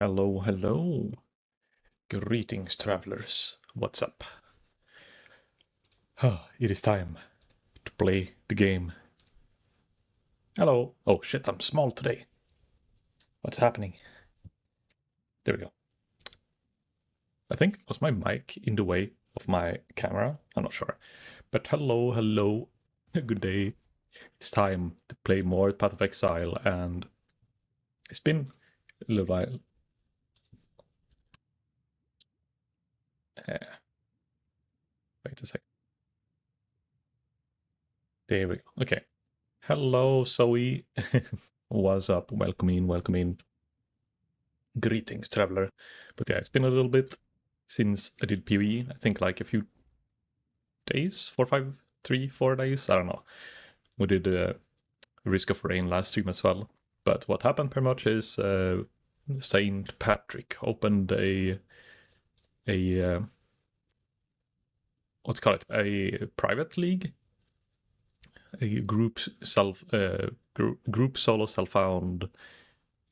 Hello, hello. Greetings, travelers. What's up? It is time to play the game. Hello. Oh shit, I'm small today. What's happening? There we go. I think was my mic in the way of my camera? I'm not sure. But hello, hello. Good day. It's time to play more Path of Exile, and it's been a little while. Wait a sec. There we go. Okay. Hello, Zoe. What's up? Welcome in, welcome in. Greetings, traveler. But yeah, it's been a little bit since I did POE. I think like a few days, 4 days. I don't know. We did Risk of Rain last stream as well. But what happened pretty much is Saint Patrick opened a what's call it, a private league, a group solo self-found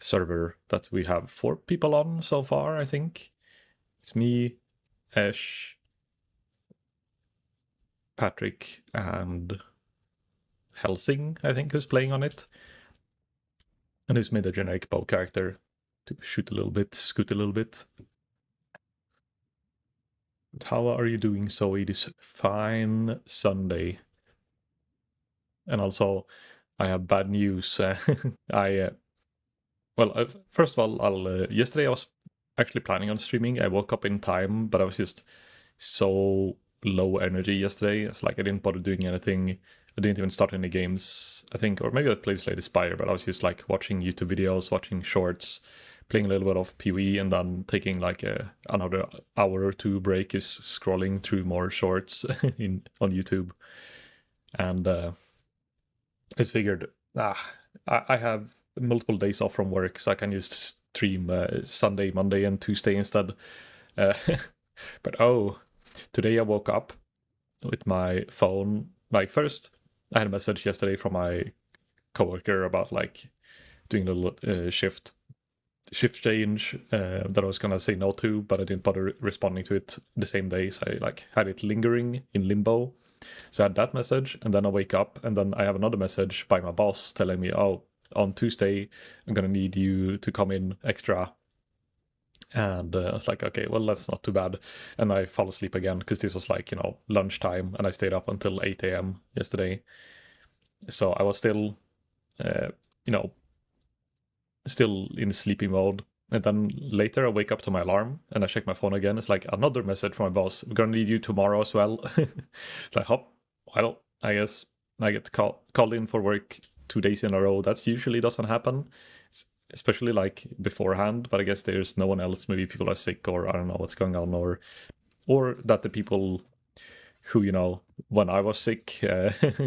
server that we have 4 people on so far. I think it's me, Ash, Patrick, and Helsing, I think, who's playing on it, and who's made a generic bow character to shoot a little bit, scoot a little bit. But how are you doing, Zoe, this fine Sunday? And also, I have bad news. First of all, yesterday I was actually planning on streaming. I woke up in time, but I was just so low energy yesterday. It's like I didn't bother doing anything. I didn't even start any games, I think, or maybe I played Slay the Spire, but I was just like watching YouTube videos, watching shorts, playing a little bit of PoE, and then taking like another hour or 2 break is scrolling through more shorts on YouTube. And I just figured, I have multiple days off from work, so I can just stream Sunday, Monday, and Tuesday instead. But today I woke up with my phone. Like, first, I had a message yesterday from my coworker about like doing a little shift change that I was gonna say no to, but I didn't bother responding to it the same day, so I like had it lingering in limbo. So I had that message, and then I wake up, and then I have another message by my boss telling me, "Oh, on Tuesday, I'm gonna need you to come in extra." And I was like, okay, well, that's not too bad. And I fall asleep again because this was like, lunchtime, and I stayed up until 8 a.m. yesterday. So I was still, still in sleepy mode. And then later I wake up to my alarm and I check my phone again. It's like another message from my boss. We're gonna need you tomorrow as well. It's like, well, I guess I get called in for work 2 days in a row. That's usually doesn't happen, especially like beforehand. But I guess there's no one else. Maybe people are sick, or I don't know what's going on, or that the people who, when I was sick,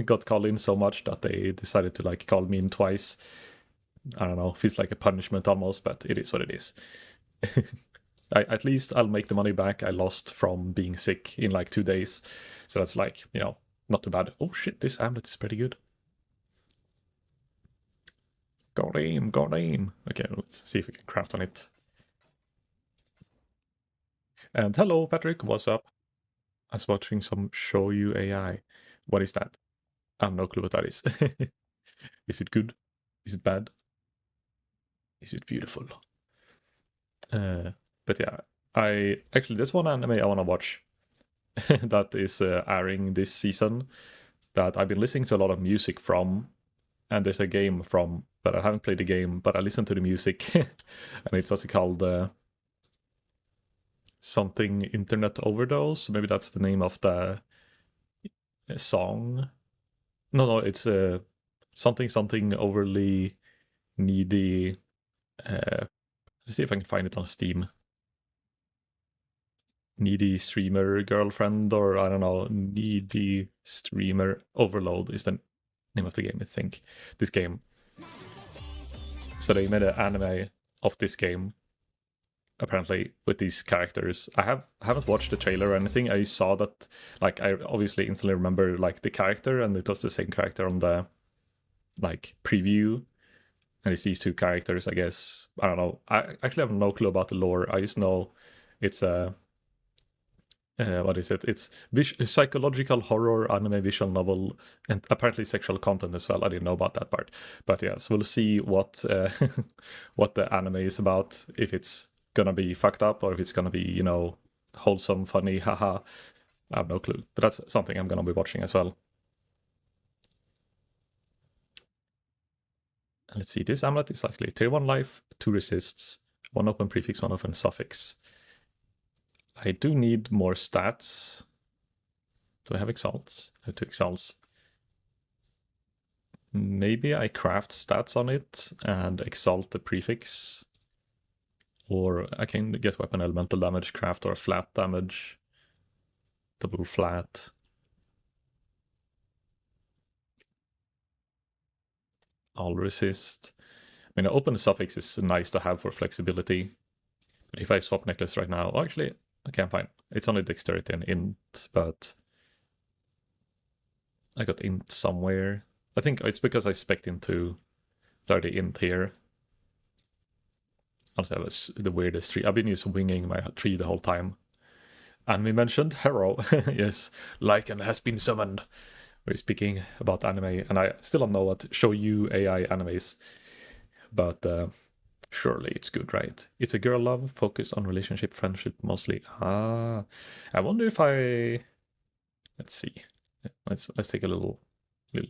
got called in so much that they decided to like call me in twice. I don't know, feels like a punishment almost, but it is what it is. At least I'll make the money back I lost from being sick in like 2 days. So that's like, not too bad. Oh shit, this amulet is pretty good. Got aim. Okay, let's see if we can craft on it. And hello, Patrick, what's up? I was watching some Show You AI. What is that? I have no clue what that is. Is it good? Is it bad? Is it beautiful? But yeah, there's one anime I want to watch that is airing this season that I've been listening to a lot of music from, and there's a game from, but I haven't played the game, but I listened to the music, and it's what's it called? Something Internet Overdose. Maybe that's the name of the song. No, it's something overly needy. Let's see if I can find it on Steam. Needy streamer girlfriend, or I don't know, needy streamer overload is the name of the game, I think. This game. So they made an anime of this game, apparently, with these characters. I haven't watched the trailer or anything. I saw that, like, I obviously instantly remember like the character, and it was the same character on the like preview. And it's these two characters, I guess. I don't know. I actually have no clue about the lore. I just know it's a what is it? It's psychological horror anime visual novel and apparently sexual content as well. I didn't know about that part, but yes, we'll see what what the anime is about. If it's gonna be fucked up or if it's gonna be wholesome, funny, haha. I have no clue, but that's something I'm gonna be watching as well. And let's see. This amulet is actually tier 1 life, 2 resists, 1 open prefix, 1 open suffix. I do need more stats. Do I have exalts? I have 2 exalts. Maybe I craft stats on it and exalt the prefix. Or I can get weapon elemental damage, craft, or flat damage. Double flat. I'll resist. I mean, open suffix is nice to have for flexibility. But if I swap necklace right now, actually, okay, I'm fine. It's only dexterity and int, but I got int somewhere. I think it's because I spec'd into 30 int here. Also have the weirdest tree. I've been using winging my tree the whole time. And we mentioned Hero. Yes, Lycan has been summoned. We're speaking about anime, and I still don't know what show you AI animes, but surely it's good, right? It's a girl love, focus on relationship, friendship mostly. I wonder if let's see. Let's take a little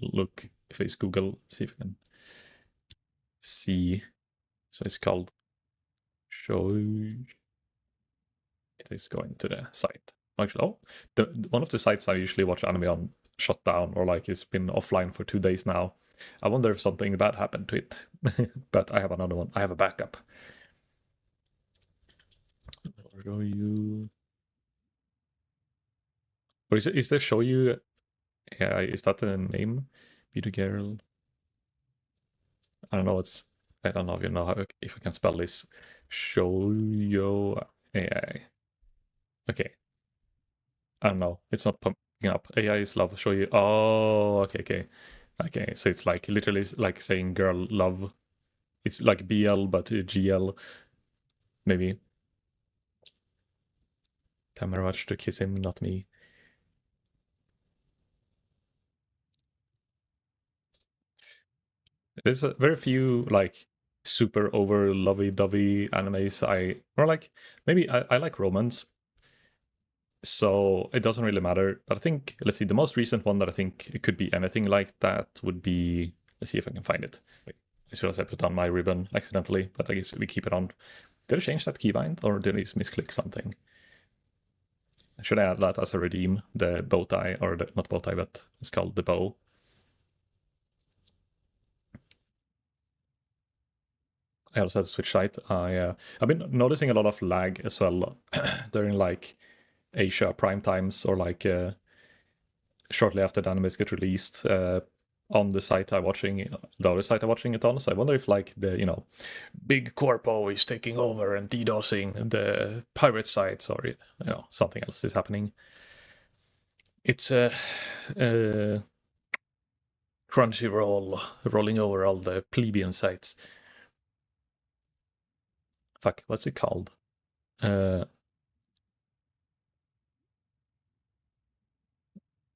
look. If I Google, see if I can see. So it's called show. It is going to the site. Actually, one of the sites I usually watch anime on shut down, or like it's been offline for 2 days now. I wonder if something bad happened to it. But I have another one. I have a backup. Where are you? Or is there show you? Yeah, is that the name? Beauty girl. I don't know. I don't know if you know if I can spell this. Shoujo AI. Okay. I don't know. It's not pumping up. AI is love. Show you. Oh, okay. Okay, so it's like literally like saying girl love. It's like BL but GL. Maybe. Tell Mirage to kiss him, not me. There's very few like super over lovey-dovey animes. Maybe I like romance, so it doesn't really matter. But I think, let's see, the most recent one that I think it could be anything like that would be, let's see if I can find it. Wait, I realized I put on my ribbon accidentally, but I guess we keep it on. Did I change that keybind or did I just misclick something? Should I add that as a redeem? The bow tie, or not bow tie, but it's called the bow. I also had to switch site. I've been noticing a lot of lag as well during like Asia prime times, or like shortly after the animes get released on the site I'm watching, the other site I'm watching it on. So I wonder if like the big corpo is taking over and DDoSing the pirate sites, or something else is happening. It's Crunchyroll rolling over all the plebeian sites. Fuck, what's it called? I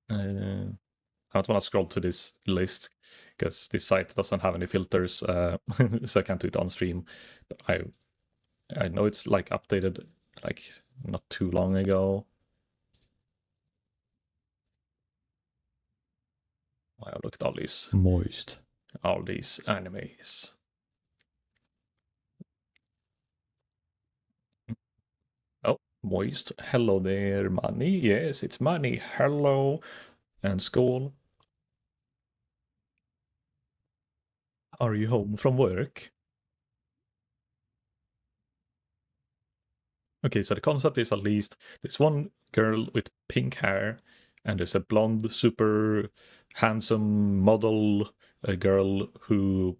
don't want to scroll to this list because this site doesn't have any filters, so I can't do it on stream. But I know it's like updated like not too long ago. Wow, look at all these moist, all these animes. Oh, moist. Hello there, Money. Yes, it's Money. Hello. And school. Are you home from work? Okay, so the concept is at least there's one girl with pink hair, and there's a blonde, super handsome model girl who,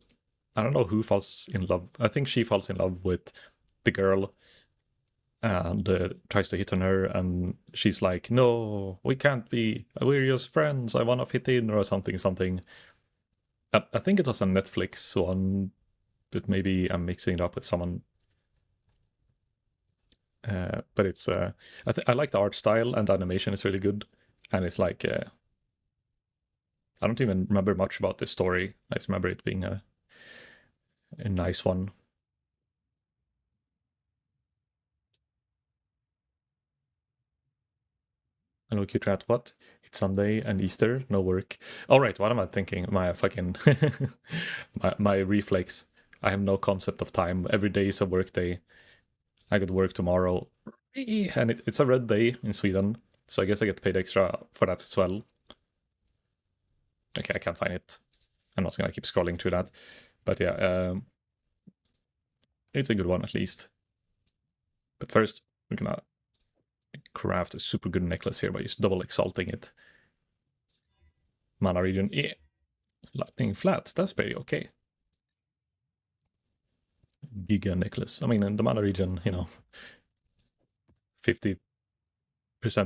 I don't know who falls in love. I think she falls in love with the girl and tries to hit on her, and she's like, no, we can't be, we're just friends, I want to fit in, or something. I think it was a Netflix one, but maybe I'm mixing it up with someone. But it's I like the art style, and the animation is really good, and it's like I don't even remember much about the story. I just remember it being a nice one. And look, you chat, what? It's Sunday and Easter, no work. All right, what am I thinking? My fucking my reflex. I have no concept of time. Every day is a work day. I could work tomorrow, and it's a red day in Sweden, so I guess I get paid extra for that as well. Okay, I can't find it. I'm not gonna keep scrolling through that, but yeah, it's a good one at least. But first, we're gonna craft a super good necklace here by just double exalting it. Mana region, yeah. Lightning flat, that's pretty okay. Giga necklace. I mean, in the mana region, 50%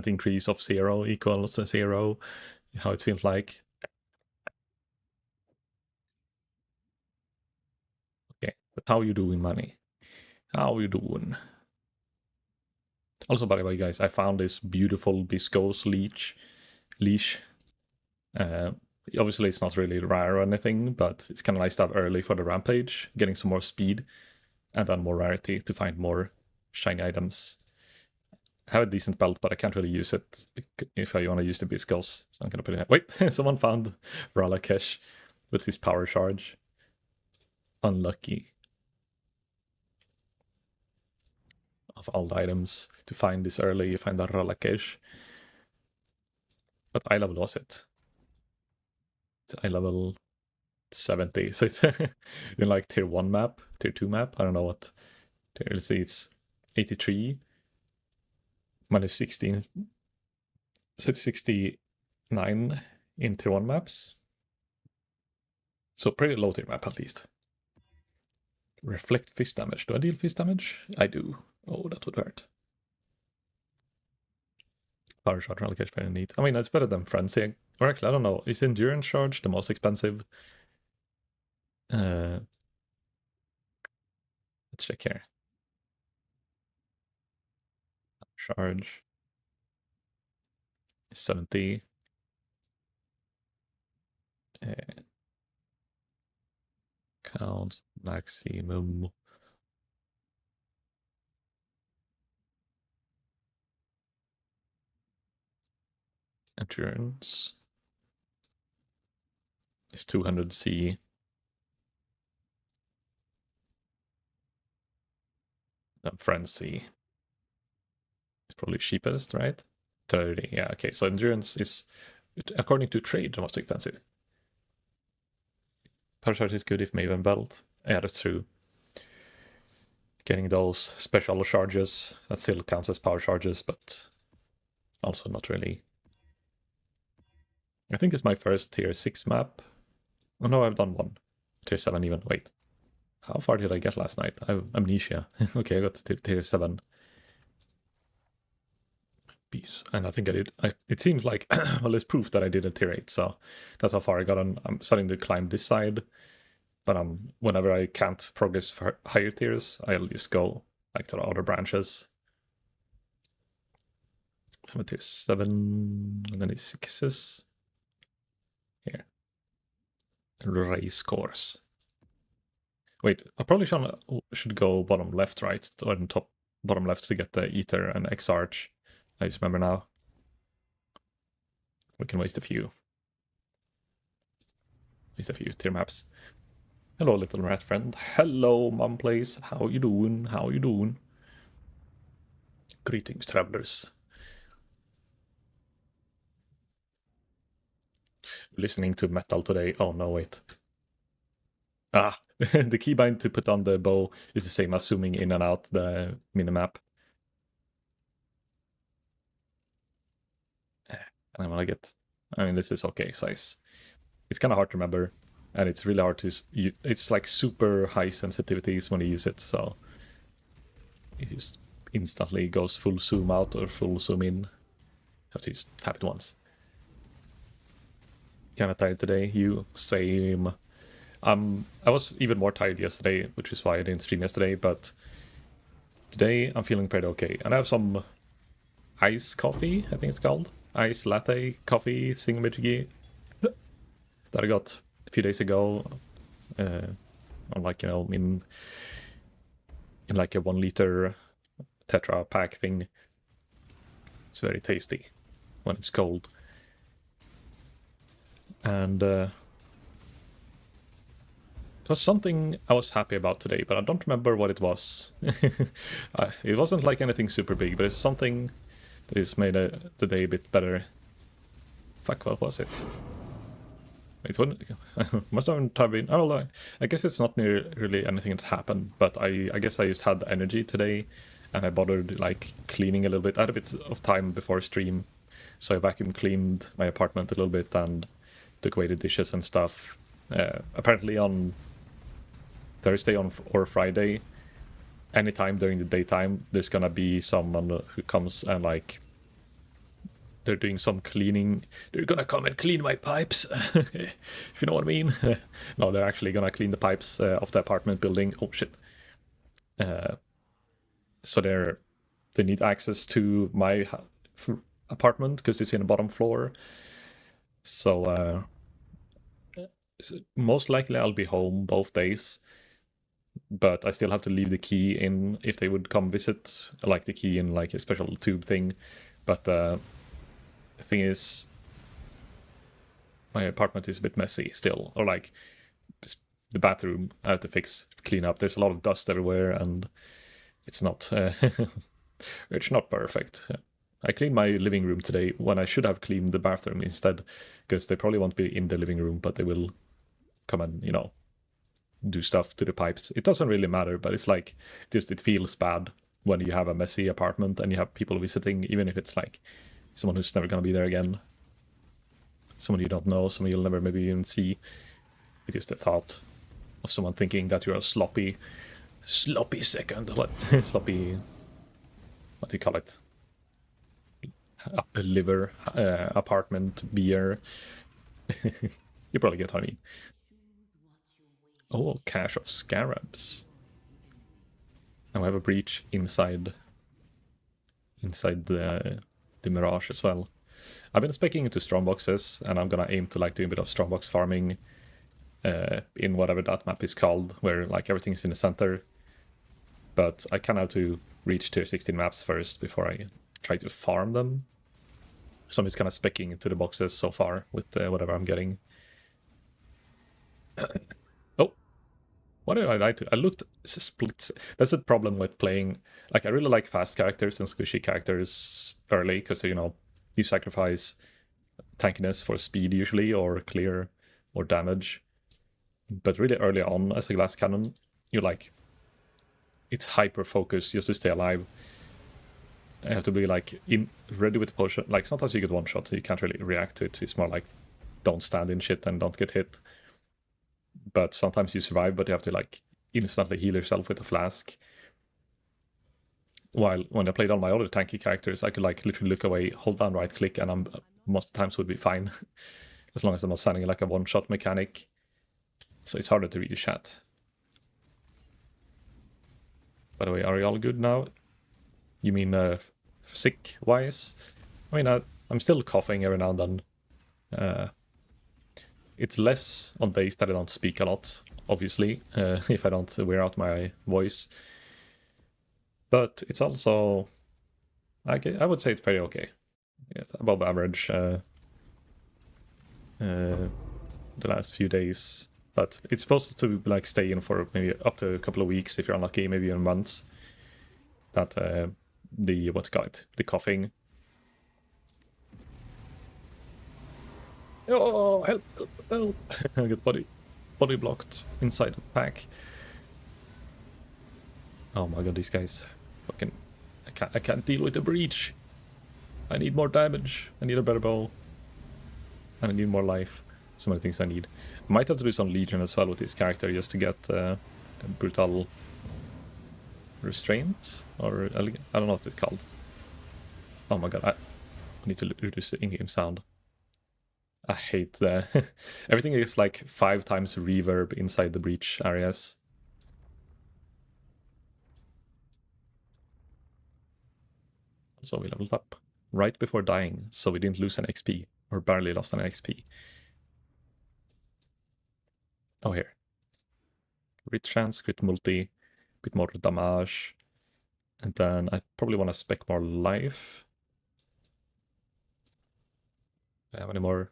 increase of 0 equals 0. How it feels like. Okay, but how you doing, money? How you doing? Also, by the way, guys, I found this beautiful viscose leash. Obviously, it's not really rare or anything, but it's kind of nice to have early for the rampage, getting some more speed, and then more rarity to find more shiny items. I have a decent belt, but I can't really use it if I want to use the viscose, so I'm gonna put it in. Wait, someone found Ralakesh with his power charge. Unlucky. Of all the items to find this early, you find the Ralakesh. What eye level was it? It's eye level 70. So it's in like tier 1 map, tier 2 map. I don't know what. Let's see, it's 83 minus 16. So it's 69 in tier 1 maps. So pretty low tier map at least. Reflect fist damage. Do I deal fist damage? I do. Oh, that would hurt. Power charge really catch very neat. I mean, that's better than frenzy. Or actually, I don't know. Is endurance charge the most expensive? Let's check here. Charge 70. Count maximum. Endurance is 200 C. Then frenzy is probably cheapest, right? 30. Yeah, okay. So endurance is, according to trade, the most expensive. Power charge is good if Maven belt. Yeah, that's true. Getting those special charges, that still counts as power charges, but also not really. I think it's my first tier 6 map. Oh no, I've done one. Tier 7 even. Wait. How far did I get last night? I have amnesia. Okay, I got to tier 7. And I think I did. It seems like, well, there's proof that I did a tier 8, so that's how far I got on. I'm starting to climb this side, but whenever I can't progress for higher tiers, I'll just go like to the other branches. I'm at tier 7, and then it's 6s. Here. Race course. Wait, I probably should go bottom left, right? Or in top bottom left to get the Ether and X-Arch. I just remember now. We can waste a few. Waste a few tier maps. Hello, little rat friend. Hello, mom place. How you doing? How you doing? Greetings, travelers. Listening to metal today. Oh, no, wait. Ah, the keybind to put on the bow is the same as zooming in and out the minimap. And I'm gonna get... I mean, this is okay size. It's kind of hard to remember, and it's really hard to... It's like super high sensitivities when you use it, so... It just instantly goes full zoom out or full zoom in. Have to just tap it once. Kinda tired today. You, same. I was even more tired yesterday, which is why I didn't stream yesterday, but today I'm feeling pretty okay. And I have some ice coffee, I think it's called. Ice latte coffee thingamajiggy that I got a few days ago. On like, in like a 1 liter Tetra pack thing. It's very tasty when it's cold. And it was something I was happy about today, but I don't remember what it was. It wasn't like anything super big, but it's something that has made the day a bit better. Fuck, what was it? It must have been. Oh, I guess it's not really anything that happened, but I guess I just had energy today, and I bothered like cleaning a little bit. I had a bit of time before stream, so I vacuum cleaned my apartment a little bit and took away the dishes and stuff. Apparently on Thursday or Friday, anytime during the daytime, there's gonna be someone who comes and like they're doing some cleaning. They're gonna come and clean my pipes, if you know what I mean. No, they're actually gonna clean the pipes of the apartment building. Oh shit. So they need access to my apartment because it's in the bottom floor. So most likely I'll be home both days, but I still have to leave the key in if they would come visit, like the key in like a special tube thing. But the thing is, my apartment is a bit messy still, or like the bathroom I have to clean up. There's a lot of dust everywhere, and it's not it's not perfect. I cleaned my living room today when I should have cleaned the bathroom instead, because they probably won't be in the living room, but they will come and do stuff to the pipes. It doesn't really matter, but it's like it feels bad when you have a messy apartment and you have people visiting, even if it's like someone who's never gonna be there again, someone you don't know, someone you'll never maybe even see. It is the thought of someone thinking that you're a sloppy second, sloppy, what do you call it? A liver, apartment, beer. You probably get what I mean. Oh, cache of scarabs. And we have a breach inside the Mirage as well. I've been speccing into strongboxes, and I'm gonna aim to like do a bit of strongbox farming in whatever that map is called, where like everything is in the center. But I kind of have to reach tier 16 maps first before I try to farm them. So I'm just kind of speccing into the boxes so far with whatever I'm getting. Oh, what did I like to? I looked splits. That's the problem with playing. Like I really like fast characters and squishy characters early because you sacrifice tankiness for speed usually, or clear, or damage. But really early on as a glass cannon, it's hyper focused just to stay alive. I have to be like ready with the potion. Like sometimes you get one shot, so you can't really react to it. It's more like don't stand in shit and don't get hit. But sometimes you survive, but you have to like instantly heal yourself with a flask. While when I played all my other tanky characters, I could like literally look away, hold down right click, and most of the times would be fine. As long as I'm not standing like a one-shot mechanic. So it's harder to read the chat. By the way, are you all good now? You mean sick-wise? I mean, I'm still coughing every now and then. It's less on days that I don't speak a lot, obviously, if I don't wear out my voice. But it's also, I would say it's pretty okay. Yeah, above average the last few days. But it's supposed to like stay in for maybe up to a couple of weeks if you're unlucky, maybe even months. That the coughing. Oh, help! I get body blocked inside the pack. Oh my god, these guys fucking I can't deal with the breach. I need more damage. I need a better bow. And I need more life. So many things I need. I might have to do some Legion as well with this character just to get a brutal restraint, or I don't know what it's called. Oh my god, I need to reduce the in-game sound. I hate the everything is like 5 times reverb inside the breach areas. So we leveled up right before dying, so we didn't lose an XP, or barely lost an XP. Oh, here. Crit chance, crit multi, bit more damage, and then I probably want to spec more life. Do I have any more?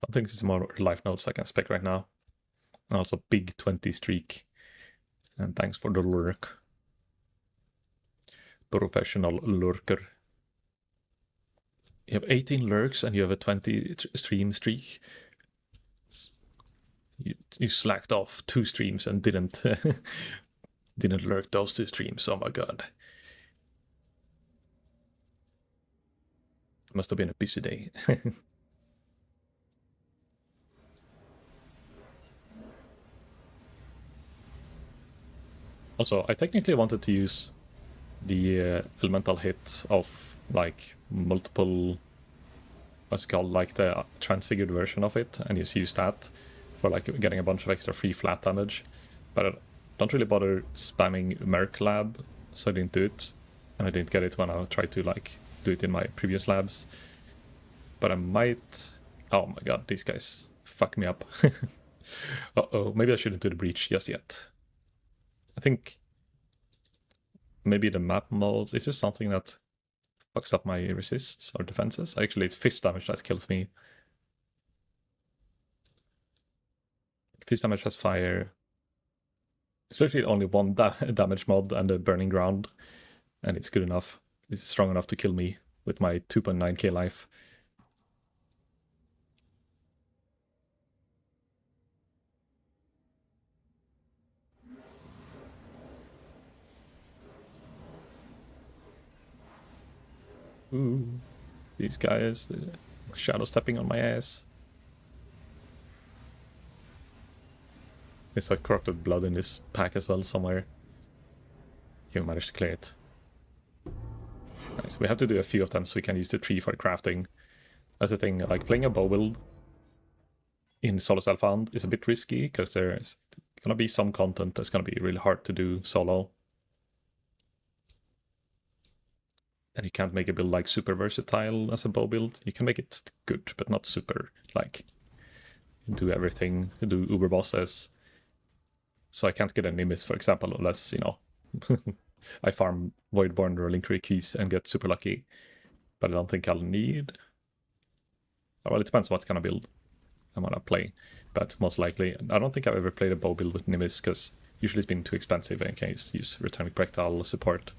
I think there's more life nodes I can spec right now. And also big 20 streak. And thanks for the lurk. Professional lurker. You have 18 lurks and you have a 20 stream streak. You slacked off 2 streams and didn't didn't lurk those 2 streams. Oh my god. Must have been a busy day. Also, I technically wanted to use the elemental hit of like multiple, what's it called, like the transfigured version of it, and just use that for like getting a bunch of extra free flat damage. But I don't really bother spamming Merc Lab, so I didn't do it, and I didn't get it when I tried to like do it in my previous labs. But I might. Oh my god, these guys fuck me up. Uh-oh, maybe I shouldn't do the breach just yet. I think maybe the map mode is just something that fucks up my resists or defenses. Actually, it's fist damage that kills me. Fist damage has fire. It's literally only one damage mod and the burning ground, and it's good enough. It's strong enough to kill me with my 2.9k life. Ooh, these guys, the shadow stepping on my ass. There's like corrupted blood in this pack as well somewhere. You managed to clear it. Nice. We have to do a few of them so we can use the tree for crafting. That's the thing, like playing a bow build in solo self-found is a bit risky because there's gonna be some content that's gonna be really hard to do solo. And you can't make a build like super versatile as a bow build. You can make it good, but not super, like do everything, do uber bosses. So I can't get a Nimbus, for example, unless, you know, I farm Voidborn or Linkry keys and get super lucky. But I don't think I'll need. Well, it depends what kind of build I want to play. But most likely, I don't think I've ever played a bow build with Nimbus because usually it's been too expensive and can use returning projectile support.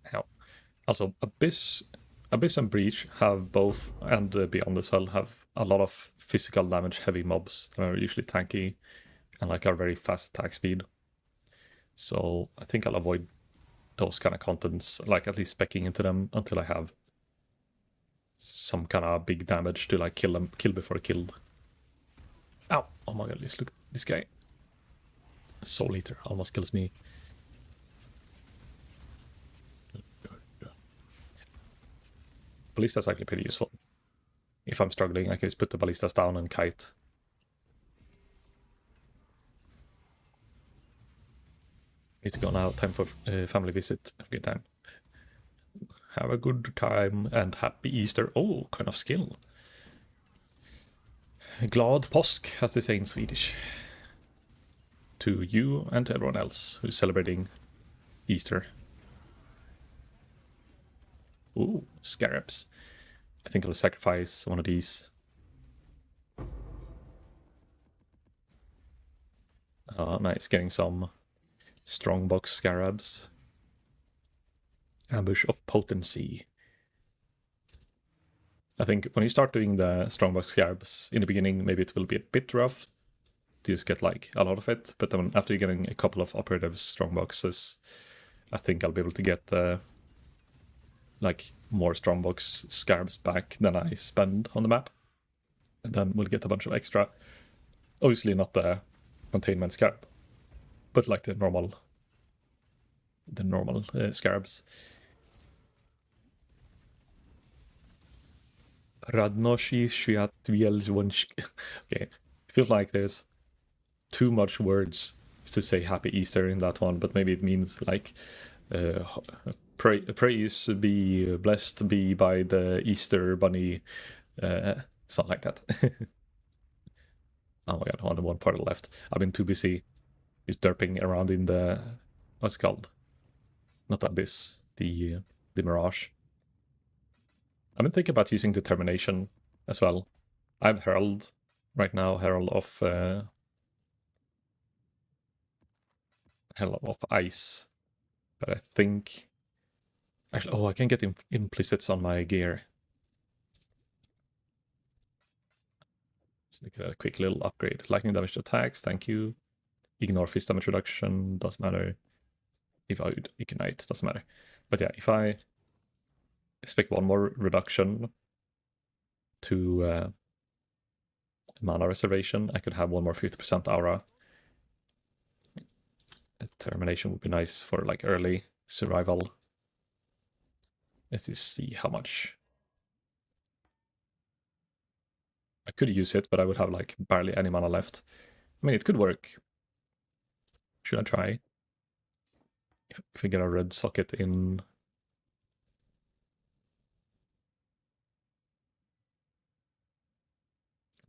Hell. Also, Abyss and Breach have both, and Beyond as well, have a lot of physical damage heavy mobs that are usually tanky and like are very fast attack speed. So I think I'll avoid those kind of contents, like at least specking into them until I have some kind of big damage to like kill before killed. Ow! Oh my god, just look at this guy. Soul Eater almost kills me. Ballista's actually pretty useful. If I'm struggling, I can just put the ballistas down and kite. Need to go now. Time for family visit. Have a good time. Have a good time and happy Easter. Oh, kind of skill. Glad påsk, as they say in Swedish. To you and to everyone else who's celebrating Easter. Ooh, scarabs. I think I'll sacrifice one of these. Oh, nice. Getting some strongbox scarabs. Ambush of Potency. I think when you start doing the strongbox scarabs in the beginning, maybe it will be a bit rough to just get like a lot of it. But then after you're getting a couple of operative strongboxes, I think I'll be able to get like more Strongbox scarabs back than I spend on the map. And then we'll get a bunch of extra. Obviously not the containment scarab, but like the normal scarabs. Radnoshi Shiatvielzwonsk. Okay, it feels like there's too much words to say Happy Easter in that one, but maybe it means like praise be blessed be by the Easter bunny, something like that. Oh my god, only one portal left. I've been too busy just derping around in the, what's it called? Not Abyss, the Mirage. I've been thinking about using Determination as well. I have Herald right now, Herald of Ice, but I think actually, I can get implicits on my gear. Let's make a quick little upgrade. Lightning damage attacks, thank you. Ignore fist damage reduction, doesn't matter. If I would ignite, doesn't matter. But yeah, if I expect one more reduction to mana reservation, I could have one more 50% aura. Termination would be nice for like early survival. Let's just see how much. I could use it, but I would have like barely any mana left. I mean, it could work. Should I try? If I get a red socket in...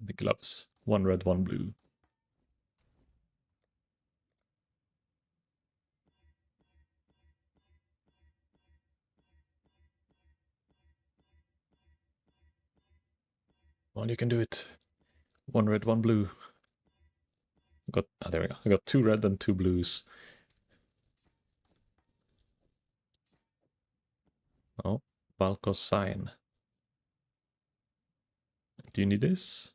the gloves. One red, one blue. Well, you can do it. One red, one blue. There we go. I got 2 red and 2 blues. Oh, Balko's sign. Do you need this?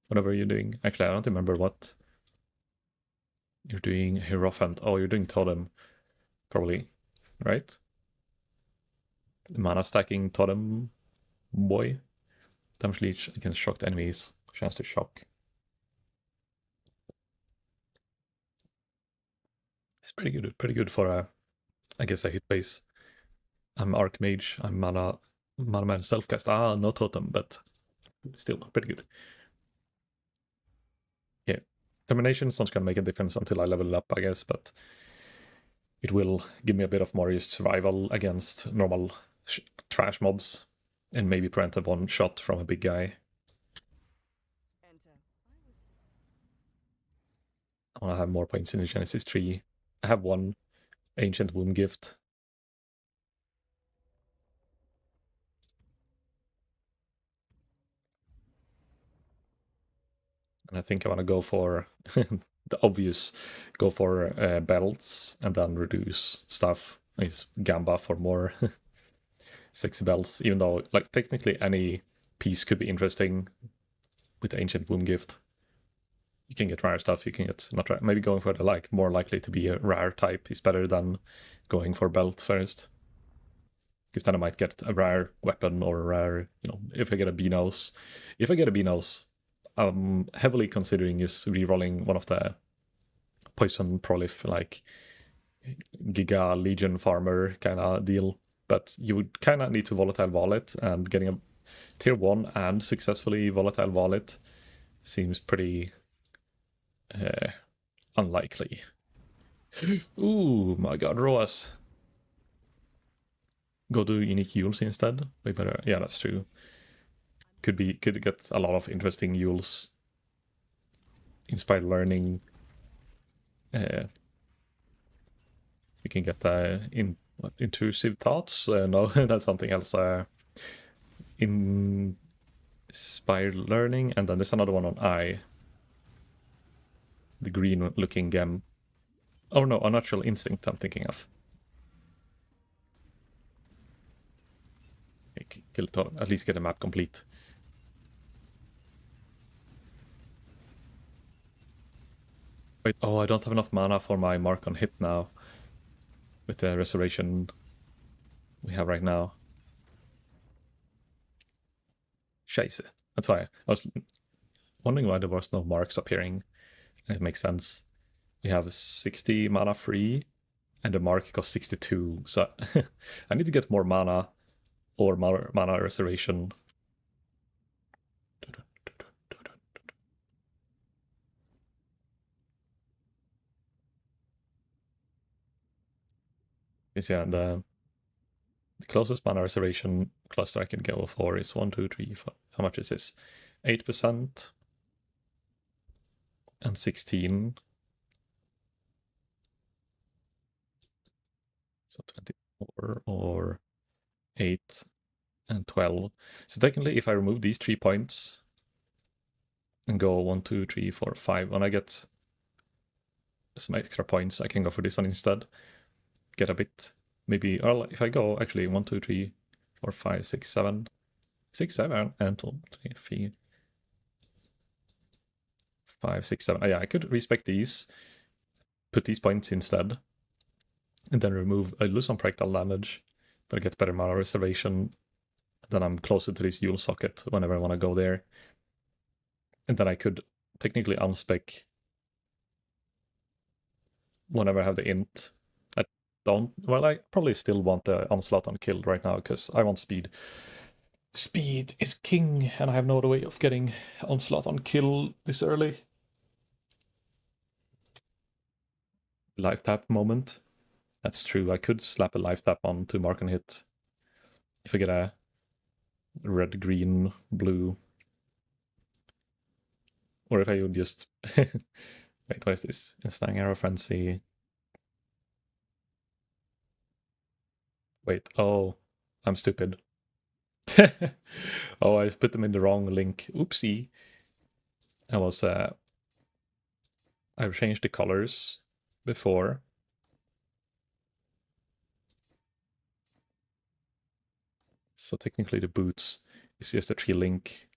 Whatever you're doing. Actually, I don't remember what you're doing. Hierophant. Oh, you're doing Totem. Probably. Right? Mana stacking Totem boy. Damage leech against shocked enemies. Chance to shock. It's pretty good. Pretty good for I guess a hit base. I'm Archmage. I'm mana man selfcast. No totem, but still pretty good. Yeah, termination's not gonna make a difference until I level it up, I guess, but it will give me a bit of more just survival against normal trash mobs, and maybe prevent a one shot from a big guy. I want to have more points in the Genesis tree. I have 1 Ancient Womb gift. And I think I want to go for the obvious, go for belts and then reduce stuff. Is Gamba for more 6 belts, even though like technically any piece could be interesting with Ancient Womb gift. You can get rare stuff, you can get not rare. Maybe going for the like more likely to be a rare type is better than going for belt first. Because then I might get a rare weapon or a rare, if I get a Beanos. If I get a Beanos, I'm heavily considering just rerolling one of the poison prolif, like Giga Legion Farmer kind of deal. But you would kind of need to Volatile Wallet, and getting a tier 1 and successfully Volatile Wallet seems pretty unlikely. Ooh, my god, Roas. Go do unique Yules instead. Way better. Yeah, that's true. Could get a lot of interesting Yules. Inspired learning. You can get intrusive thoughts. No, that's something else. Inspired learning, and then there's another one on I. The green-looking gem. Oh no, unnatural instinct. I'm thinking of. Kill it all. At least get the map complete. Wait, I don't have enough mana for my mark on hit now. with the restoration we have right now. Scheiße. That's why I was wondering why there was no marks appearing. It makes sense. We have 60 mana free, and the mark costs 62. So I need to get more mana or mana restoration. Is yeah, the closest mana restoration cluster I can go for is 1, 2, 3, 4. How much is this? 8% and 16. So 24 or 8 and 12. So technically, if I remove these 3 points and go 1, 2, 3, 4, 5, when I get some extra points, I can go for this one instead. Get a bit, maybe, well, if I go actually 1, 2, 3, 4, 5, 6, 7, 6, 7, and 2, 3, 4, 5, 6, 7. Oh, yeah, I could respec these, put these points instead, and then remove. I lose some projectile damage, but I get better mana reservation. Then I'm closer to this Yule socket whenever I want to go there. And then I could technically unspec whenever I have the int. I don't. Well, I probably still want the onslaught on kill right now because I want speed. Speed is king, and I have no other way of getting onslaught on kill this early. Life tap moment. That's true. I could slap a life tap on to mark and hit if I get a red, green, blue. Or if I would just... Wait, what is this? Instant Arrow Frenzy. Wait, oh, I'm stupid. Oh, I put them in the wrong link. Oopsie. I've changed the colors before. So technically the boots is just a 3 link.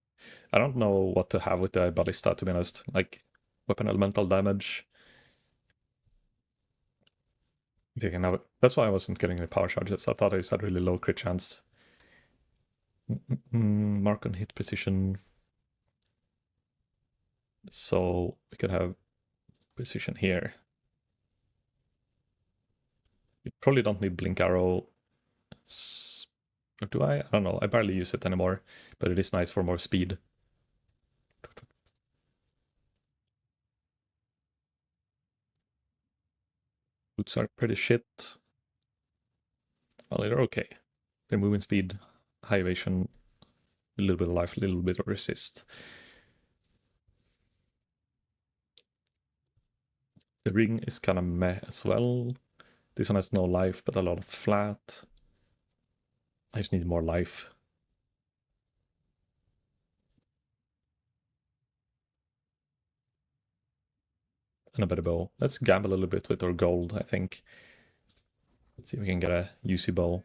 I don't know what to have with the ballista, to be honest. Like, weapon elemental damage. They can have it. That's why I wasn't getting the power charges. I thought I just had really low crit chance. Mark on hit precision. So we could have precision here. You probably don't need blink arrow. Or do I? I don't know. I barely use it anymore, but it is nice for more speed. Boots are pretty shit. Well, they're okay. They're moving speed, high evasion, a little bit of life, a little bit of resist. The ring is kind of meh as well. This one has no life, but a lot of flat. I just need more life. And a better bow. Let's gamble a little bit with our gold, I think. Let's see if we can get a UC bow.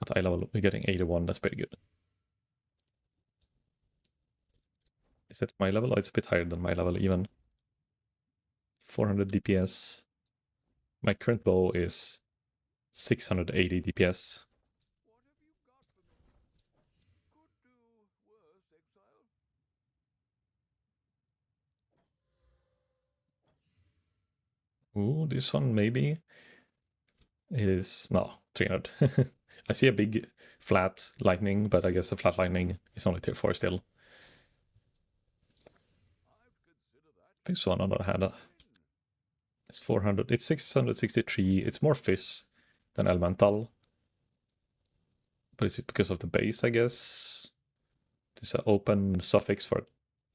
At eye level, we're getting 81, that's pretty good. Is that my level? Oh, it's a bit higher than my level even. 400 DPS. My current bow is 680 DPS. Ooh, this one maybe is... no, 300. I see a big flat lightning, but I guess the flat lightning is only tier 4 still. This one on the other hand, it's 400. It's 663. It's more fizz than elemental. But it's because of the base, I guess. There's an open suffix for it.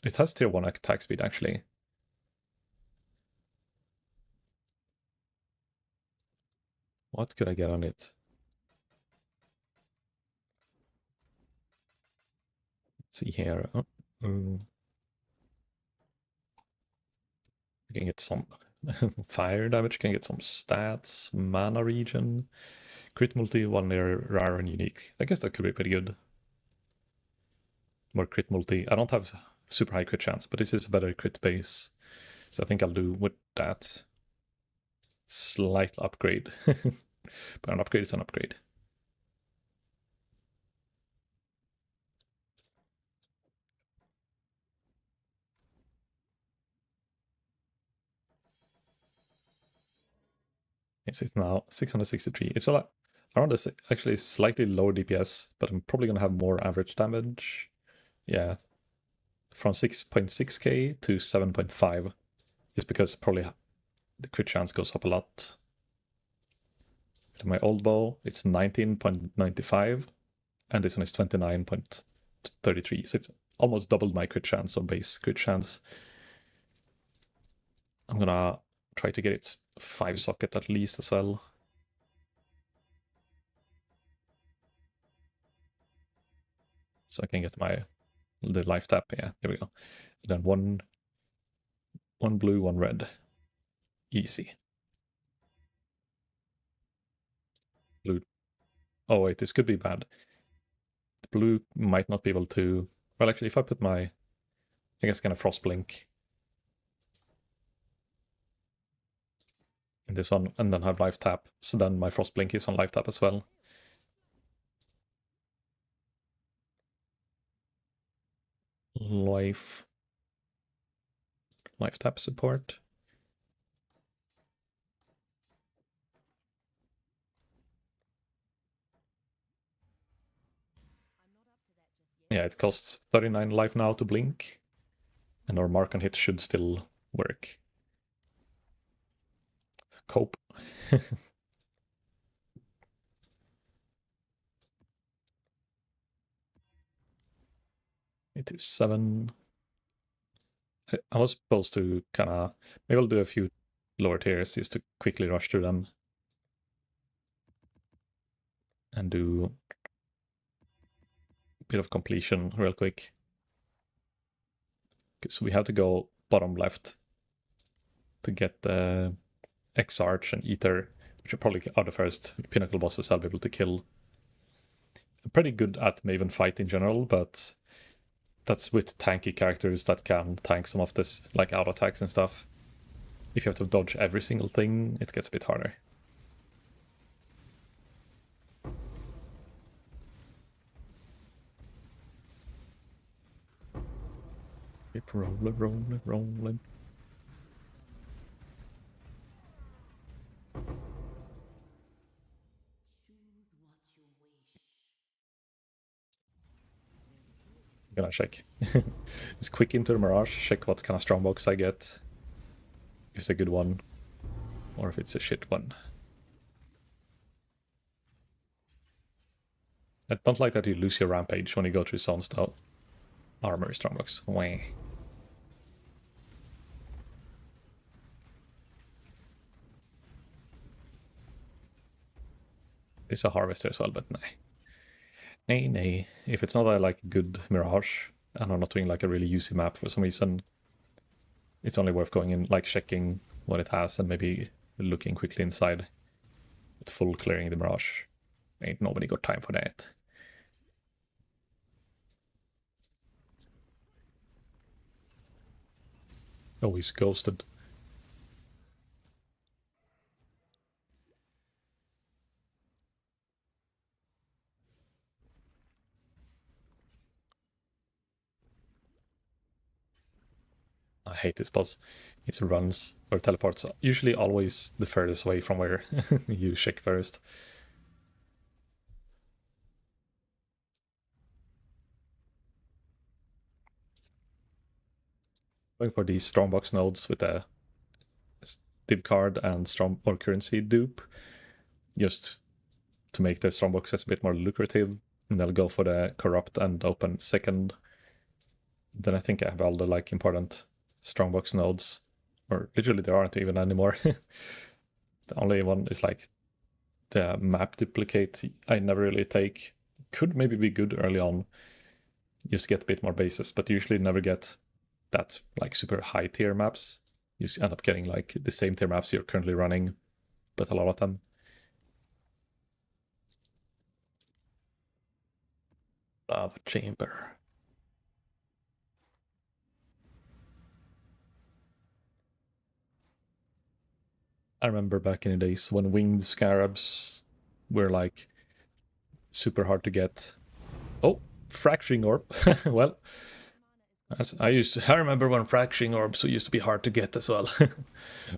It has tier 1 attack speed, actually. What could I get on it? Let's see here. Oh, we can get some fire damage, can get some stats, mana regen, crit multi, 1 rare and unique. I guess that could be pretty good. More crit multi. I don't have super high crit chance, but this is a better crit base. So I think I'll do with that. slight upgrade. But an upgrade is an upgrade. Okay, so it's now 663. It's a lot around this, actually slightly lower DPS, but I'm probably gonna have more average damage. Yeah, from 6.6k to 7.5, just because probably the crit chance goes up a lot. With my old bow, it's 19.95, and this one is 29.33, so it's almost doubled my crit chance, or base crit chance. I'm gonna try to get its 5 socket at least as well. So I can get the life tap. Yeah, there we go. And then one blue, one red. Easy. Blue. Oh wait, this could be bad. The blue might not be able to. Well, actually, if I put I guess kind of frost blink in this one, and then have life tap, so then my frost blink is on life tap as well. Life tap support. Yeah, it costs 39 life now to blink, and our mark on hit should still work. Cope. 827. I was supposed to kind of, maybe I'll do a few lower tiers just to quickly rush through them and do a bit of completion real quick. So we have to go bottom left to get the X-Arch and Ether, which are probably are the first pinnacle bosses I'll be able to kill. I'm pretty good at Maven fight in general, but that's with tanky characters that can tank some of this, like auto attacks and stuff. If you have to dodge every single thing, it gets a bit harder. Keep rolling. I'm gonna check. Just quick into the Mirage, check what kind of strongbox I get. If it's a good one, or if it's a shit one. I don't like that you lose your rampage when you go through zones though. Armory strongbox. Wah. It's a harvester as well, but nah. Nay. If it's not a like good Mirage, and I'm not doing like a really usy map for some reason, it's only worth going in, like checking what it has and maybe looking quickly inside. With full clearing the Mirage. Ain't nobody got time for that. Oh, he's ghosted. I hate this boss. It runs or teleports, usually always the furthest away from where you check first. Going for these strongbox nodes with a div card and strong or currency dupe, just to make the strongboxes a bit more lucrative. And I'll go for the corrupt and open second. Then I think I have all the like important strongbox nodes, or literally there aren't even anymore. The only one is like the map duplicate. I never really take. Could maybe be good early on, just get a bit more bases, but usually never get that like super high tier maps. You end up getting like the same tier maps you're currently running, but a lot of them. Lava chamber. I remember back in the days when winged scarabs were like super hard to get. Oh, fracturing orb. Well, I remember when fracturing orbs used to be hard to get as well.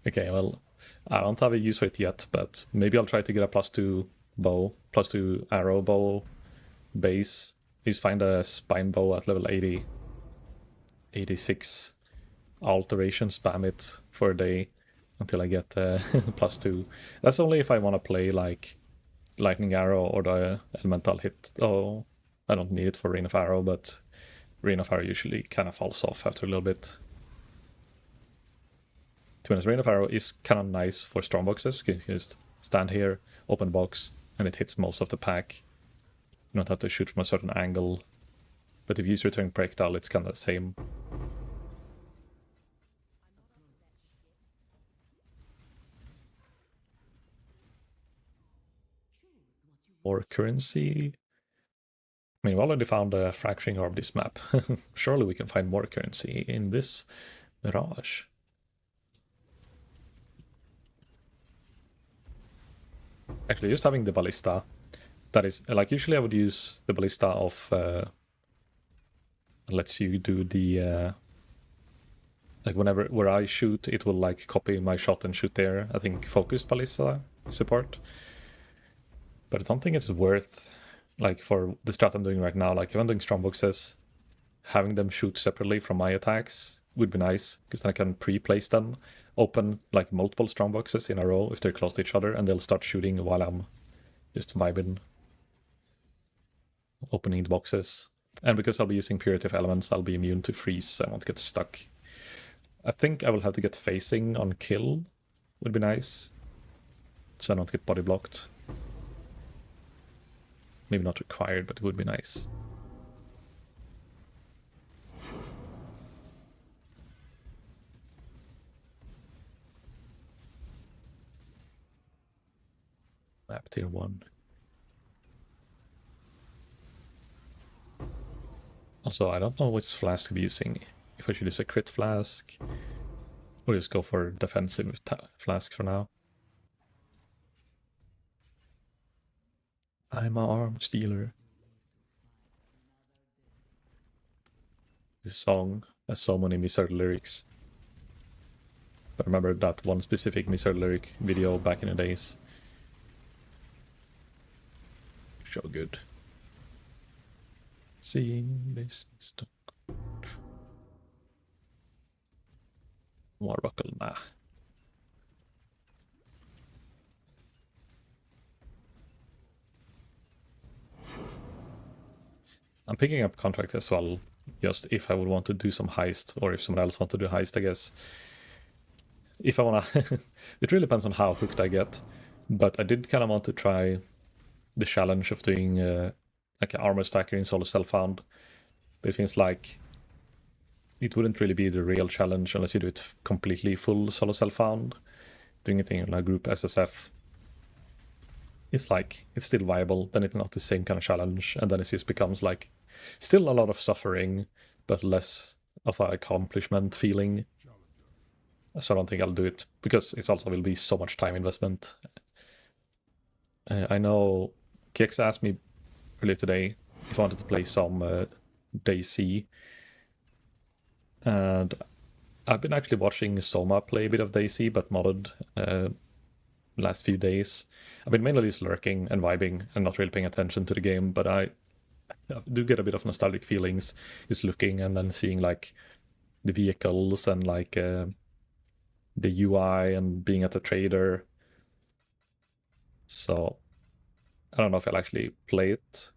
Okay, well, I don't have a use for it yet, but maybe I'll try to get a +2 bow, +2 arrow bow base. Just find a spine bow at level 80, 86 alteration, spam it for a day until I get +2. That's only if I want to play like lightning arrow or the elemental hit. Oh, I don't need it for rain of arrow, but rain of arrow usually kind of falls off after a little bit. To be honest, rain of arrow is kind of nice for strong boxes. You can just stand here, open box, and it hits most of the pack. You don't have to shoot from a certain angle. But if you use returning projectile, it's kind of the same. More currency. I mean, we already found a fracturing orb this map. Surely we can find more currency in this Mirage. Actually, just having the ballista, that is, like, usually I would use the ballista of, lets you do the, like, where I shoot, it will, like, copy my shot and shoot there. I think focused ballista support. But I don't think it's worth, like, for the strat I'm doing right now, like, if I'm doing strong boxes, having them shoot separately from my attacks would be nice, because then I can pre-place them, open, like, multiple strong boxes in a row if they're close to each other, and they'll start shooting while I'm just vibing, opening the boxes. And because I'll be using Purity of Elements, I'll be immune to freeze, so I won't get stuck. I think I will have to get phasing on kill, would be nice, so I don't get body blocked. Maybe not required, but it would be nice. Map tier 1. Also, I don't know which flask I'm using. If I should use a crit flask, or just go for defensive flask for now. I'm an arms dealer. This song has so many misheard lyrics. I remember that one specific misheard lyric video back in the days. So good. Seeing this stuck. Warbuckle, nah. I'm picking up contract as well, just if I would want to do some heist, or if someone else wants to do heist, I guess. If I wanna... It really depends on how hooked I get, but I did kind of want to try the challenge of doing like an armor stacker in solo self-found. But it feels like it wouldn't really be the real challenge unless you do it completely full solo self-found. Doing it in a group SSF, it's like, it's still viable, then it's not the same kind of challenge, and then it just becomes like, still a lot of suffering, but less of an accomplishment feeling. So I don't think I'll do it, because it also will be so much time investment. I know Kix asked me earlier today if I wanted to play some DayZ, and I've been actually watching Soma play a bit of DayZ, but modded last few days. I've been mainly just lurking and vibing and not really paying attention to the game, but I do get a bit of nostalgic feelings just looking and then seeing like the vehicles and like the UI and being at the trader. So I don't know if I'll actually play it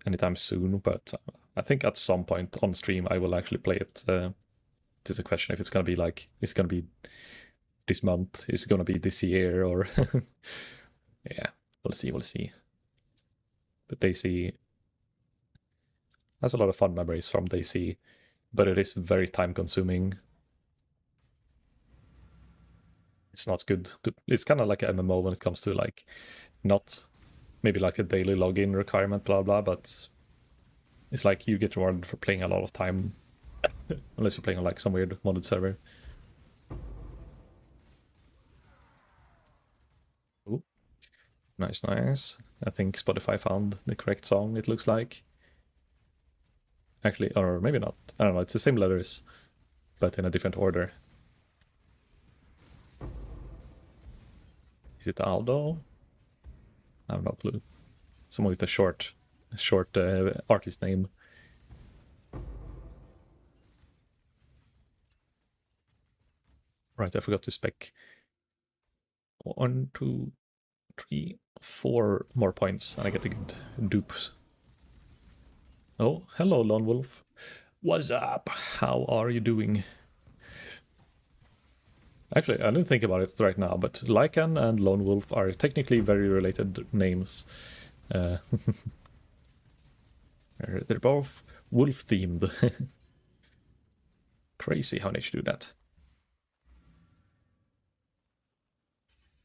anytime soon, but I think at some point on stream I will actually play it. It's a question if it's gonna be like, is it gonna be this month, is it gonna be this year, or yeah, we'll see. But DayZ has a lot of fun memories from DayZ, but it is very time consuming. It's not good. It's kind of like an MMO when it comes to like, not maybe like a daily login requirement, blah blah, but it's like you get rewarded for playing a lot of time, unless you're playing on like some weird modded server. Nice, nice. I think Spotify found the correct song, it looks like. Actually, or maybe not. I don't know, it's the same letters, but in a different order. Is it Aldo? I have no clue. Someone with a short artist name. Right, I forgot to spec. 1, 2, 3, 4 more points, and I get a good dupes. Oh, hello, Lone Wolf. What's up? How are you doing? Actually, I didn't think about it right now, but Lycan and Lone Wolf are technically very related names. They're both wolf-themed. Crazy how they should do that.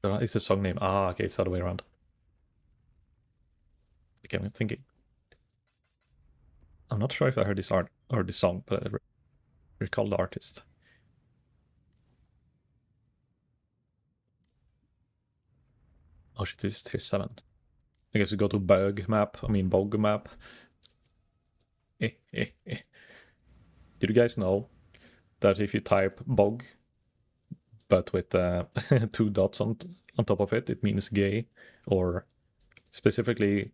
It's a song name. Ah, okay, it's the other way around. Okay, I'm thinking. I'm not sure if I heard this art or this song, but I recall the artist. Oh shit, this is tier 7. I guess we go to Bog map. Did you guys know that if you type Bog, but with 2 dots on top of it, it means gay, or specifically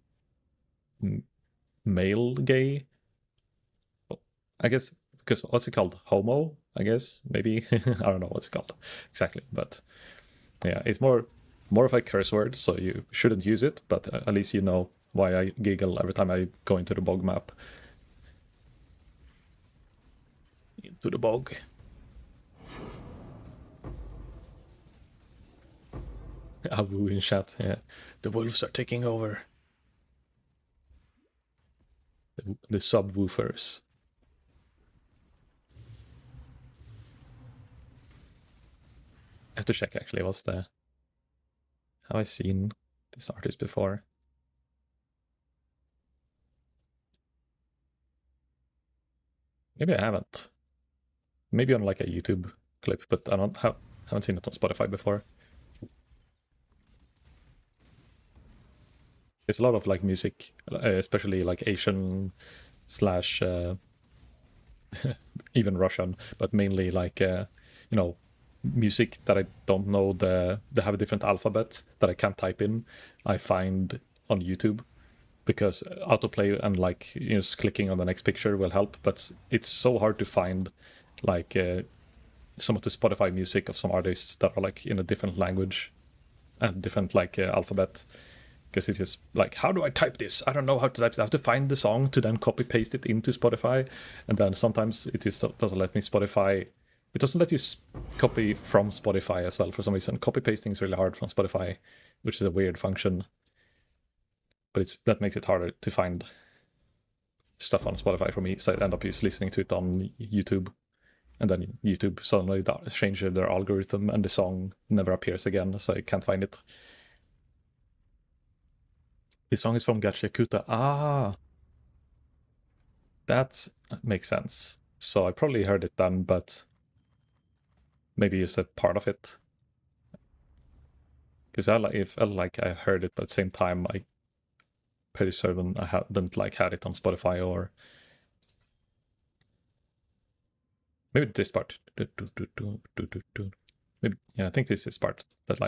male gay? I guess, because what's it called? Homo, I guess, maybe. I don't know what it's called exactly, but yeah, it's more of a curse word, so you shouldn't use it, but at least you know why I giggle every time I go into the bog map. Into the bog. Avu in chat, yeah. The wolves are taking over. The subwoofers. I have to check actually, have I seen this artist before? Maybe I haven't. Maybe on like a YouTube clip, but I haven't seen it on Spotify before. It's a lot of like music, especially like Asian slash even Russian, but mainly like music that I don't know they have a different alphabet that I can't type in. I find on YouTube because autoplay and like just clicking on the next picture will help, but it's so hard to find like some of the Spotify music of some artists that are like in a different language and different like alphabet. Because it's just like, how do I type this? I don't know how to type it. I have to find the song to then copy paste it into Spotify, and then sometimes it just doesn't let me Spotify. It doesn't let you copy from Spotify as well for some reason. Copy pasting is really hard from Spotify, which is a weird function. But that makes it harder to find stuff on Spotify for me. So I end up just listening to it on YouTube, and then YouTube suddenly changes their algorithm, and the song never appears again, so I can't find it. This song is from Gachiakuta. Ah, that makes sense. So I probably heard it then, but maybe you said part of it. Because I heard it, but at the same time, I pretty certain I hadn't had it on Spotify, or maybe this part. Maybe, yeah, I think this is part that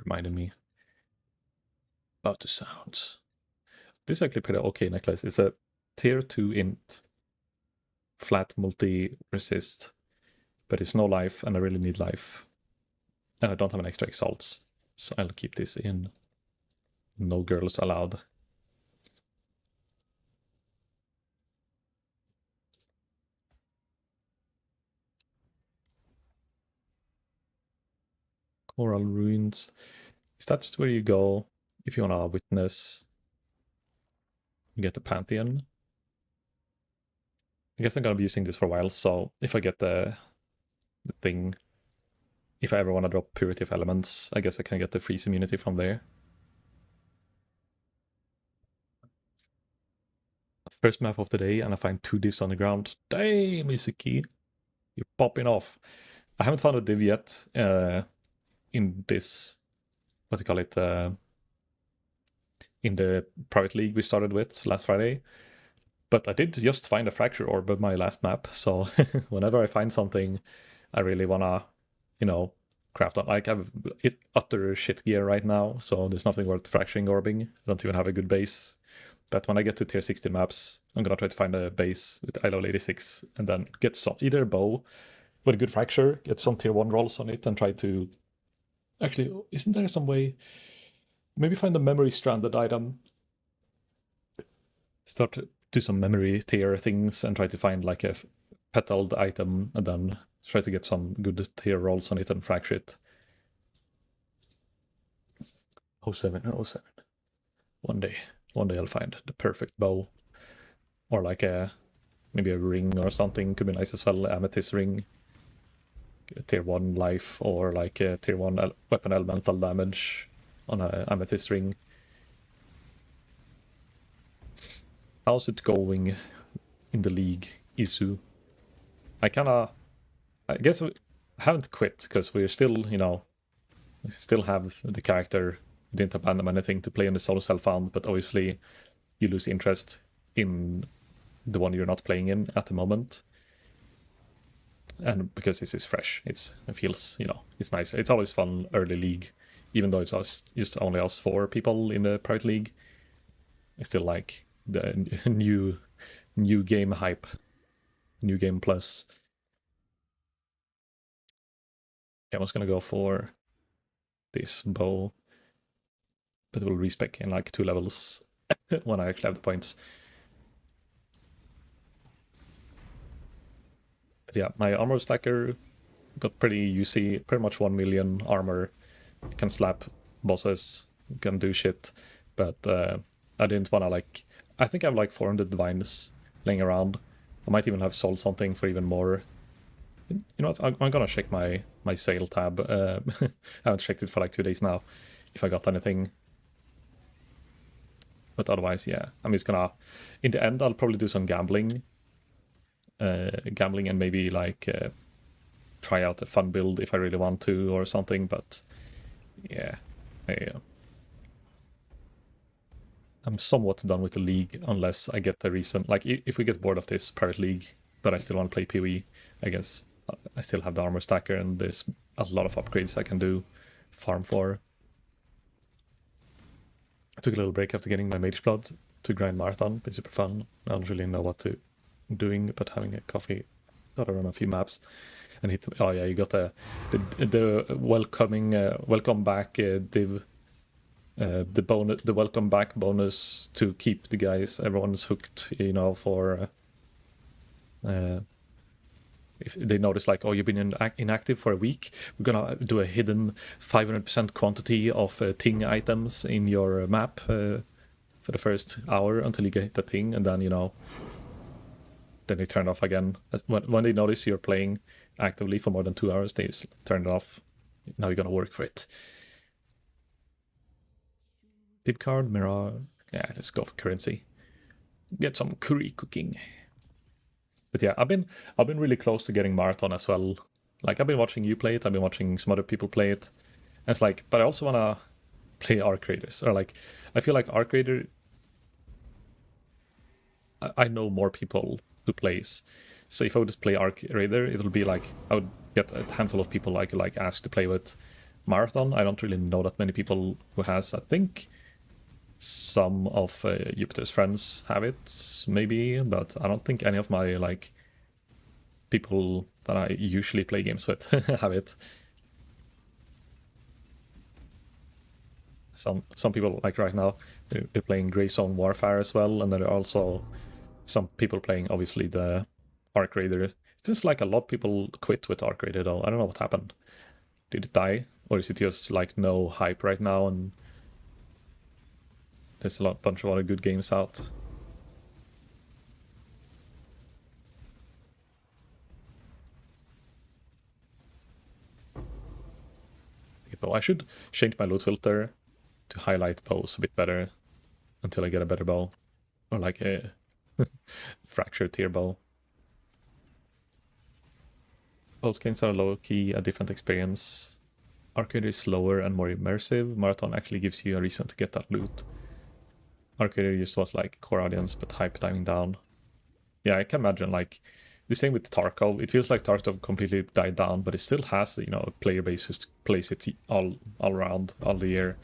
reminded me about the sounds. This is actually pretty okay necklace. It's a tier 2 int flat multi resist, but it's no life, and I really need life. And I don't have an extra exalts, so I'll keep this in. No girls allowed. Coral ruins. Is that where you go if you want to witness? You get the Pantheon. I guess I'm gonna be using this for a while, so if I get the thing, if I ever want to drop Purity of Elements, I guess I can get the freeze immunity from there. First map of the day, and I find 2 divs on the ground. Damn, Yusuki, you're popping off. I haven't found a div yet in this, what do you call it, in the private league we started with last Friday. But I did just find a fracture orb of my last map, so whenever I find something I really wanna, craft on. Like, I have utter shit gear right now, so there's nothing worth fracturing orbing. I don't even have a good base. But when I get to tier 16 maps, I'm gonna try to find a base with eye level 86 and then get some, either a bow with a good fracture, get some tier 1 rolls on it, and try to... Actually, isn't there some way? Maybe find a memory stranded item. Start to do some memory tier things and try to find like a petaled item and then try to get some good tier rolls on it and fracture it. 07. One day I'll find the perfect bow. Or like maybe a ring or something could be nice as well. Amethyst ring. A tier 1 life, or like a tier 1 weapon elemental damage on a amethyst ring. How's it going in the league, Isu? I guess I haven't quit because we're still, we still have the character. We didn't abandon anything to play in the solo self-found, but obviously you lose interest in the one you're not playing in at the moment. And because this is fresh, it feels, it's nice. It's always fun early league, even though it's just only us 4 people in the private league. I still like the new game hype, new game plus. Yeah, I was gonna go for this bow, but it will respec in like 2 levels when I actually have the points. But yeah, my armor stacker got pretty UC, pretty much 1 million armor. Can slap bosses, can do shit, but I didn't wanna like... I think I have like 400 divines laying around. I might even have sold something for even more. You know what, I'm gonna check my sale tab. I haven't checked it for like 2 days now, if I got anything. But otherwise, yeah, I'm just gonna... In the end, I'll probably do some gambling. And maybe like try out a fun build if I really want to or something, but yeah, I'm somewhat done with the league unless I get a reason. Like, if we get bored of this private league, but I still want to play PoE, I guess I still have the armor stacker and there's a lot of upgrades I can do, farm for. I took a little break after getting my mage blood to grind marathon. It's super fun. I don't really know what to doing, but having a coffee. Thought I run a few maps and hit. Oh yeah, you got the welcome back div. The welcome back bonus to keep the guys. Everyone's hooked, for if they notice like, oh, you've been inactive for a week, we're gonna do a hidden 500% quantity of ting items in your map for the first hour until you get the thing, and then then they turn it off again. When they notice you're playing actively for more than 2 hours, they just turn it off. Now you're gonna work for it. Div card, Mirage. Yeah, let's go for currency. Get some curry cooking. But yeah, I've been really close to getting marathon as well. Like, I've been watching you play it, I've been watching some other people play it. And it's like, but I also wanna play Arc Raiders. Or like, I feel like Arc Raider, I know more people who plays. So if I would just play Arc Raider, it'll be like I would get a handful of people like ask to play with Marathon. I don't really know that many people who has. I think some of Jupiter's friends have it, maybe, but I don't think any of my like people that I usually play games with have it. Some people, like right now, they're playing Grey Zone Warfare as well, and there are also some people playing, obviously, the Arc Raider. It's just like a lot of people quit with Arc Raider, though. I don't know what happened. Did it die? Or is it just like no hype right now and there's a bunch of other good games out? I should change my loot filter to highlight bows a bit better until I get a better bow. Or like a fractured tier bow. Both games are low-key a different experience. Arcade is slower and more immersive. Marathon actually gives you a reason to get that loot. Arcade just was like core audience, but hype diving down. Yeah, I can imagine like the same with Tarkov. It feels like Tarkov completely died down, but it still has, you know, a player base who plays it all around all the year.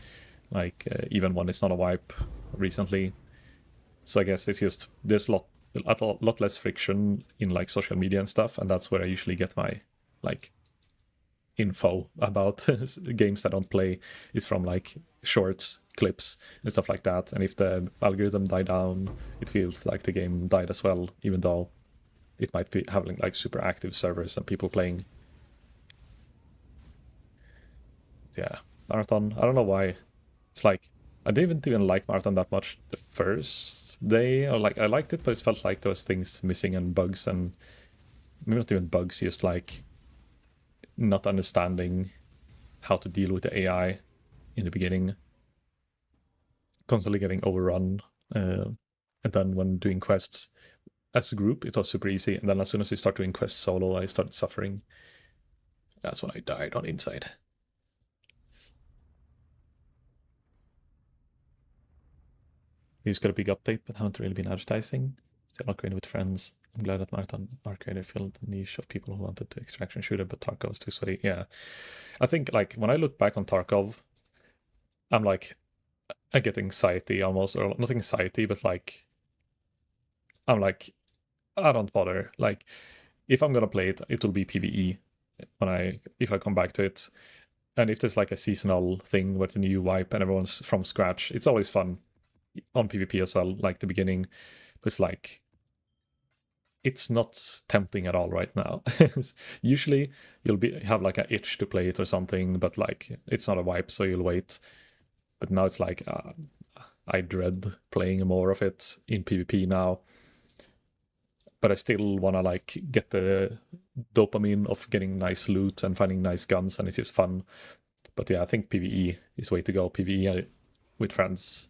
Like even when it's not a wipe recently. So I guess it's just there's a lot less friction in like social media and stuff, and that's where I usually get my like info about games I don't play is from like shorts, clips, and stuff like that. And if the algorithm died down, it feels like the game died as well, even though it might be having like super active servers and people playing. Yeah, Marathon. I don't know why. It's like I didn't even like Marathon that much the first day. Or like I liked it, but it felt like there was things missing and bugs, and maybe not even bugs, just like not understanding how to deal with the AI in the beginning. Constantly getting overrun, and then when doing quests as a group, it was super easy. And then as soon as we start doing quests solo, I started suffering. That's when I died on Inside. We just got a big update, but haven't really been advertising. Still not going with friends. I'm glad that Marathon Arcade filled the niche of people who wanted to extraction shooter, but Tarkov was too sweaty. Yeah. I think like when I look back on Tarkov, I'm like I get anxiety almost, or not anxiety, but like I'm like I don't bother. Like if I'm gonna play it, it will be PvE if I come back to it. And if there's like a seasonal thing with a new wipe and everyone's from scratch, it's always fun on PvP as well, like the beginning. But it's like it's not tempting at all right now. Usually you'll have like an itch to play it or something, but like it's not a wipe, so you'll wait. But now it's like I dread playing more of it in PvP now. But I still want to like get the dopamine of getting nice loot and finding nice guns, and it's just fun. But yeah, I think PvE is the way to go. PvE with friends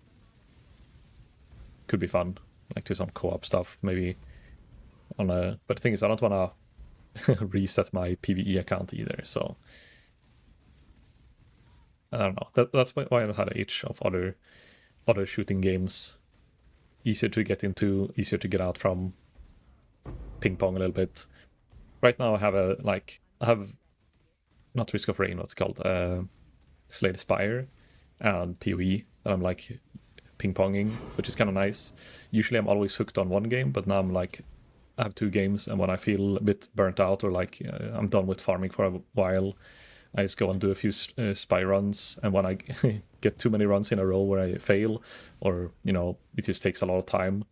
could be fun, like do some co-op stuff maybe. But the thing is, I don't want to reset my PvE account either. So I don't know. That's why I had an itch of other shooting games. Easier to get into, easier to get out from. Ping pong a little bit. Right now I have not Risk of Rain, what's it called? Slay the Spire and POE that I'm like ping ponging, which is kind of nice. Usually I'm always hooked on one game, but now I'm like I have two games, and when I feel a bit burnt out or like I'm done with farming for a while, I just go and do a few spy runs. And when I get too many runs in a row where I fail, or you know it just takes a lot of time,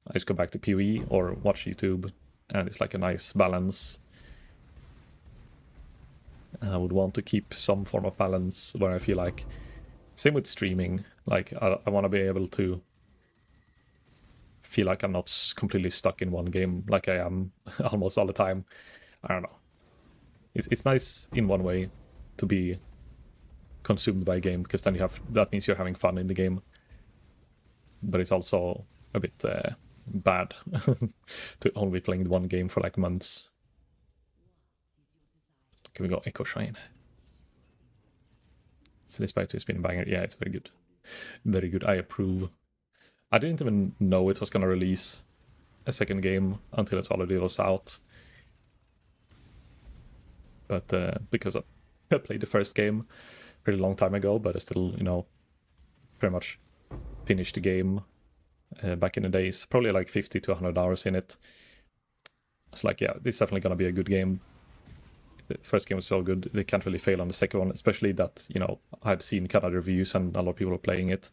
I just go back to PoE or watch YouTube, and it's like a nice balance. And I would want to keep some form of balance where I feel like, same with streaming, like I want to be able to feel like I'm not completely stuck in one game like I am almost all the time. I don't know. It's nice in one way to be consumed by a game, because then that means you're having fun in the game. But it's also a bit bad to only be playing one game for like months. Can we go Echo Shrine? So this back to spinning banger. Yeah, it's very good. Very good. I approve. I didn't even know it was gonna release a second game until it already was out. But because I played the first game pretty long time ago, but I still, you know, pretty much finished the game back in the days. Probably like 50 to 100 hours in it. It's like, yeah, this is definitely gonna be a good game. The first game was so good, they can't really fail on the second one, especially that, you know, I had seen kind of reviews and a lot of people were playing it.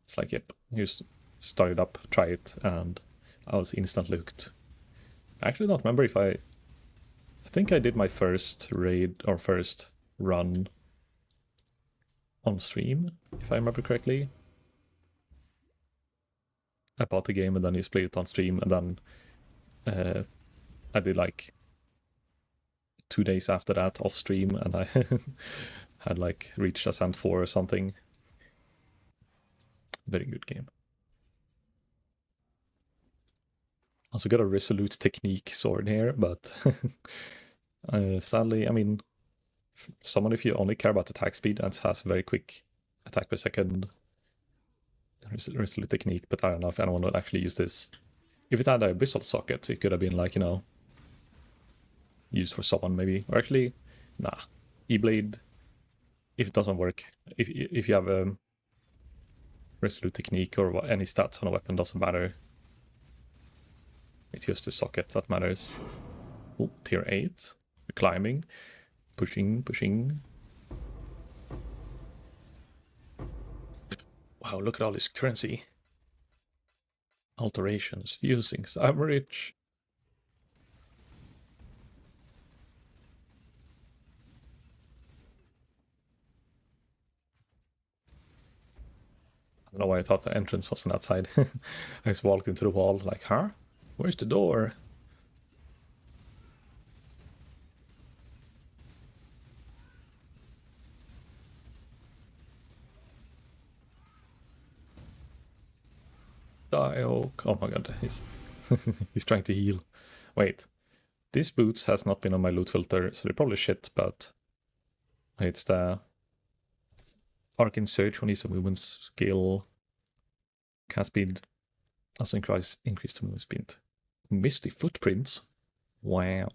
It's like, yep, just start it up, try it, and I was instantly hooked. I actually don't remember if I think I did my first raid or first run on stream, if I remember correctly. I bought the game and then just played it on stream, and then I did like 2 days after that off stream, and I had like reached Ascent 4 or something. Very good game. Also got a Resolute Technique sword here, but Sadly, I mean, someone if you only care about attack speed and has very quick attack per second resolute technique, but I don't know if anyone would actually use this. If it had a Abyssal socket, it could have been like, you know, used for someone maybe. Or actually, nah. E-Blade, if it doesn't work, if you have a resolute technique or any stats on a weapon, doesn't matter. It's just the socket that matters. Oh, tier 8. We're climbing. Pushing, pushing. Wow, look at all this currency. Alterations, fusings. I'm rich. I don't know why I thought the entrance was on that side. I just walked into the wall like, huh? Where's the door? Diok. Oh my god, he's he's trying to heal. Wait, these boots has not been on my loot filter, so they're probably shit, but it's the Arcane Surge when he's a movement skill. Cast speed also increase the movement speed. Misty footprints. Wow.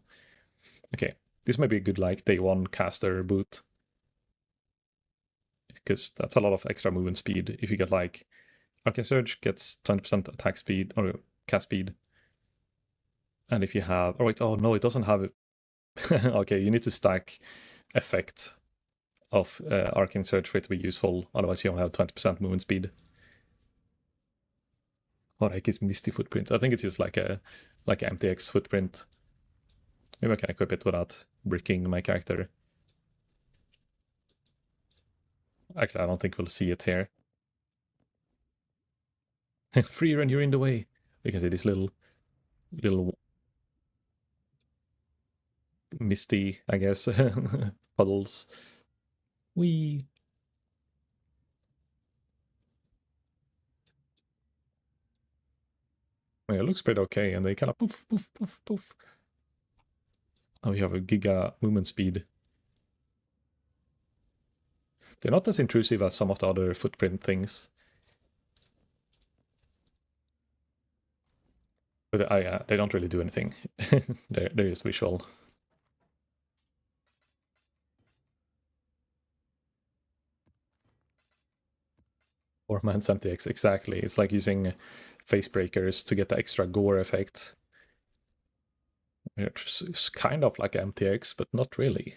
Okay, this might be a good like day one caster boot. Because that's a lot of extra movement speed. If you get like Arcane Surge gets 20% attack speed or cast speed. And if you have, oh wait, oh no, it doesn't have it. Okay, you need to stack effect of Arcane Surge for it to be useful. Otherwise, you only have 20% movement speed. What the heck is Misty Footprint? I think it's just like a MTX footprint. Maybe I can equip it without bricking my character. Actually, I don't think we'll see it here. Free run, you're in the way. You can see these little misty, I guess, puddles. Wee. I mean, it looks pretty okay, and they kind of poof, poof, poof, poof. Oh, you have a giga movement speed. They're not as intrusive as some of the other footprint things. But they don't really do anything. they're just visual. Or Man's MTX, exactly. It's like using face breakers to get the extra gore effect. It's kind of like MTX, but not really.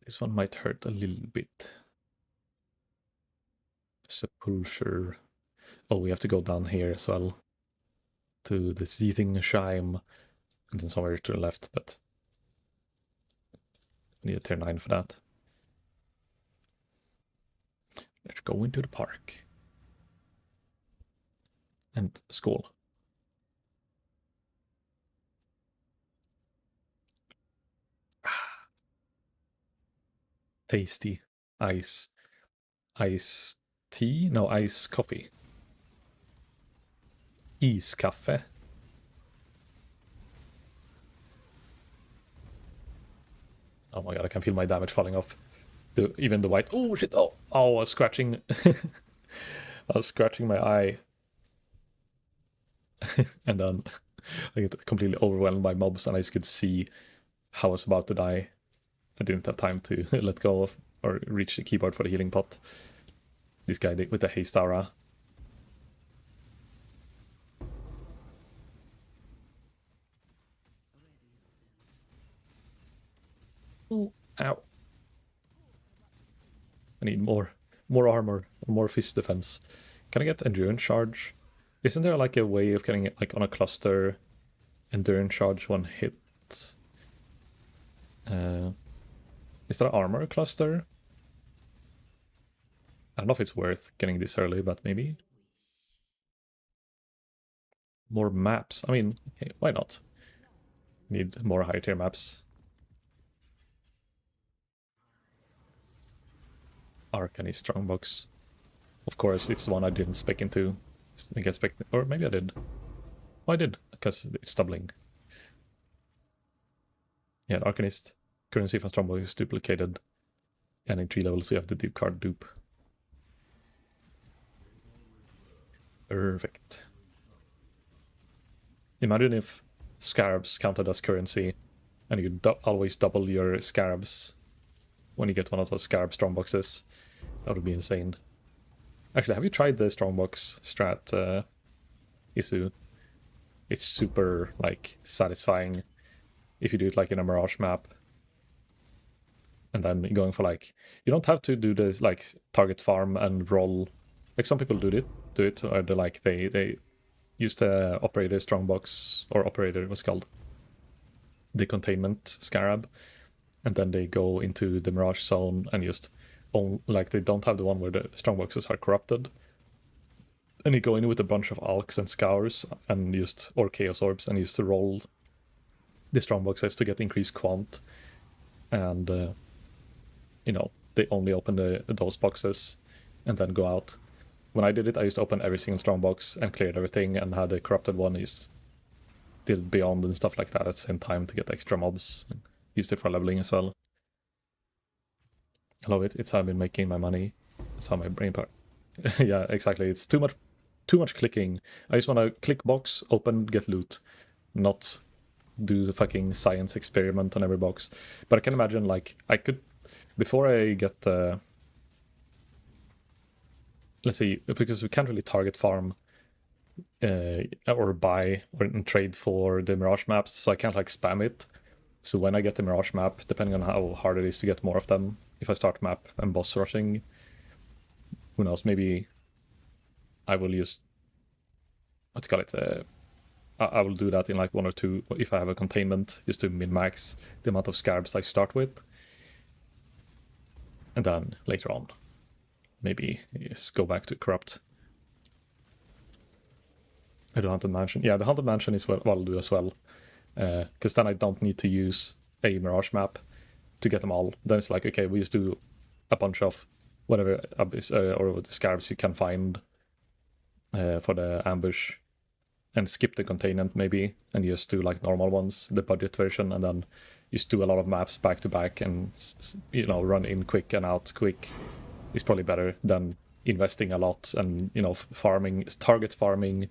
This one might hurt a little bit. Sepulcher. Oh, we have to go down here as well. To the seething Shime. And then somewhere to the left, but we need a tier 9 for that. Let's go into the park. And school. Tasty. Ice tea? No, ice coffee. Iskaffe. Oh my god, I can feel my damage falling off. Even the white. Oh shit! Oh, I was scratching. I was scratching my eye, and then I get completely overwhelmed by mobs, and I just could see how I was about to die. I didn't have time to let go of or reach the keyboard for the healing pot. This guy with the haste aura. Oh, ow. I need more armor, more fist defense. Can I get endurance charge? Isn't there like a way of getting it like on a cluster endurance charge one hit? Is there an armor cluster? I don't know if it's worth getting this early, but maybe. More maps. I mean, okay, why not? Need more high tier maps. Arcany Strongbox. Of course, it's the one I didn't spec into. I think I spec, or maybe I did. Oh, I did, because it's doubling. Yeah, the Arcanist currency from Strongbox is duplicated. And in 3 levels, you have the deep card dupe. Perfect. Imagine if scarabs counted as currency, and you always double your scarabs when you get one of those scarab strongboxes. That would be insane. Actually, have you tried the strongbox strat, Isu? It's super, like, satisfying if you do it, like, in a Mirage map. And then going for, like, you don't have to do the, like, target farm and roll. Like, some people do it, or they, like, they use the operator strongbox, or operator, what's it called? The containment scarab. And then they go into the Mirage zone and just, like, they don't have the one where the strongboxes are corrupted. And you go in with a bunch of alks and scours and just, or chaos orbs, and used to roll the strongboxes to get increased quant. And, you know, they only open those boxes and then go out. When I did it, I used to open every single strongbox and cleared everything, and had the corrupted one is did beyond and stuff like that at the same time to get extra mobs. And used it for leveling as well. I love it. It's how I've been making my money. It's how my brain part. Yeah, exactly. It's too much clicking. I just want to click box, open, get loot, not do the fucking science experiment on every box. But I can imagine, like, I could, before I get let's see, because we can't really target farm or buy or trade for the Mirage maps, so I can't, like, spam it. So when I get the Mirage map, depending on how hard it is to get more of them, if I start map and boss rushing, who knows, maybe I will use, what do you call it, I will do that in, like, 1 or 2, if I have a containment, just to min-max the amount of scarabs I start with. And then later on, maybe just go back to corrupt. The Haunted Mansion. Yeah, the Haunted Mansion is what I'll do as well. Because then I don't need to use a Mirage map to get them all. Then it's like, okay, we just do a bunch of whatever abyss, or the scarabs you can find for the ambush, and skip the containment maybe, and just do, like, normal ones, the budget version, and then just do a lot of maps back to back, and, you know, run in quick and out quick. Is probably better than investing a lot and, you know, target farming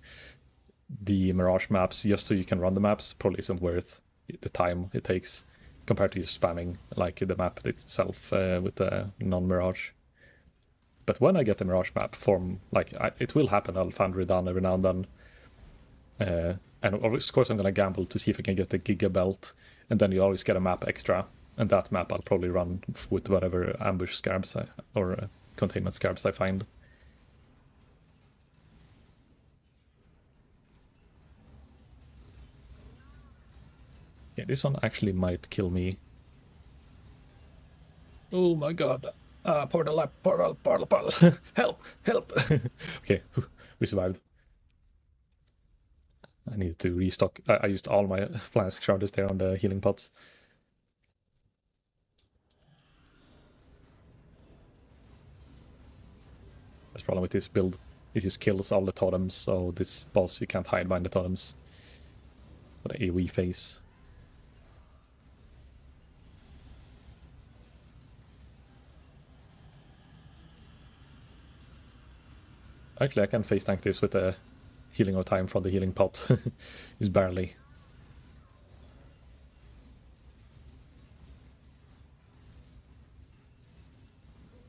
the Mirage maps just so you can run the maps. Probably isn't worth the time it takes compared to just spamming, like, the map itself with the non-Mirage. But when I get the Mirage map form, like, it will happen, I'll Foundry down every now and then. And of course I'm gonna gamble to see if I can get the Giga Belt, and then you always get a map extra, and that map I'll probably run with whatever ambush scarabs or containment scarabs I find. Yeah, this one actually might kill me. Oh my god. Portal, help, help. Okay, we survived. I needed to restock. I used all my flask charges there on the healing pots. The problem with this build is it just kills all the totems, so this boss you can't hide behind the totems for the AoE phase. Actually, I can face tank this with a healing of time from the healing pot. It's barely.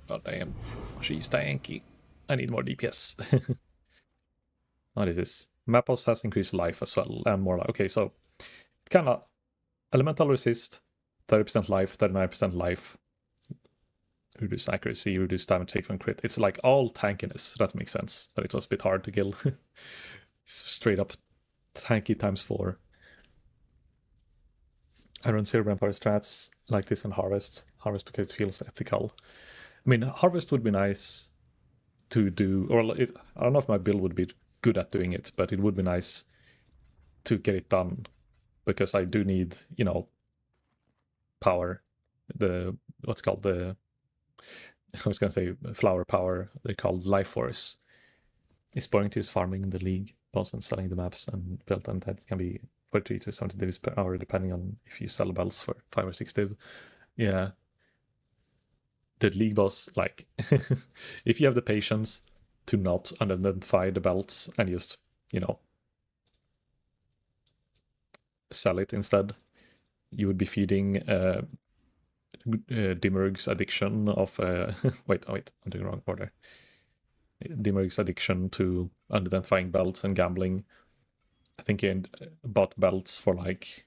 God damn, she's tanky. I need more DPS. What is this? Mapos has increased life as well, and more life. Okay, so it kinda elemental resist, 30% life, 39% life. Reduce accuracy, reduce damage take from crit. It's like all tankiness, so that makes sense. That it was a bit hard to kill. Straight up tanky times 4. I run Zero Vampire strats like this in Harvest. Harvest because it feels ethical. I mean, Harvest would be nice to do, or I don't know if my build would be good at doing it, but it would be nice to get it done, because I do need, you know, power. What's called the I was gonna say flower power, they're called Life Force. It's boring to use farming in the league, both and selling the maps and build, and that can be 43 to 70 divs per hour depending on if you sell bells for 5 or 6 div. Yeah. The league boss, like, if you have the patience to not identify the belts and just, you know, sell it instead, you would be feeding Dimmerg's addiction of wait, I'm doing the wrong order. Dimmerg's addiction to identifying belts and gambling. I think he bought belts for like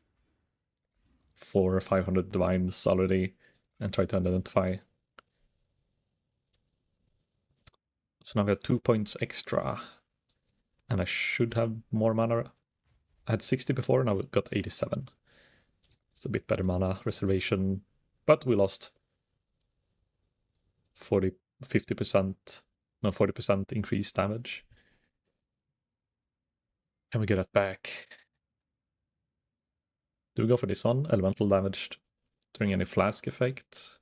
400 or 500 divines already and tried to identify. So now we have 2 points extra. And I should have more mana. I had 60 before, now we got 87. It's a bit better mana reservation, but we lost 50%, no, 40% increased damage. Can we get that back? Do we go for this one? Elemental damage during any flask effect?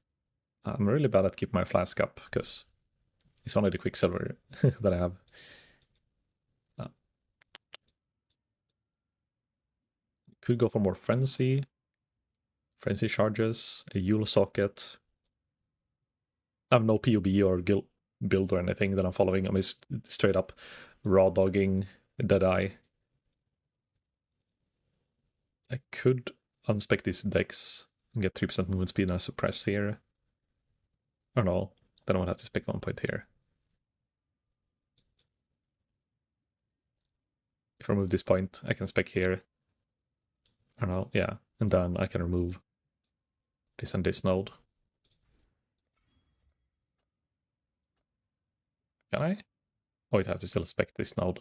I'm really bad at keeping my flask up, because it's only the Quicksilver that I have. Could go for more Frenzy. Frenzy charges, a Yule socket. I have no POB or build or anything that I'm following. I'm just straight up raw dogging Deadeye. I could unspec this Dex and get 3% movement speed and I suppress here. Or no, then I won't have to spec 1 point here. If I remove this point, I can spec here. I don't know, yeah. And then I can remove this and this node. Can I? Oh, I have to still spec this node.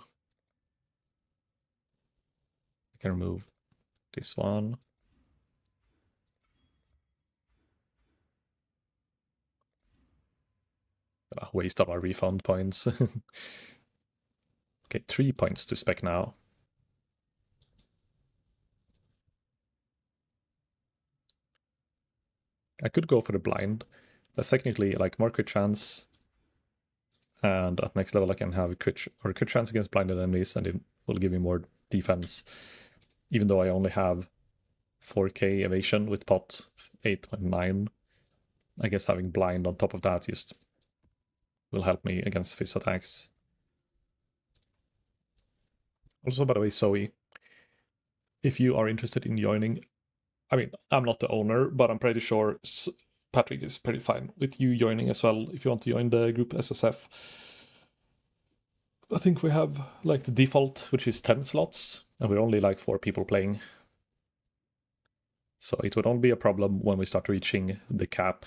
I can remove this one. Waste all our refund points. Okay, 3 points to spec now. I could go for the blind. That's technically like more crit chance. And at next level I can have a crit chance against blinded enemies and it will give me more defense. Even though I only have 4k evasion with pot 8.9. I guess having blind on top of that just will help me against fizz attacks. Also, by the way, Zoe, if you are interested in joining, I mean, I'm not the owner, but I'm pretty sure Patrick is pretty fine with you joining as well if you want to join the group SSF. I think we have like the default, which is 10 slots, and we're only like 4 people playing. So it would only be a problem when we start reaching the cap,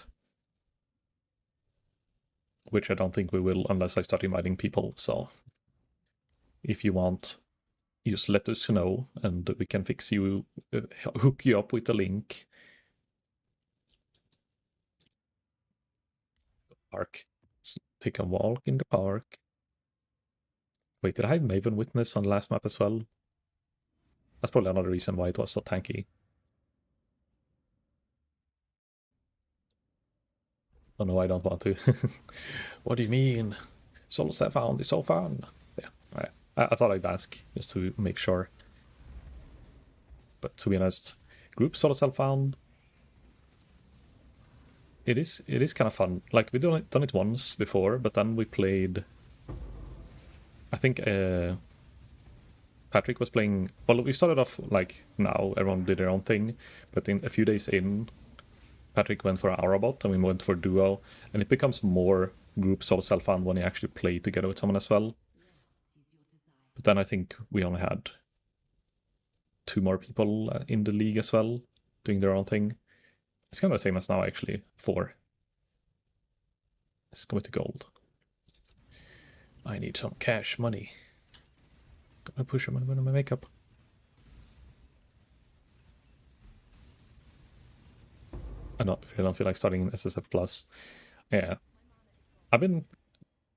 which I don't think we will unless I start inviting people. So if you want, just let us know and we can fix you, hook you up with a link. Park. Let's take a walk in the park. Wait, did I have Maven Witness on the last map as well? That's probably another reason why it was so tanky. Oh no, I don't want to. What do you mean? Solo self-found is so fun. Yeah, I thought I'd ask just to make sure. But to be honest, group solo self-found, it is kind of fun. Like we done it once before, but then we played. I think Patrick was playing. Well, we started off like now everyone did their own thing, but in a few days in, Patrick went for Aurabot and we went for duo, and it becomes more group solo self-found when you actually play together with someone as well. But then I think we only had 2 more people in the league as well, doing their own thing. It's kind of the same as now, actually. 4. Let's go with the gold. I need some cash money. Gonna push them on my makeup. I don't feel like starting SSF Plus. Yeah.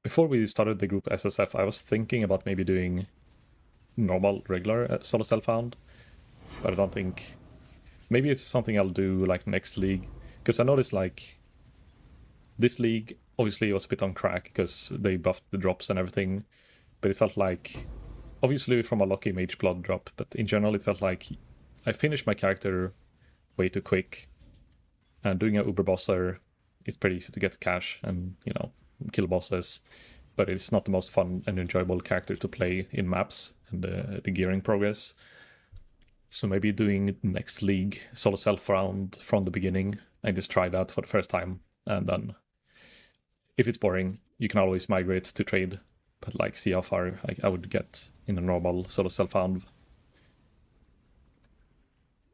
Before we started the group SSF, I was thinking about maybe doing normal, regular solo self-found. But I don't think... Maybe it's something I'll do like next league. Because I noticed like... This league, obviously it was a bit on crack because they buffed the drops and everything, but it felt like, obviously from a lucky Mage Blood drop, but in general it felt like I finished my character way too quick, and doing a Uber Bosser is pretty easy to get cash and, you know, kill bosses, but it's not the most fun and enjoyable character to play in maps and the gearing progress. So maybe doing next league solo self round from the beginning and just try that for the first time, and then if it's boring, you can always migrate to trade, but like see how far I would get in a normal solo self found.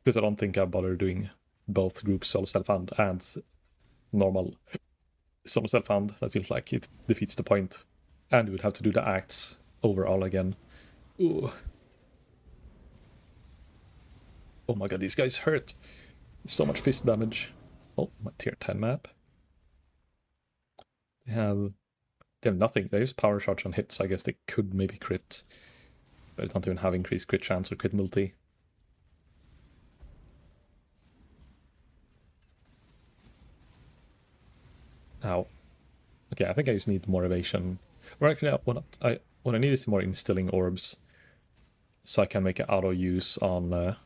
Because I don't think I bother doing both groups solo self found and normal solo self found. That feels like it defeats the point, and you would have to do the acts overall again. Ooh. Oh my god, these guys hurt. So much fist damage. Oh, my tier 10 map. They have nothing. They use power charge on hits. I guess they could maybe crit, but they don't even have increased crit chance or crit multi. Ow. Okay, I think I just need more evasion. Or actually, what I need is more instilling orbs, so I can make an auto use on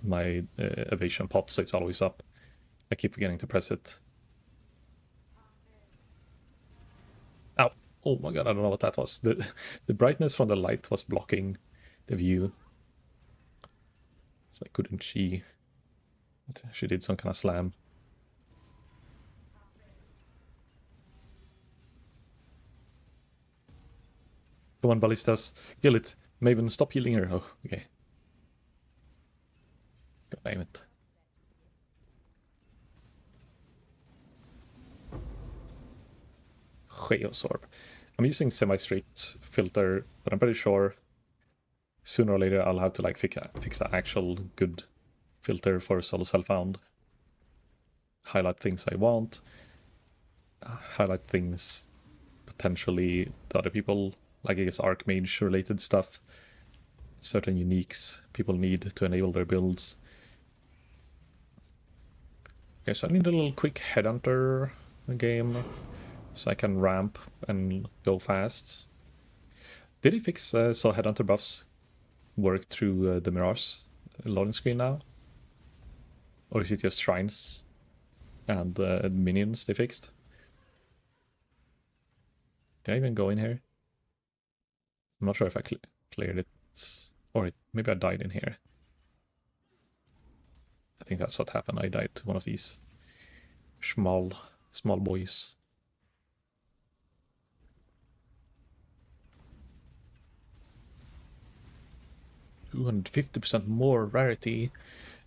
my evasion pot, so it's always up. I keep forgetting to press it. Ow! Oh my god, I don't know what that was. The brightness from the light was blocking the view. So I couldn't see. She did some kind of slam. Come on, Ballistas. Heal it. Maven, stop healing her. Oh, okay. God damn it. Geosorb. I'm using semi-straight filter, but I'm pretty sure sooner or later I'll have to like fix an actual good filter for solo self-found. Highlight things I want. Highlight things potentially to other people, like I guess Archmage related stuff. Certain uniques people need to enable their builds. Okay, so I need a little quick headhunter game so I can ramp and go fast. Did he fix so headhunter buffs work through the Mirage loading screen now? Or is it just shrines and minions they fixed? Did I even go in here? I'm not sure if I cleared it, or maybe I died in here. I think that's what happened. I died to one of these small boys. 250% more rarity,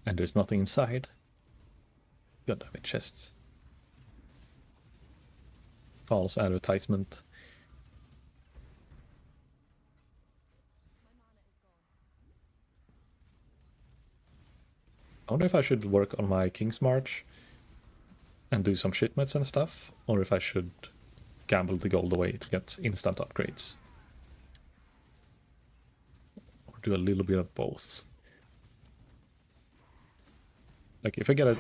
and there's nothing inside. God damn it, chests. False advertisement. I wonder if I should work on my King's March and do some shipments and stuff, or if I should gamble the gold away to get instant upgrades. Or do a little bit of both. Like, if I get a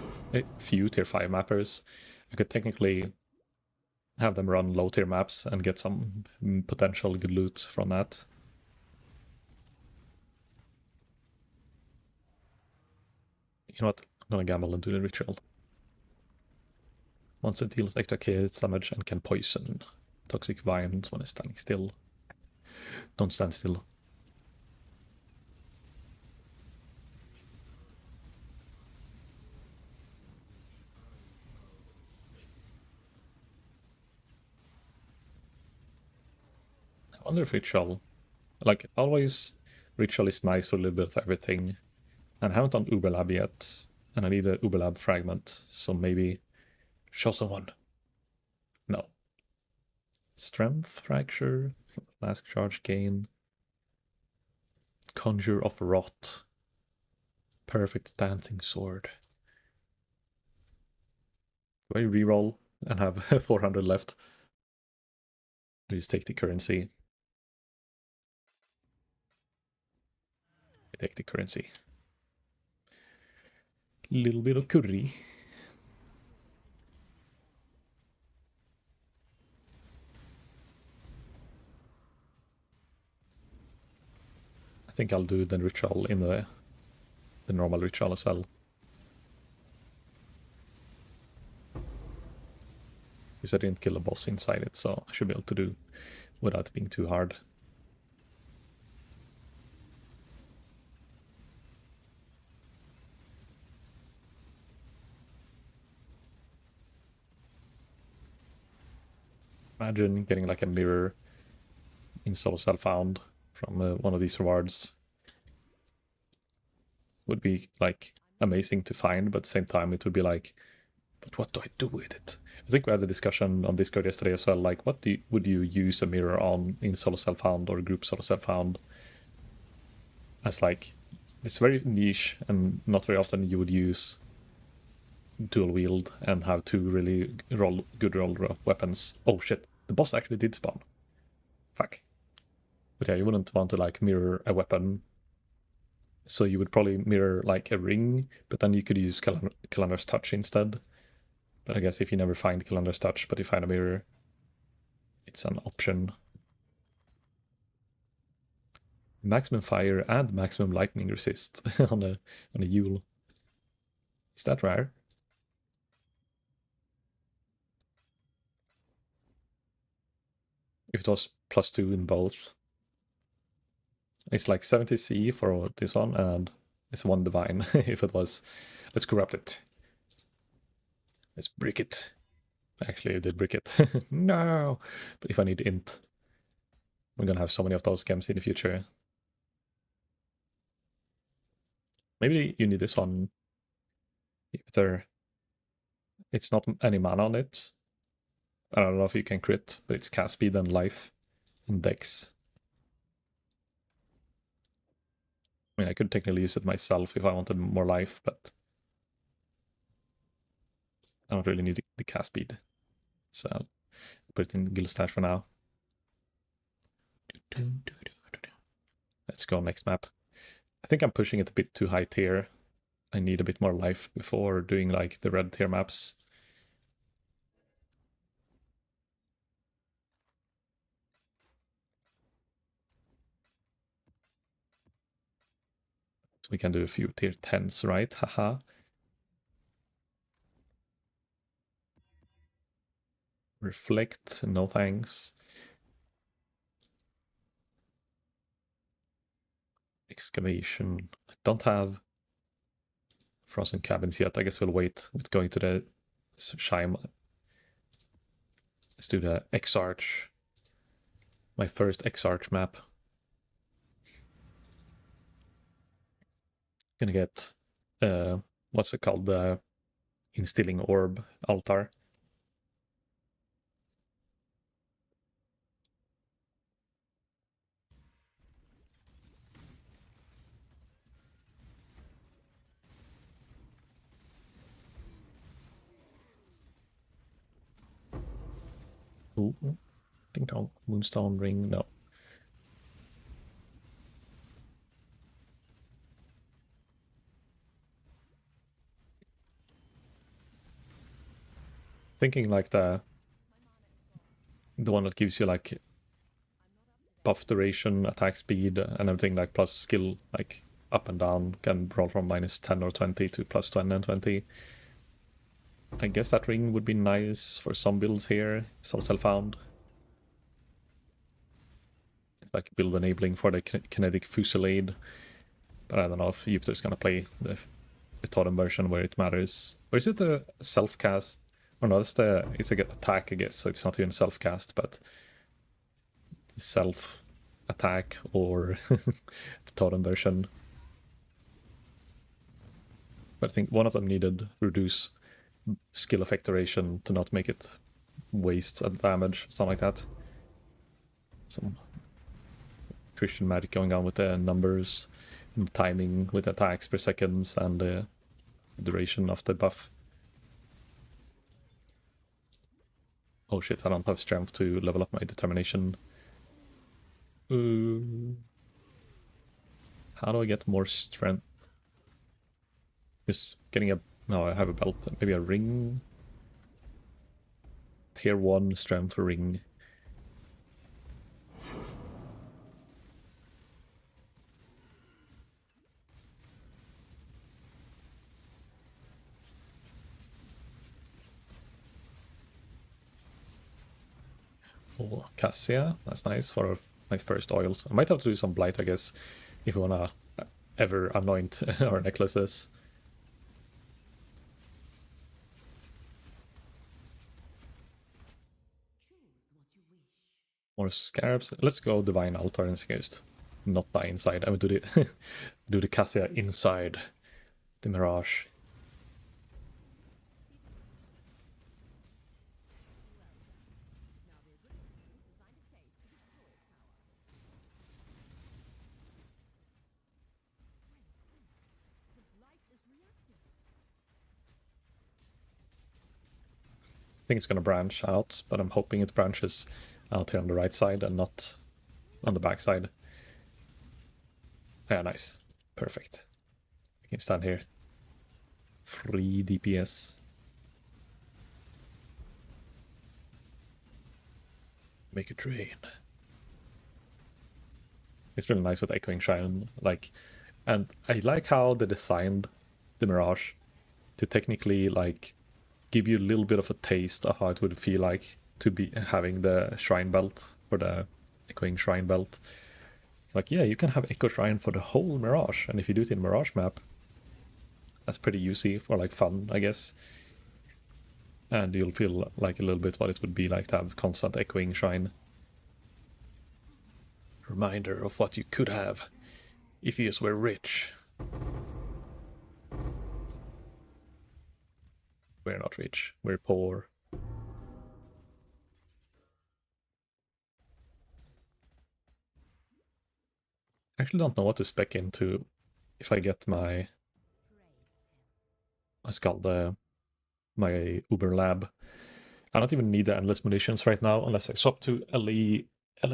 few tier 5 mappers, I could technically have them run low tier maps and get some potential good loot from that. You know what? I'm gonna gamble and do the ritual. Once it deals extra kills damage and can poison toxic vines when it's standing still. Don't stand still. I wonder if ritual, like always, ritual is nice for a little bit of everything. And I haven't done Uber Lab yet, and I need a Uber Lab fragment, so maybe show someone. No. Strength fracture, flask charge gain, conjure of rot, perfect dancing sword. Do I reroll and have 400 left? I just take the currency. I take the currency. Little bit of curry. think I'll do the ritual in the normal ritual as well. Because I didn't kill a boss inside it, so I should be able to do without being too hard. Imagine getting like a mirror in Soul Self-Found from one of these rewards. Would be like amazing to find, but at the same time it would be like, but what do I do with it? I think we had a discussion on Discord yesterday as well, like what would you use a mirror on in Solo Self-Found or group Solo Self-Found? As like, it's very niche and not very often you would use dual wield and have two really good roll weapons. Oh shit, the boss actually did spawn. Fuck. But yeah, you wouldn't want to like mirror a weapon. So you would probably mirror like a ring, but then you could use Calendar's Touch instead. But I guess if you never find Calendar's Touch, but you find a mirror, it's an option. Maximum fire and maximum lightning resist on a Yule. Is that rare? If it was +2 in both. It's like 70C for this one, and it's 1 divine if it was. Let's corrupt it. Let's brick it. Actually, I did brick it. No! But if I need int, we're gonna have so many of those gems in the future. Maybe you need this one. It's not any mana on it. I don't know if you can crit, but it's cast speed and life and dex. I mean, I could technically use it myself if I wanted more life, but I don't really need the cast speed. So I'll put it in the guild stash for now. Let's go next map. I think I'm pushing it a bit too high tier. I need a bit more life before doing like the red tier maps. So we can do a few tier 10s, right? Haha. Reflect, no thanks. Excavation. I don't have frozen cabins yet. I guess we'll wait with going to the Shime. Let's do the X-Arch. My first X-Arch map. Gonna get what's it called? The Instilling Orb altar. Ooh, ding dong, Moonstone ring, no. Thinking like the one that gives you like buff duration, attack speed, and everything, like plus skill, like up and down, can roll from -10 or 20 to +10 and 20. I guess that ring would be nice for some builds here. It's also found. Like build enabling for the kinetic fusillade. But I don't know if Jupiter's gonna play the totem version where it matters. Or is it a self-cast? Or no, it's a attack, I guess, so it's not even self-cast, but self-attack or the totem version. But I think one of them needed reduce skill effect duration to not make it waste damage, something like that. Some Christian magic going on with the numbers and timing with attacks per seconds and the duration of the buff. Oh shit, I don't have strength to level up my determination. How do I get more strength? Just getting a... No, I have a belt. Maybe a ring? Tier 1 strength ring. Oh, Cassia, that's nice for my first oils. I might have to do some blight, I guess, if we wanna ever anoint our necklaces. More scarabs. Let's go Divine Altar and just not die inside. I would do the do the Cassia inside the Mirage. I think it's gonna branch out, but I'm hoping it branches out here on the right side and not on the back side. Yeah, nice. Perfect. I can stand here. Free DPS. Make it drain. It's really nice with Echoing Shrine, like, and I like how they designed the Mirage to technically like give you a little bit of a taste of how it would feel like to be having the Shrine Belt for the Echoing Shrine Belt. It's like, yeah, you can have Echo Shrine for the whole Mirage, and if you do it in Mirage map, that's pretty easy for like fun, I guess. And you'll feel like a little bit what it would be like to have constant Echoing Shrine. Reminder of what you could have if you were rich. We're not rich, we're poor. I actually don't know what to spec into if I get my... what's called my Uber Lab. I don't even need the endless munitions right now unless I swap to LE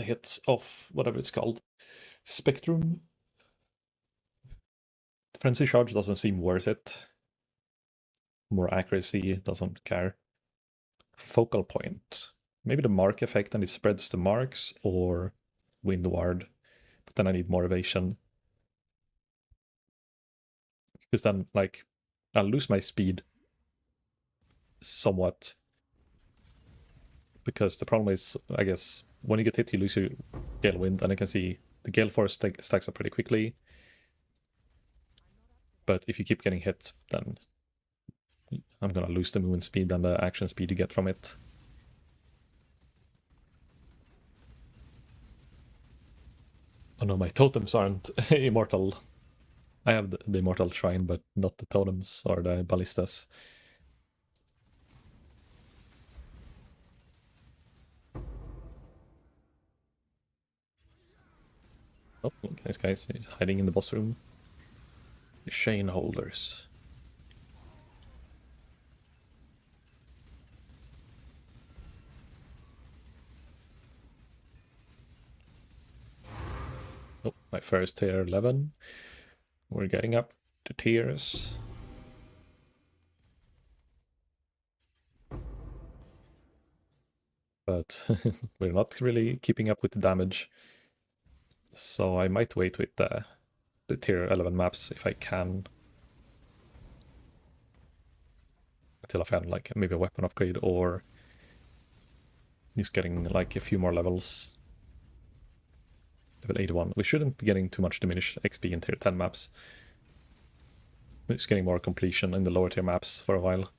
hits of whatever it's called. Spectrum. Frenzy Charge doesn't seem worth it. More accuracy, doesn't care. Focal Point. Maybe the mark effect and it spreads the marks, or Wind Ward. But then I need more evasion. Because then, like, I'll lose my speed somewhat. Because the problem is, I guess, when you get hit, you lose your Gale Wind, and I can see the Gale Force stacks up pretty quickly. But if you keep getting hit, then I'm gonna lose the movement speed and the action speed you get from it. Oh no, my totems aren't immortal. I have the immortal shrine, but not the totems or the ballistas. Oh, this guy's hiding in the boss room. The chain holders. Oh, my first tier 11. We're getting up to tiers. But we're not really keeping up with the damage. So I might wait with the tier 11 maps if I can. Until I find like maybe a weapon upgrade or just getting like a few more levels. Level 81. We shouldn't be getting too much diminished XP in tier 10 maps. We're just getting more completion in the lower tier maps for a while.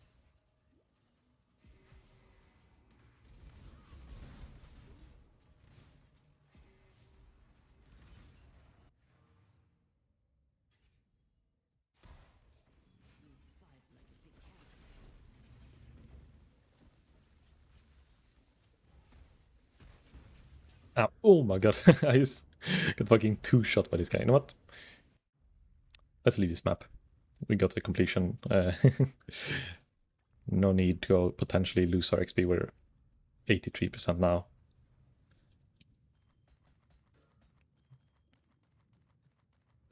Ah, oh my god, I just got fucking two-shot by this guy. You know what? Let's leave this map. We got the completion. No need to go potentially lose our XP. We're 83% now.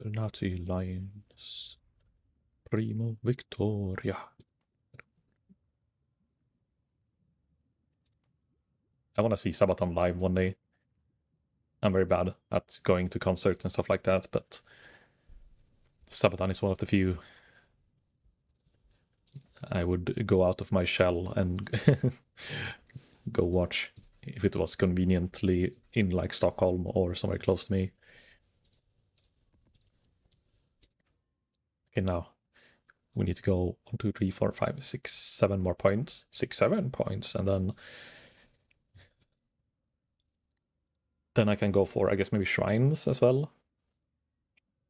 Nazi Lions. Primo Victoria. I want to see Sabaton live one day. I'm very bad at going to concerts and stuff like that, but Sabaton is one of the few I would go out of my shell and go watch if it was conveniently in like Stockholm or somewhere close to me. Okay, now we need to go 1, 2, 3, 4, 5, 6, 7 more points. 6, 7 points, and then I can go for, I guess, maybe shrines as well.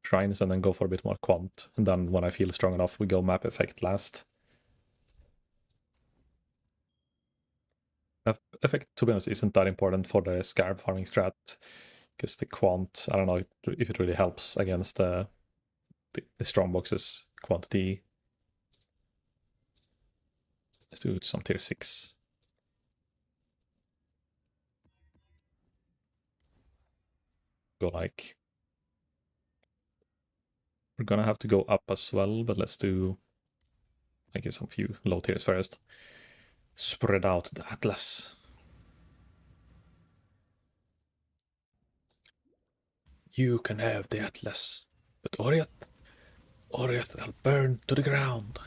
Shrines, and then go for a bit more quant. And then when I feel strong enough, we go map effect last. Map effect, to be honest, isn't that important for the scarab farming strat, because the quant, I don't know if it really helps against the strong boxes quantity. Let's do some tier 6. Go like... We're gonna have to go up as well, but let's do... I guess some few low tiers first. Spread out the Atlas. You can have the Atlas, but Oriath, I'll burn to the ground.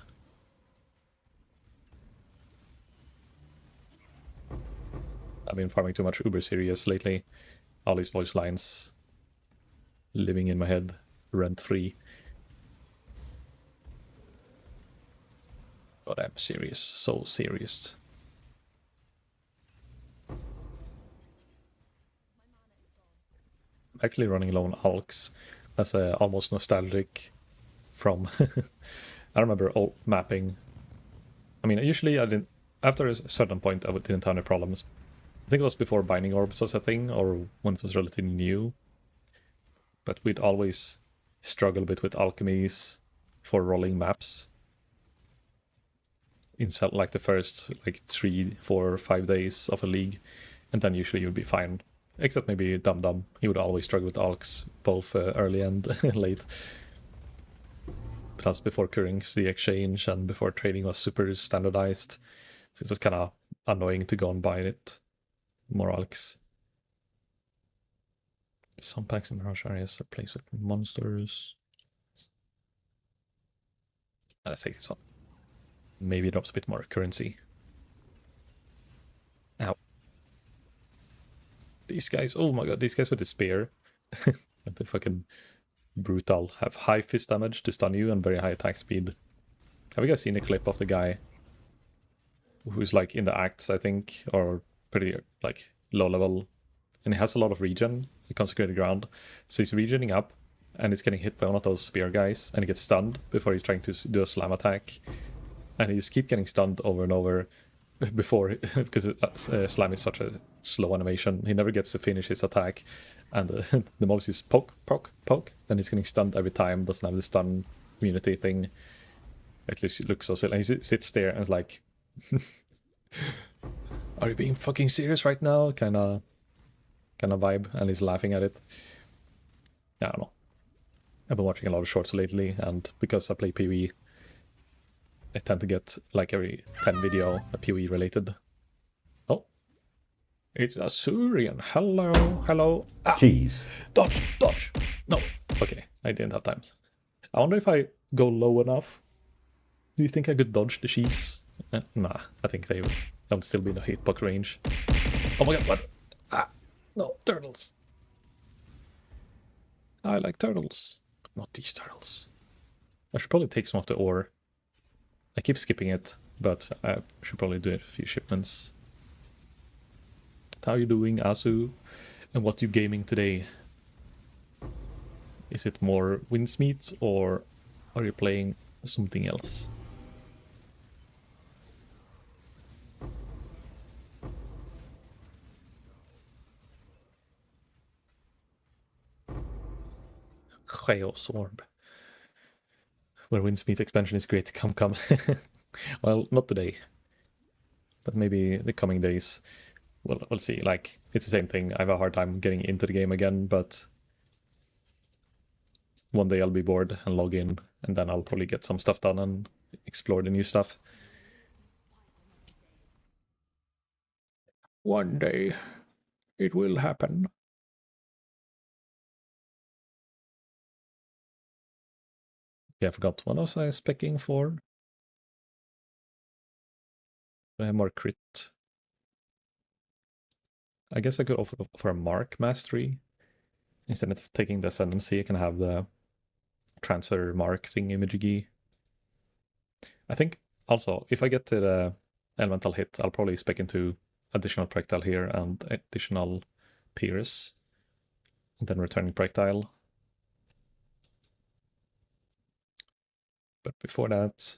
I've been farming too much Uber serious lately. All these voice lines living in my head, rent-free. But I'm serious, so serious. I'm actually running low on alks. That's almost nostalgic from... I remember old mapping. I mean, usually I didn't... After a certain point, I didn't have any problems. I think it was before Binding Orbs was a thing, or when it was relatively new. But we'd always struggle a bit with alchemies for rolling maps. In like the first like 3, 4, 5 days of a league. And then usually you'd be fine. Except maybe Dum Dum. He would always struggle with alks, both early and late. But that's before currency exchange and before trading was super standardized. So it was kind of annoying to go and buy it. More alks. Some packs in Mirage areas are placed with monsters. Let's take this one. Maybe it drops a bit more currency. Ow. These guys, oh my god, these guys with the spear. And the fucking brutal. Have high fist damage to stun you and very high attack speed. Have you guys seen a clip of the guy who's like in the acts, I think, or pretty like low level, and he has a lot of regen, the consecrated ground, so he's regening up and he's getting hit by one of those spear guys and he gets stunned before he's trying to do a slam attack, and he just keep getting stunned over and over before, because slam is such a slow animation, he never gets to finish his attack, and the most is poke, poke, poke, then he's getting stunned every time, doesn't have the stun immunity thing. At least it looks so silly. And he sits there and is like, are you being fucking serious right now? Kind of vibe, and he's laughing at it. I don't know. I've been watching a lot of shorts lately, and because I play POE, I tend to get like every 10 video a POE related. Oh, it's a Surian. Hello, hello. Ah, Jeez. Dodge, dodge. No, okay, I didn't have time. I wonder if I go low enough. Do you think I could dodge the cheese? Nah, I think they would still be in the hitbox range. Oh my god, what? Ah, no, turtles. I like turtles, but not these turtles. I should probably take some of the ore. I keep skipping it, but I should probably do a few shipments. How are you doing, Asu? And what are you gaming today? Is it more Windsmeet, or are you playing something else? Chaos Orb. Where Windsmeet expansion is great. Come. Well, not today. But maybe the coming days. We'll see. Like, it's the same thing. I have a hard time getting into the game again, but one day I'll be bored and log in, and then I'll probably get some stuff done and explore the new stuff. One day it will happen. Yeah, I forgot. What was I specking for? I have more crit. I guess I could offer a mark mastery. Instead of taking the ascendancy, I can have the transfer mark thingy-majiggy. I think also, if I get to the elemental hit, I'll probably spec into additional projectile here and additional pierce, and then returning projectile. But before that,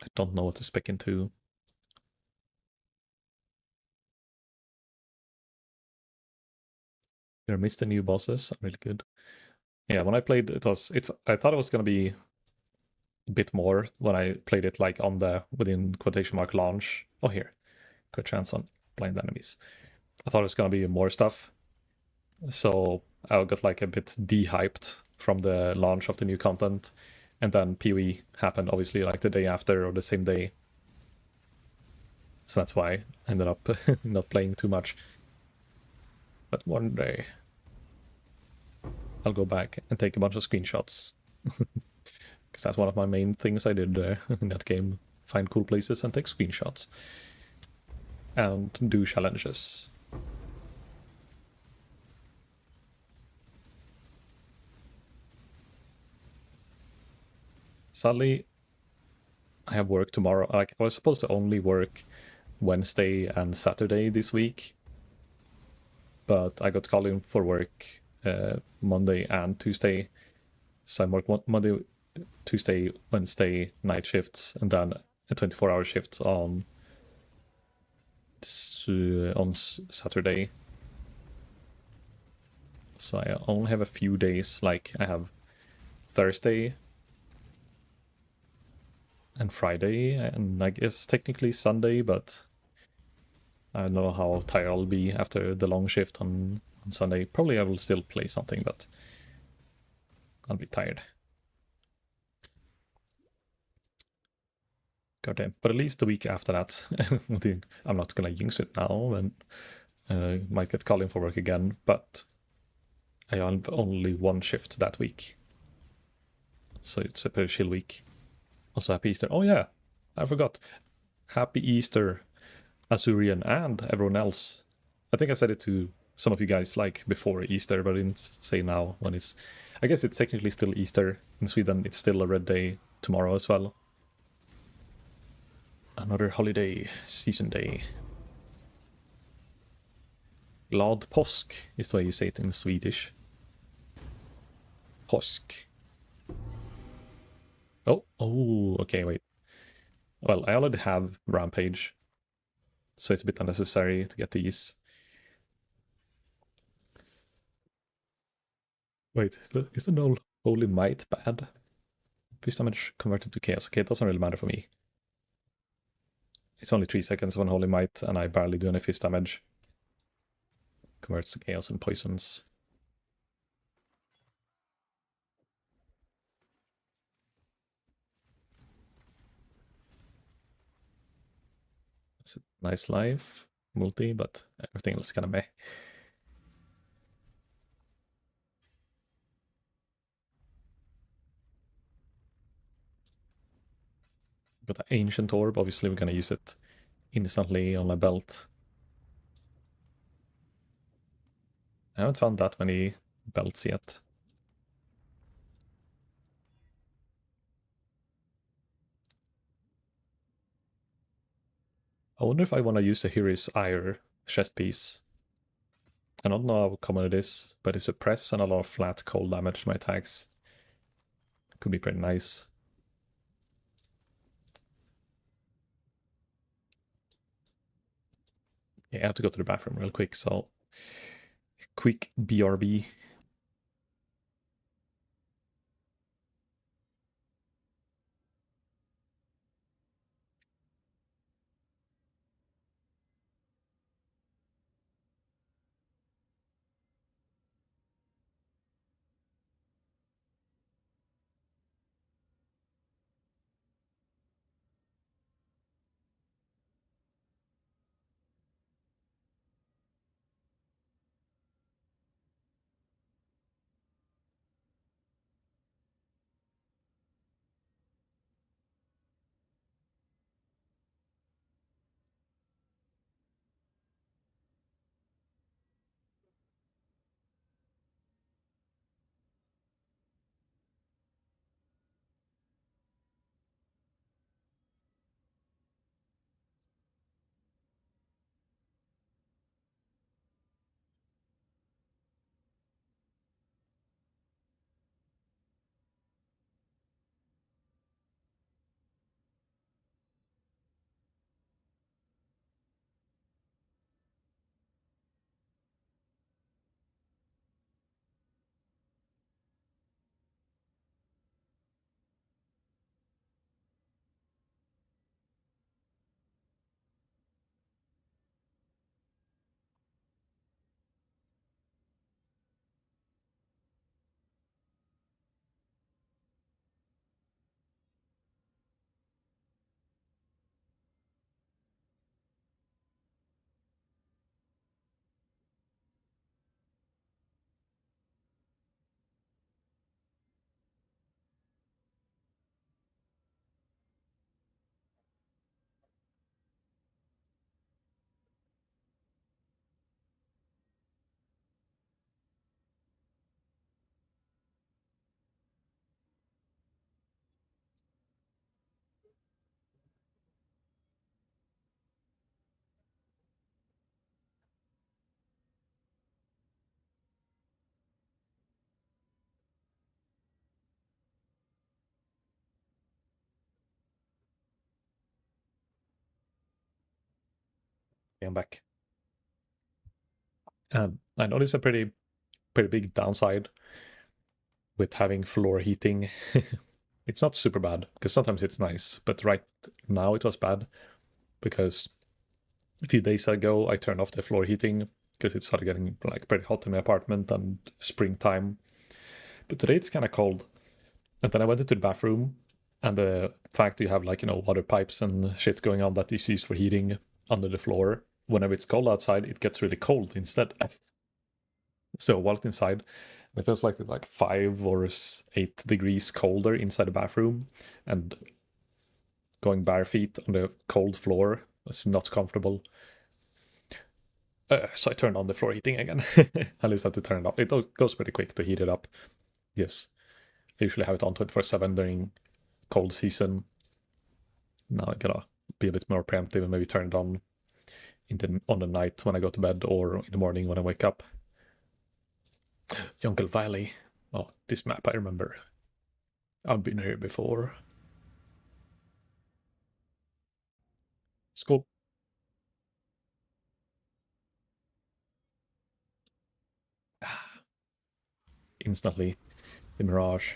I don't know what to spec into. You missed the new bosses, really good. Yeah, when I played I thought it was gonna be a bit more when I played it like on the within quotation mark launch. Oh here, good chance on blind enemies. I thought it was gonna be more stuff. So I got like a bit de-hyped from the launch of the new content. And then POE happened obviously like the day after or the same day. So that's why I ended up not playing too much. But one day I'll go back and take a bunch of screenshots. Because that's one of my main things I did in that game. Find cool places and take screenshots. And do challenges. Sadly, I have work tomorrow. Like, I was supposed to only work Wednesday and Saturday this week. But I got called in for work Monday and Tuesday. So I work Monday, Tuesday, Wednesday night shifts, and then a 24-hour shift on Saturday. So I only have a few days. Like I have Thursday and Friday, and I guess technically Sunday, but I don't know how tired I'll be after the long shift on Sunday. Probably I will still play something, but I'll be tired. Goddamn. But at least the week after that, I'm not gonna jinx it now, and might get called in for work again, but I have only one shift that week. So it's a pretty chill week. Also, happy Easter. Oh yeah, I forgot. Happy Easter, Azurian and everyone else. I think I said it to some of you guys like before Easter, but I didn't say now when it's... I guess it's technically still Easter. In Sweden, it's still a red day tomorrow as well. Another holiday, season day. Glad påsk is the way you say it in Swedish. Påsk. Oh, okay, wait. Well, I already have Rampage, so it's a bit unnecessary to get these. Wait, is the null Holy Might bad? Fist damage converted to chaos. Okay, it doesn't really matter for me. It's only 3 seconds of Unholy Might, and I barely do any fist damage. Converts to chaos and poisons. It's a nice life, multi, but everything else kind of meh. Got an Ancient Orb, obviously we're gonna use it instantly on my belt. I haven't found that many belts yet. I wonder if I want to use the Hiri's Ire chest piece. I don't know how common it is, but it's a press and a lot of flat cold damage to my attacks. Could be pretty nice. Yeah, I have to go to the bathroom real quick, so quick BRB. I'm back. And I noticed a pretty big downside with having floor heating. It's not super bad, because sometimes it's nice, but right now it was bad, because a few days ago I turned off the floor heating, because it started getting like pretty hot in my apartment and springtime. But today it's kind of cold. And then I went into the bathroom, and the fact you have like, water pipes and shit going on that is used for heating under the floor, whenever it's cold outside, it gets really cold instead. So I walked inside, it feels like it's like 5 or 8 degrees colder inside the bathroom, and going bare feet on the cold floor was not comfortable. So I turned on the floor heating again. At least I had to turn it off. It goes pretty quick to heat it up. Yes, I usually have it on 24/7 during cold season. Now I gotta be a bit more preemptive and maybe turn it on on the night when I go to bed, or in the morning when I wake up. Jungle Valley. Oh, this map I remember. I've been here before. School. Instantly, the Mirage.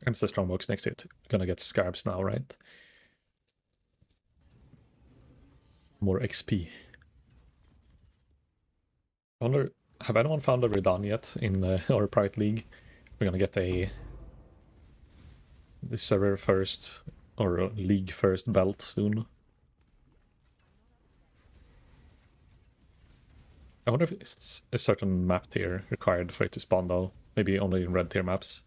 And it's the strongbox next to it. We're gonna get scarabs now, right? More XP. I wonder, have anyone found a Redan yet in our private league? We're gonna get the server first, or league first belt soon. I wonder if it's a certain map tier required for it to spawn though. Maybe only in red tier maps.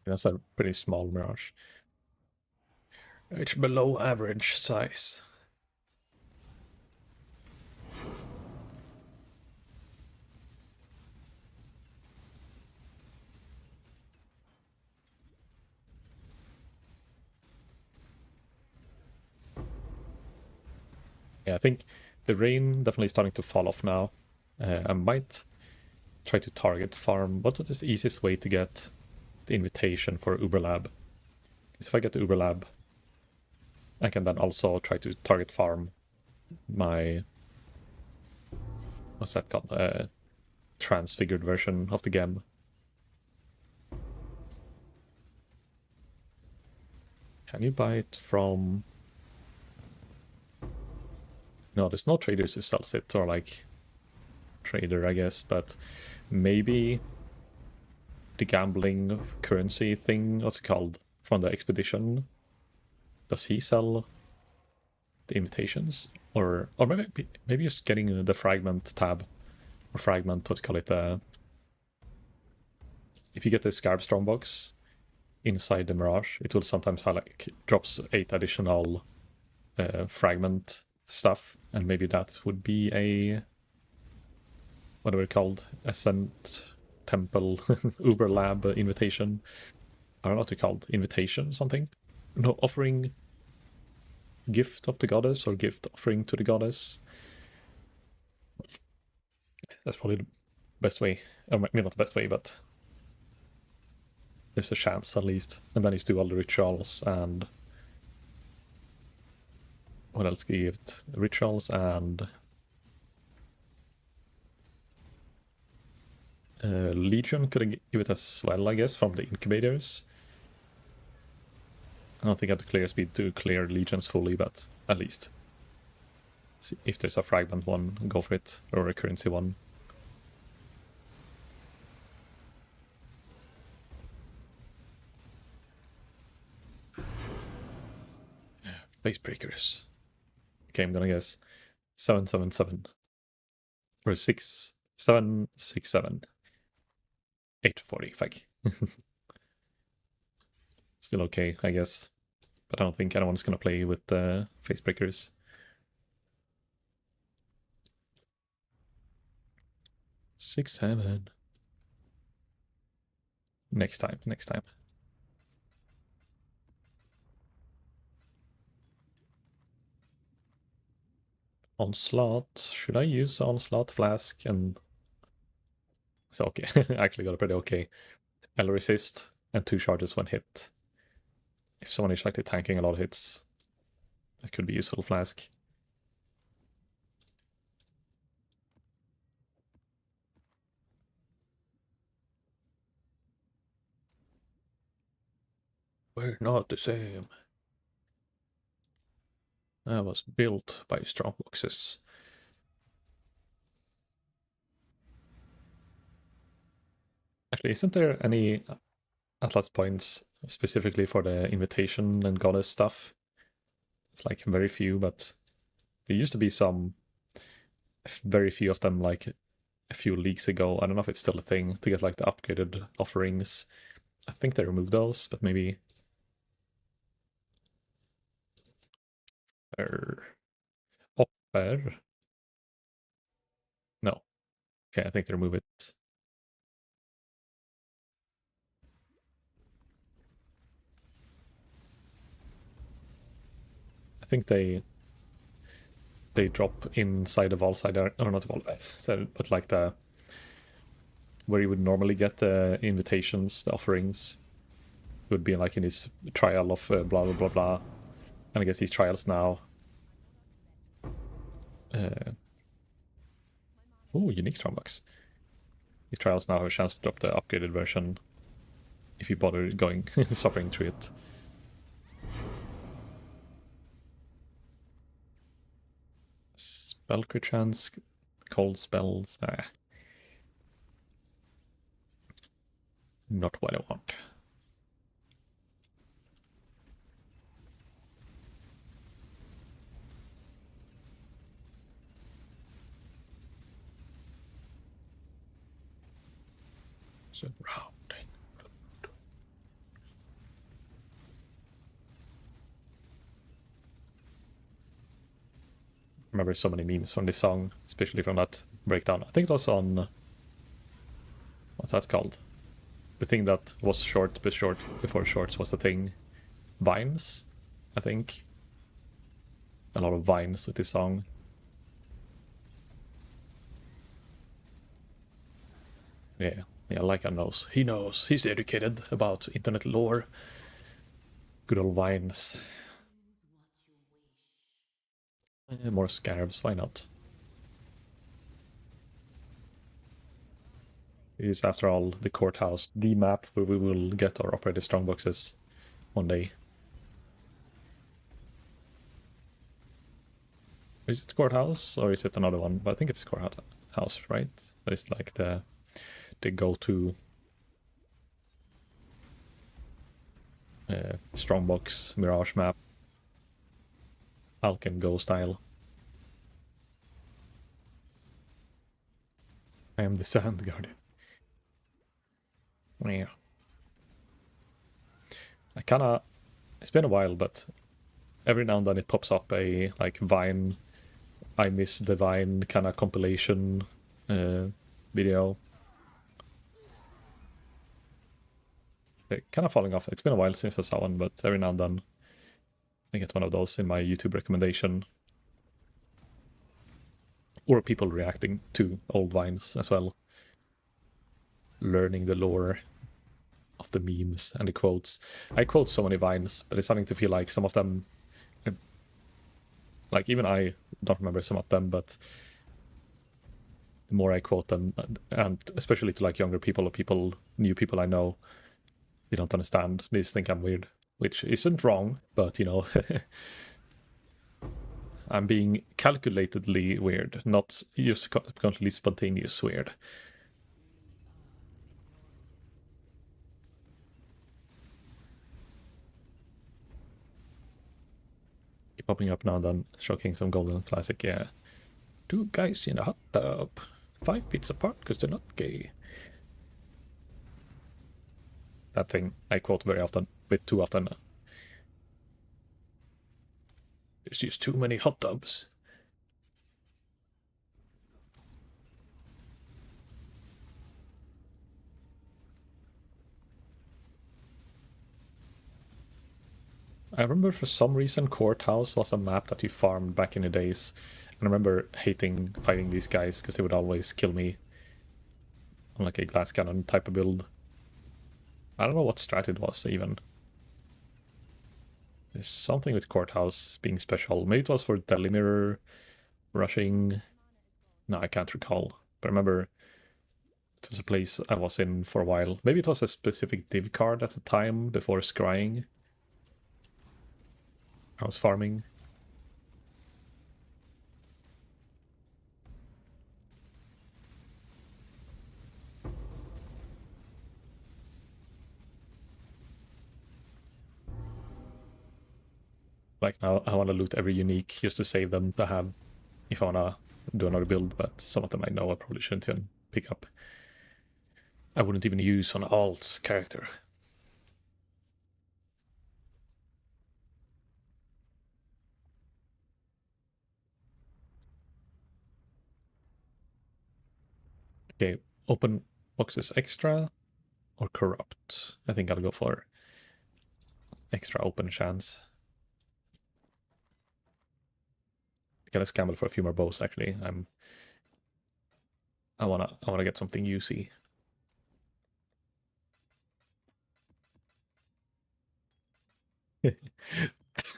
That's a pretty small Mirage. It's below average size. Yeah, I think the rain definitely starting to fall off now. I might try to target farm. What is the easiest way to get the invitation for Uber Lab? Because if I get the Uber Lab, I can then also try to target farm my, what's that called? Transfigured version of the game. Can you buy it from... No, there's no traders who sells it, or like trader, I guess, but maybe the gambling currency thing, what's it called, from the expedition, does he sell the invitations? Or maybe just getting the fragment tab, or fragment, what's it called it, if you get the Scarab Strongbox inside the Mirage, it will sometimes have like drops 8 additional fragment stuff, and maybe that would be a, whatever it's called, Ascent Temple Uber Lab invitation. I don't know what it's called, invitation something? No, offering gift of the goddess, or gift offering to the goddess. That's probably the best way. I mean, not the best way, but there's a chance at least. And then you do all the rituals, and what else can you give it? Rituals and Legion could give it as well, I guess, from the incubators. I don't think I have the clear speed to clear Legions fully, but at least. See if there's a fragment one, go for it, or a currency one. Face breakers. Okay, I'm gonna guess 777. Or 6767. 840, fuck. Still okay, I guess. But I don't think anyone's gonna play with face breakers. 6, 7. Next time, next time. Onslaught. Should I use Onslaught, Flask, and... So okay, I actually got a pretty okay L resist and 2 charges when hit. If someone is likely tanking a lot of hits, that could be useful, Flask. We're not the same. That was built by strongboxes. Actually, isn't there any Atlas points specifically for the Invitation and Goddess stuff? It's like very few, but there used to be some, very few of them like a few leagues ago. I don't know if it's still a thing to get like the upgraded offerings. I think they removed those, but maybe... Offer? No. Okay, I think they remove it. I think they drop inside the vault side, or not the vault, but like the where you would normally get the invitations, the offerings, would be like in this trial of blah blah blah blah. And I guess these trials now. Oh, unique strongbox. These trials now have a chance to drop the upgraded version if you bother going suffering through it. Spell crit chance, cold spells. Not what I want. Surrounding. Remember so many memes from this song, especially from that breakdown. I think it was on... What's that called? The thing that was short before shorts was the thing. Vines, I think. A lot of vines with this song. Yeah, Leica knows. He knows. He's educated about internet lore. Good old vines. More scarabs, why not? It is, after all, the courthouse, the map where we will get our operative strongboxes one day. Is it courthouse or is it another one? But I think it's courthouse, right? That is like the go-to strongbox Mirage map. Alken Go style. I am the Sand Guardian. Yeah. I kinda... It's been a while, but every now and then it pops up a, like, Vine, I Miss the Vine kinda compilation video. They're kinda falling off. It's been a while since I saw one, but every now and then I get one of those in my YouTube recommendation. Or people reacting to old Vines as well. Learning the lore of the memes and the quotes. I quote so many Vines, but it's starting to feel like some of them... Like, even I don't remember some of them, but the more I quote them, and especially to like younger people or new people I know, they don't understand. They just think I'm weird, which isn't wrong, but, you know, I'm being calculatedly weird, not just completely spontaneous weird. Keep popping up now and then, shocking some golden classic, yeah. 2 guys in a hot tub, 5 feet apart because they're not gay. That thing I quote very often, a bit too often. There's just too many hot tubs. I remember for some reason Courthouse was a map that you farmed back in the days. And I remember hating fighting these guys because they would always kill me on like a glass cannon type of build. I don't know what strat it was even. There's something with Courthouse being special. Maybe it was for Deli Mirror rushing. No, I can't recall. But I remember it was a place I was in for a while. Maybe it was a specific div card at the time before scrying. I was farming. Like now I want to loot every unique just to save them to have if I want to do another build, but some of them I know I probably shouldn't even pick up. I wouldn't even use on Alt's character. Okay, open boxes extra or corrupt. I think I'll go for extra open chance. Okay, let's gamble for a few more bows actually. I wanna get something juicy.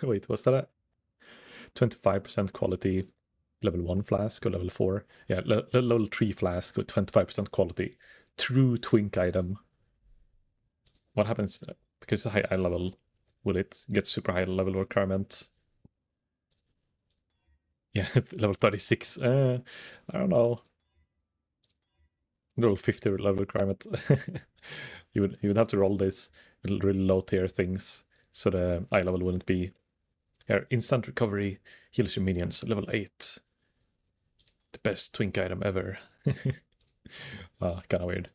Wait, was that a 25% quality level 1 flask or level 4? Yeah, level 3 flask with 25% quality. True twink item. What happens because it's a high level? Will it get super high level requirement? Yeah, level 36. I don't know. Level 50 level requirement. you would have to roll this with really low tier things, so the eye level wouldn't be. Here, instant recovery heals your minions. Level 8. The best twink item ever. Kinda weird.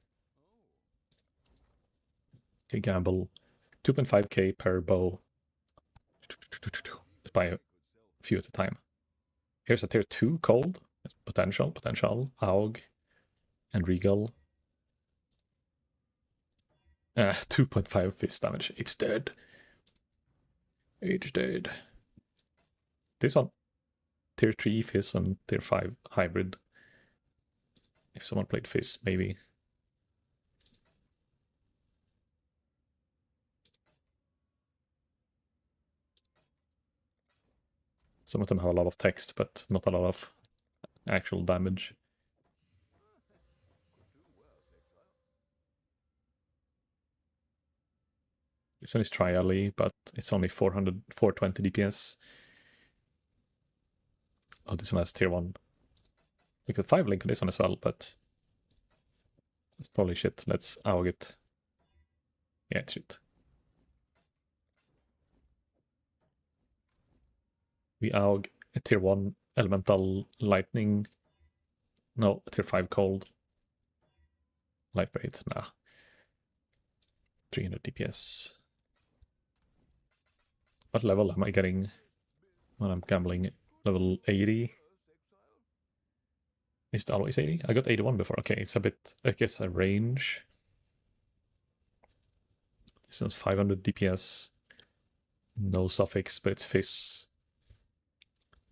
Okay, gamble. 2.5k per bow. Let's buy a few at a time. Here's a tier 2 cold. Potential, AUG, and Regal. 2.5 fist damage. It's dead. It's dead. This one. Tier 3 fizz and tier 5 hybrid. If someone played fizz, maybe. Some of them have a lot of text, but not a lot of actual damage. This one is trially, but it's only 420 DPS. Oh, this one has tier 1. We could 5 link on this one as well, but it's probably shit. Let's AUG it. Yeah, it's shit. We AUG a tier 1 elemental lightning. No, tier 5 cold. Life rate, nah. 300 DPS. What level am I getting when I'm gambling? Level 80? Is it always 80? I got 81 before. Okay, it's a bit, I guess, a range. This one's 500 DPS. No suffix, but it's fizz.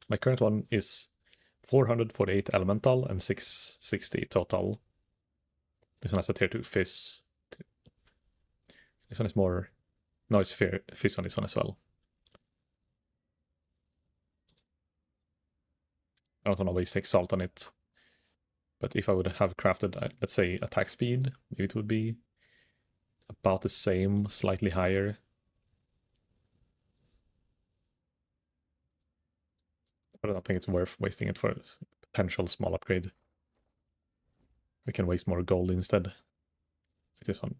My current one is 448 elemental and 660 total. This one has a tier 2 fizz. This one is more... No, it's fizz on this one as well. I don't want to waste exalt on it. But if I would have crafted, let's say, attack speed, maybe it would be about the same, slightly higher. But I don't think it's worth wasting it for a potential small upgrade. We can waste more gold instead with this one.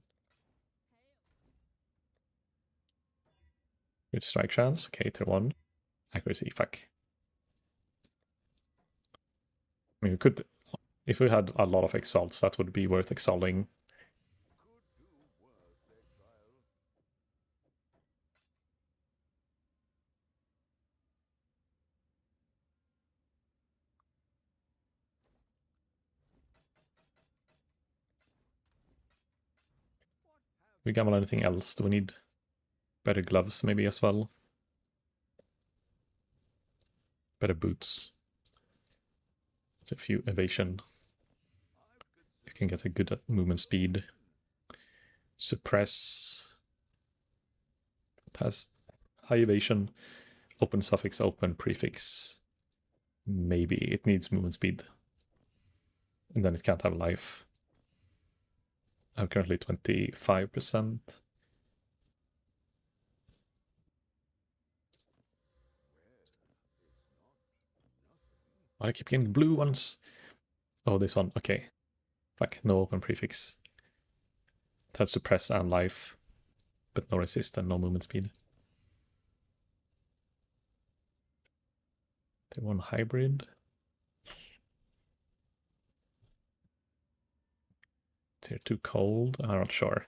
With strike chance, okay, tier 1. Accuracy, fuck. I mean, we could, if we had a lot of exalts, that would be worth exalting. We gamble anything else? Do we need better gloves maybe as well? Better boots. It's a few evasion. You can get a good movement speed. Suppress. It has high evasion. Open suffix, open prefix. Maybe it needs movement speed. And then it can't have life. I'm currently 25%. I keep getting blue ones. Oh, this one. Okay. Fuck, no open prefix. It has suppress and life, but no resist and no movement speed. They want hybrid. Tier 2 cold. I'm not sure.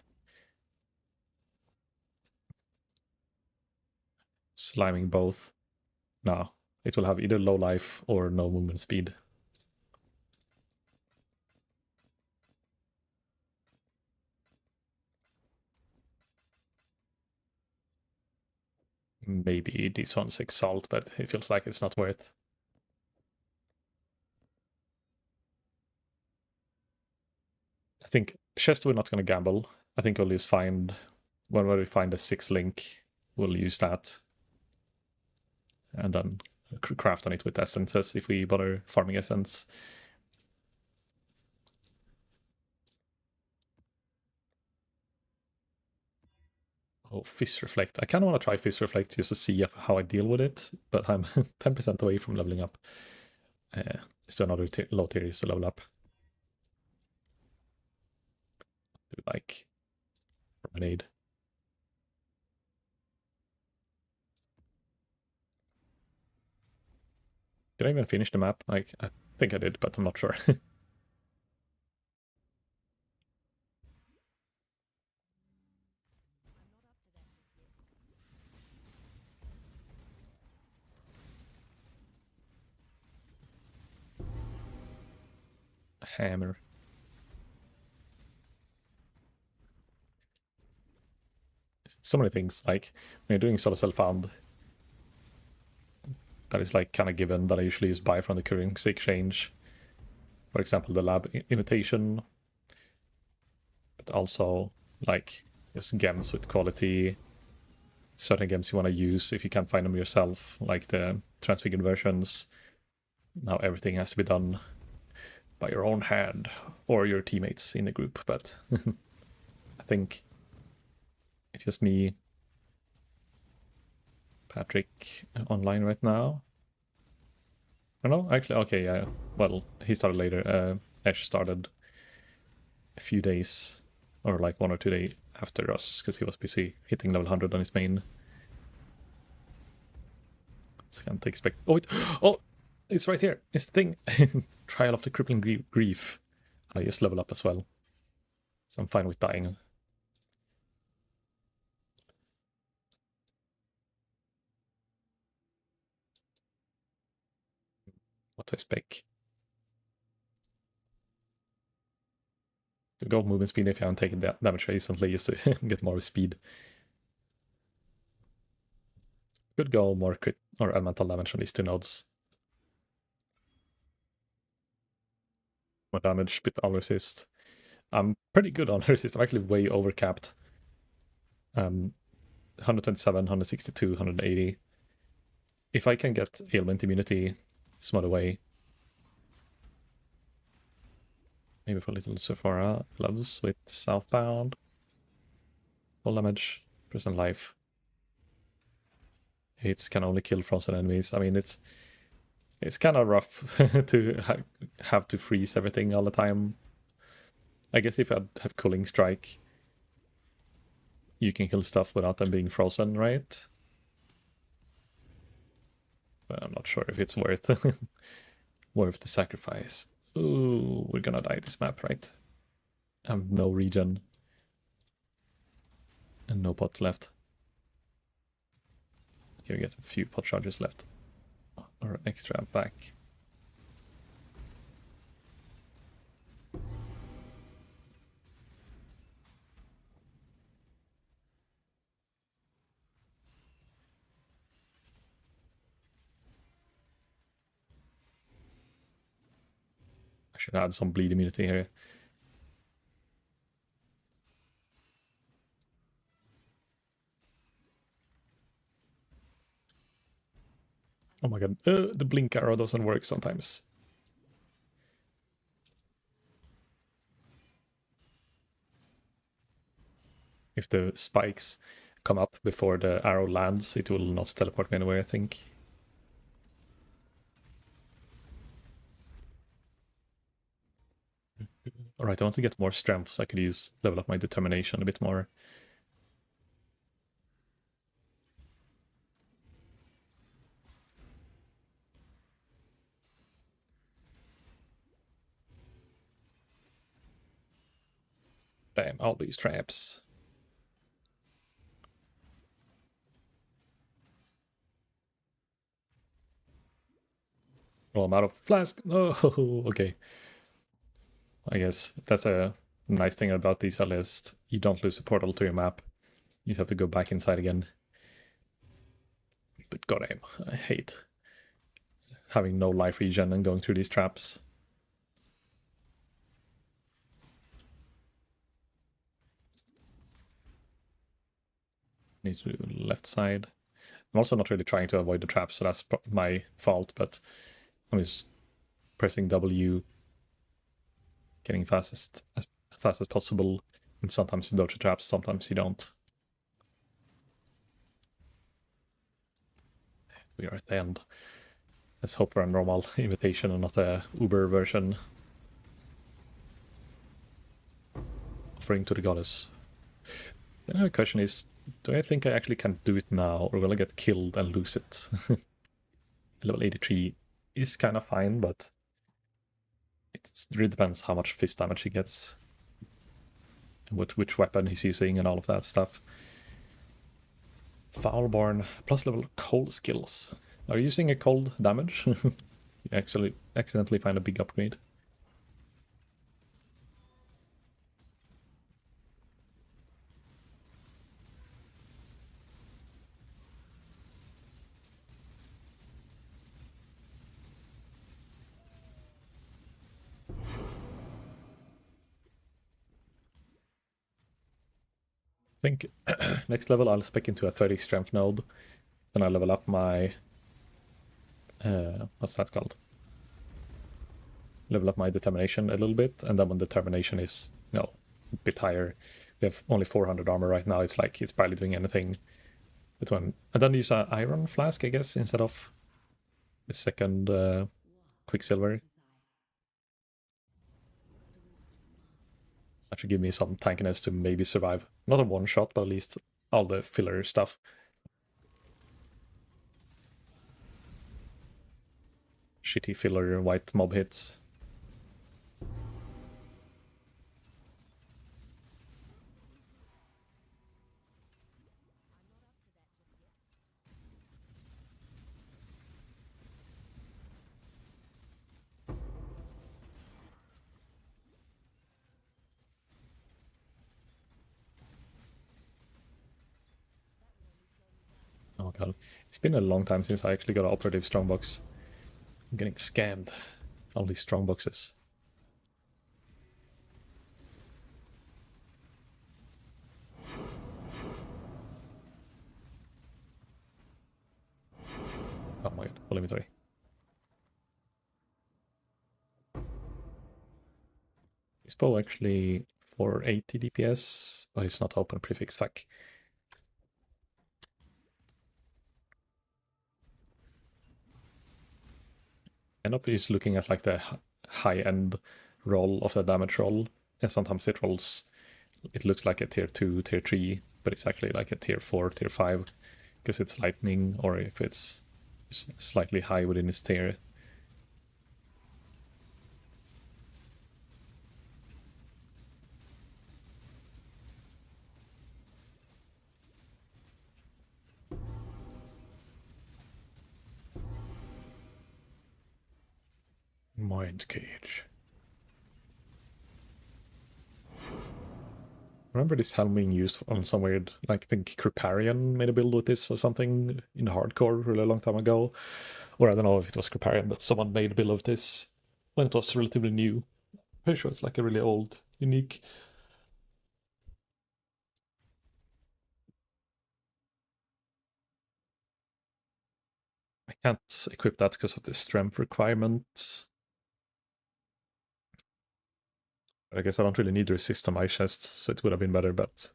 Sliming both. No, it will have either low life or no movement speed. Maybe these ones exalt, but it feels like it's not worth. I think chest we're not going to gamble. I think we'll just find, when we find a 6 link, we'll use that. And then craft on it with essences if we bother farming essence. Oh, Fizz Reflect. I kind of want to try Fizz Reflect just to see how I deal with it, but I'm 10% away from leveling up. Is there another low tier is to level up? Do like Promenade. Did I even finish the map? Like, I think I did, but I'm not sure. Hammer. So many things, like, when you're doing solo self-found, that is like kind of given that I usually just buy from the currency exchange. For example, the lab invitation, but also like just gems with quality, certain gems you want to use if you can't find them yourself, like the transfigured versions. Now everything has to be done by your own hand or your teammates in the group, but I think it's just me, Patrick, online right now. I don't know, actually, okay, yeah, well, he started later. Ash started a few days, or like 1 or 2 days after us, because he was busy hitting level 100 on his main. So can't expect. Oh, oh, it's right here. It's the thing. Trial of the crippling grief. I just level up as well, so I'm fine with dying. What do I spec? To go movement speed if you haven't taken damage recently, just to get more speed. Could go more crit or elemental damage on these 2 nodes. More damage, bit all resist. I'm pretty good on resist. I'm actually way overcapped. 127, 162, 180. If I can get ailment immunity smother away, maybe for a little Zurphora gloves with southbound. Full damage, present life. Hits can only kill frozen enemies. I mean, it's kind of rough to have to freeze everything all the time. I guess if I have cooling strike, you can kill stuff without them being frozen, right? But I'm not sure if it's worth worth the sacrifice. Ooh, we're gonna die this map, right? I have no regen and no pot left. Can we get a few pot charges left or extra back? Should add some bleed immunity here. Oh my god, the blink arrow doesn't work sometimes. If the spikes come up before the arrow lands, it will not teleport me anywhere, I think. Alright, I want to get more strength so I could level up my determination a bit more. Damn, all these traps. Oh, I'm out of flask. Oh, okay. I guess that's a nice thing about these at least. You don't lose a portal to your map. You just have to go back inside again. But goddamn, I hate having no life regen and going through these traps. Need to do left side. I'm also not really trying to avoid the traps, so that's my fault, but I'm just pressing W, getting fast as possible, and sometimes you dodge the traps, sometimes you don't. We are at the end. Let's hope for a normal invitation and not a Uber version. Offering to the goddess. The question is, do I think I actually can do it now, or will I get killed and lose it? Level 83 is kind of fine, but it really depends how much fist damage he gets, and which weapon he's using, and all of that stuff. Foulborn, plus level cold skills. Are you using a cold damage? You actually accidentally find a big upgrade. I think next level I'll spec into a 30 strength node. Then I'll level up my... what's that called? Level up my determination a little bit, and then when determination is, you know, a bit higher, we have only 400 armor right now, it's like it's barely doing anything. But when... And then use an iron flask, I guess, instead of the second quicksilver. That should give me some tankiness to maybe survive. Not a one-shot, but at least all the filler stuff. Shitty filler white mob hits. Oh god, it's been a long time since I actually got an operative strongbox. I'm getting scammed. All these strongboxes. Oh my god, full inventory. Is bow actually 480 DPS? But it's not open prefix, fuck. End up just looking at like the high-end roll of the damage roll, and sometimes it rolls, it looks like a tier 2, tier 3, but it's actually like a tier 4, tier 5, because it's lightning, or if it's slightly high within its tier. Mind cage. Remember this helm being used on some weird, like I think Kriparian made a build with this or something in hardcore really long time ago. Or I don't know if it was Kriparian, but someone made a build of this when it was relatively new. Pretty sure it's like a really old, unique. I can't equip that because of the strength requirement. I guess I don't really need to resist on my chest, so it would have been better, but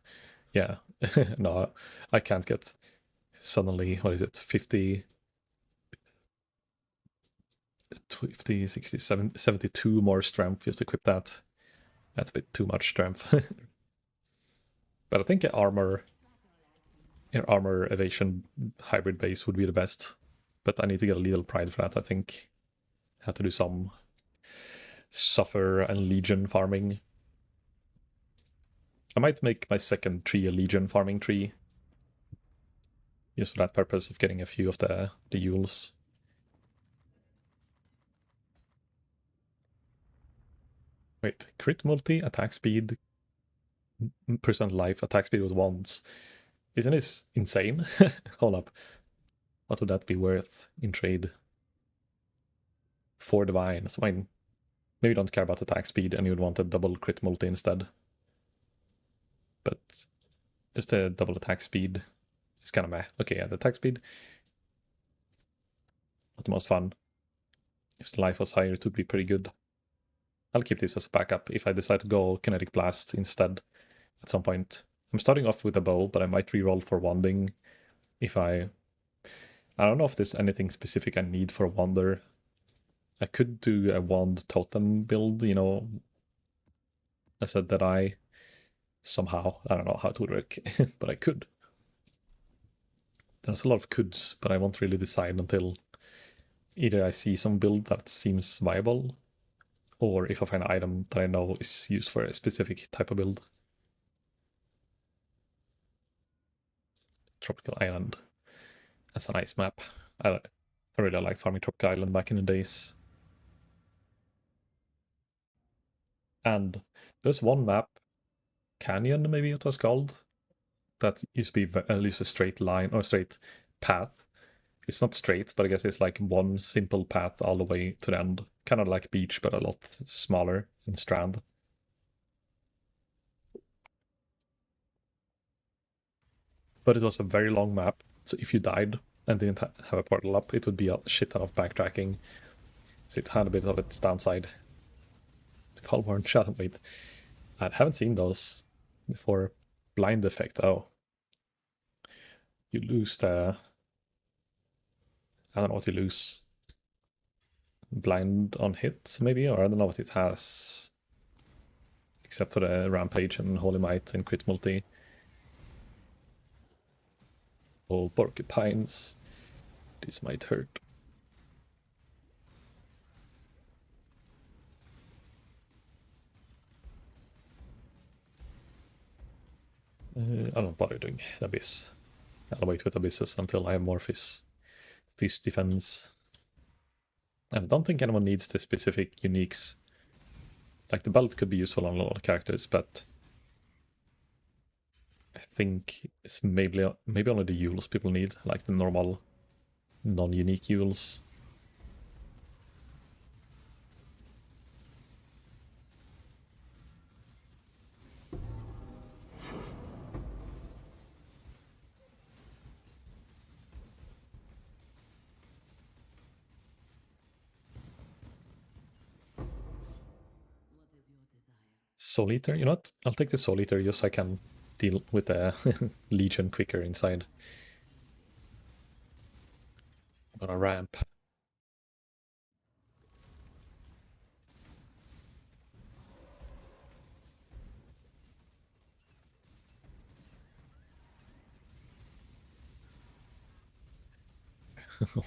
yeah. No, I can't get suddenly, what is it, 50, 60, 72 more strength just to equip that. That's a bit too much strength. But I think an armor evasion hybrid base would be the best. But I need to get a little pride for that, I think. I have to do some suffer and legion farming. I might make my second tree a legion farming tree. Just for that purpose of getting a few of the Yules. Wait, crit multi, attack speed, percent life, attack speed with wands. Isn't this insane? Hold up. What would that be worth in trade? 4 divines. I mean, maybe you don't care about attack speed and you would want a double crit multi instead. But just a double attack speed is kind of meh. Okay, yeah, the attack speed. Not the most fun. If the life was higher, it would be pretty good. I'll keep this as a backup if I decide to go Kinetic Blast instead at some point. I'm starting off with a bow, but I might reroll for wanding if I don't know if there's anything specific I need for wander. I could do a wand totem build, you know, as a Deadeye somehow. I don't know how it would work, but I could. There's a lot of coulds, but I won't really decide until either I see some build that seems viable, or if I find an item that I know is used for a specific type of build. Tropical Island. That's a nice map. I really liked farming Tropical Island back in the days. And there's one map, Canyon maybe it was called, that used to be a straight line or straight path. It's not straight, but I guess it's like one simple path all the way to the end. Kind of like beach, but a lot smaller in Strand. But it was a very long map, so if you died and didn't have a portal up, it would be a shit ton of backtracking. So it had a bit of its downside. Fallborn Shadow. Wait, I haven't seen those before. Blind effect. Oh, you lose the. I don't know what you lose. Blind on hit, maybe, or I don't know what it has. Except for the Rampage and Holy Might and Crit Multi. Oh, Porcupines. This might hurt. I don't bother doing Abyss. I'll wait with Abysses until I have more Fizz defense. And I don't think anyone needs the specific uniques. Like, the belt could be useful on a lot of characters, but I think it's maybe only the Yules people need, like the normal, non-unique Yules. Soul Eater, you know what? I'll take the Soul Eater just so I can deal with the Legion quicker inside. I'm gonna ramp.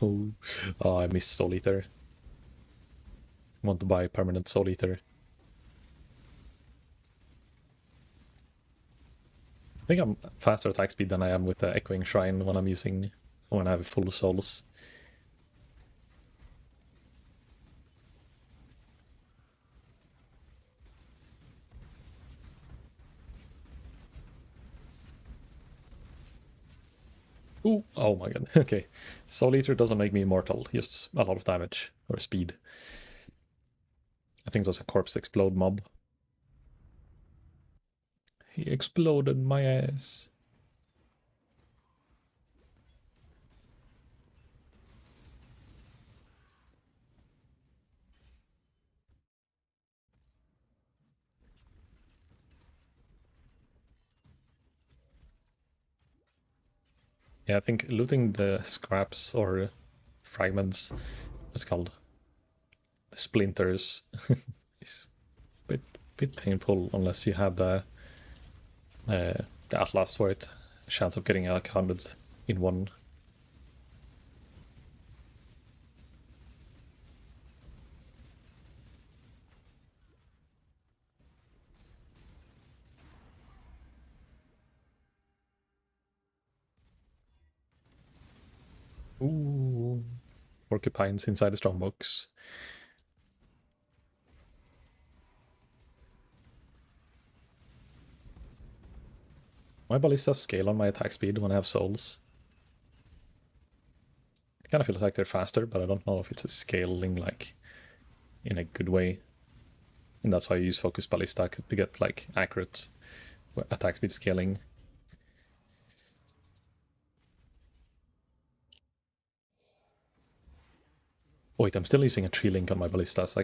Oh, I missed Soul Eater. Want to buy permanent Soul Eater. I think I'm faster attack speed than I am with the Echoing Shrine when I have full souls. Ooh, oh my god, okay. Soul Eater doesn't make me immortal, just a lot of damage, or speed. I think it was a corpse explode mob. He exploded my ass. Yeah, I think looting the scraps or fragments, what's it called? The splinters is a bit painful unless you have the atlas for it. A chance of getting like 100 in one. Ooh, porcupines inside the strongbox. My ballistas scale on my attack speed when I have souls. It kind of feels like they're faster, but I don't know if it's a scaling like in a good way. And that's why I use focus ballista to get like accurate attack speed scaling. Wait, I'm still using a tree link on my ballistas. I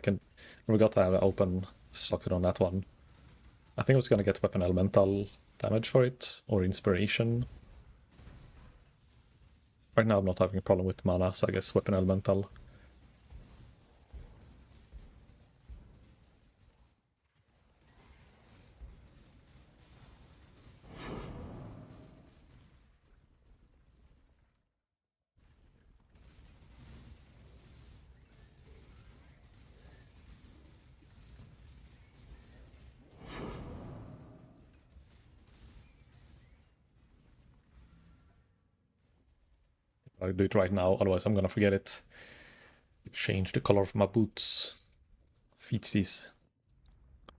forgot to have an open socket on that one. I think I was gonna get weapon elemental damage for it, or inspiration. Right now I'm not having a problem with mana, so I guess weapon elemental. I'll do it right now, otherwise I'm gonna forget it. Change the color of my boots. Feetsies.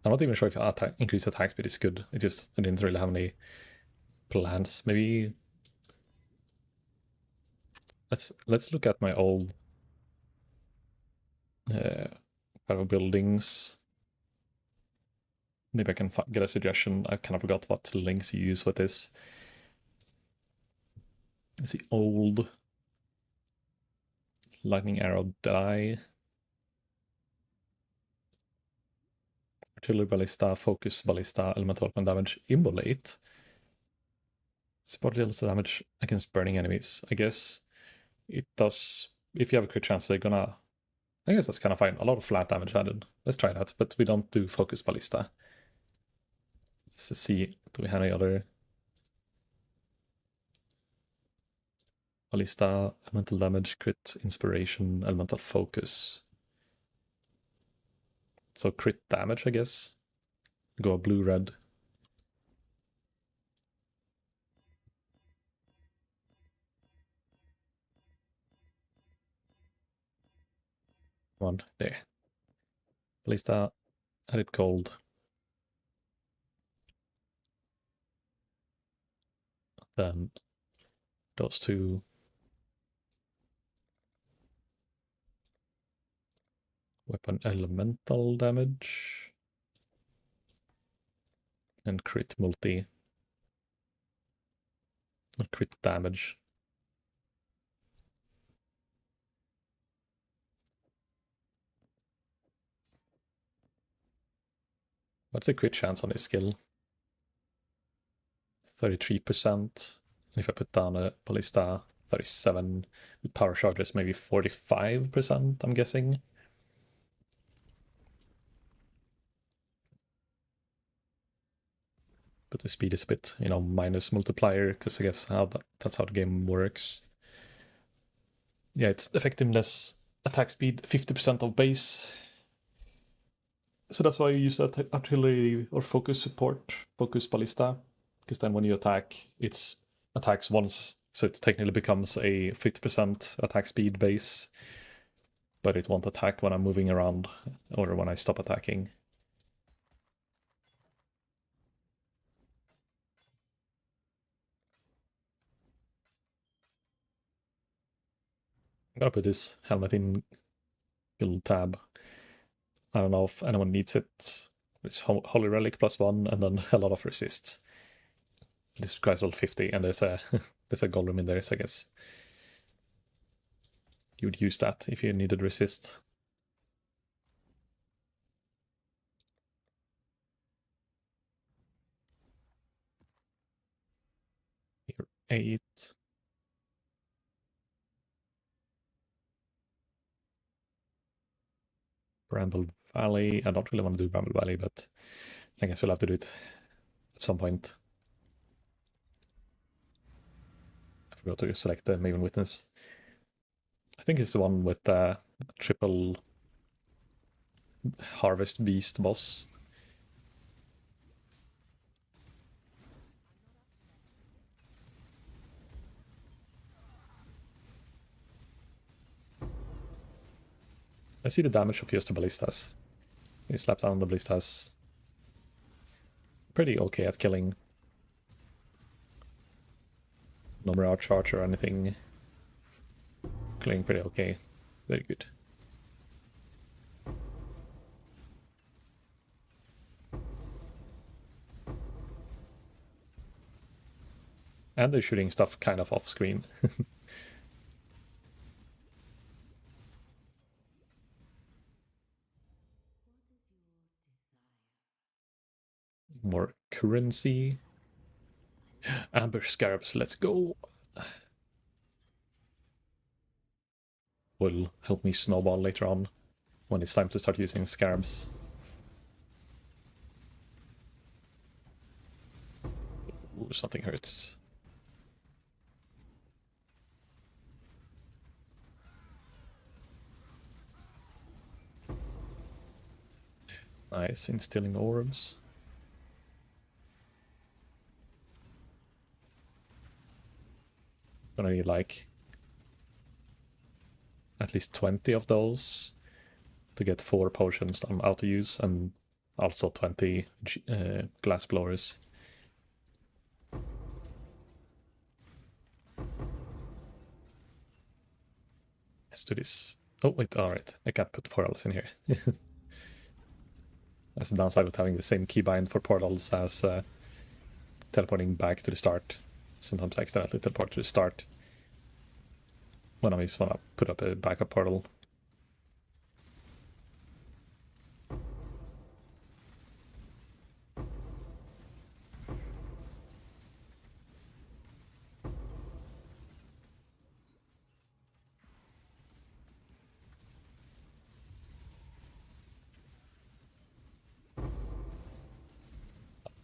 I'm not even sure if increased attack speed is good. I didn't really have any plans. Maybe let's look at my old kind of buildings. Maybe I can get a suggestion. I kind of forgot what links you use with this. It's the old lightning arrow Deadeye. Artillery ballista, focus ballista, elemental weapon damage, immolate. Support deals damage against burning enemies. I guess it does. If you have a crit chance, they're gonna. I guess that's kind of fine. A lot of flat damage added. Let's try that, but we don't do focus ballista. Just to see, do we have any other ballista, elemental damage, crit, inspiration, elemental focus. So crit damage, I guess. Go blue, red. Come on, there. Ballista, had it cold. Then those two. Weapon elemental damage. And crit multi. Or crit damage. What's the crit chance on this skill? 33%. And if I put down a ballista, 37. With power charges, maybe 45%, I'm guessing. But the speed is a bit, minus multiplier, because I guess that's how the game works. Yeah, it's effectiveness, attack speed, 50% of base. So that's why you use that artillery or focus support, focus ballista, because then when you attack, it's attacks once, so it technically becomes a 50% attack speed base, but it won't attack when I'm moving around or when I stop attacking. I'm gonna put this helmet in guild tab. I don't know if anyone needs it. It's Holy Relic +1 and then a lot of resists. This guy's level 50 and there's a there's a Golem in there, so I guess you would use that if you needed resist. Here, 8. Bramble Valley. I don't really want to do Bramble Valley, but I guess we'll have to do it at some point. I forgot to select the Maven Witness. I think it's the one with the triple Harvest Beast boss. I see the damage of just the ballistas. You slap down the ballistas. Pretty okay at killing. No Mirage charge or anything. Killing pretty okay. Very good. And they're shooting stuff kind of off screen. More currency. Ambush Scarabs, let's go. Will help me snowball later on when it's time to start using Scarabs. Ooh, something hurts. Nice, instilling orbs. Gonna need like at least 20 of those to get 4 potions I'm out to use, and also 20 glass blowers. Let's do this. Oh wait, alright, I can't put portals in here. That's the downside with having the same keybind for portals as teleporting back to the start. Sometimes I accidentally teleport to the start when I just want to put up a backup portal.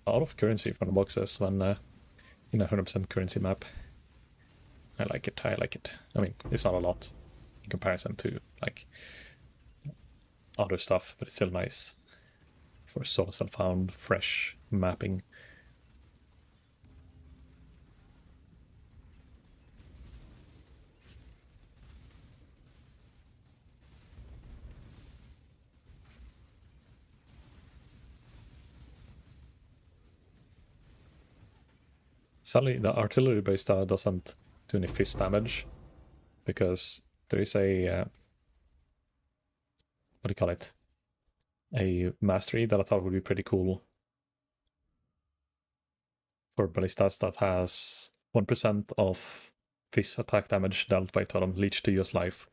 A lot of currency from the boxes when in a 100% currency map. I like it, I like it. I mean, it's not a lot in comparison to like other stuff, but it's still nice for so self-found, fresh mapping. Sadly, the artillery ballista doesn't do any fist damage because there is a what do you call it? A mastery that I thought would be pretty cool for ballistas that has 1% of fist attack damage dealt by totem leech to use life,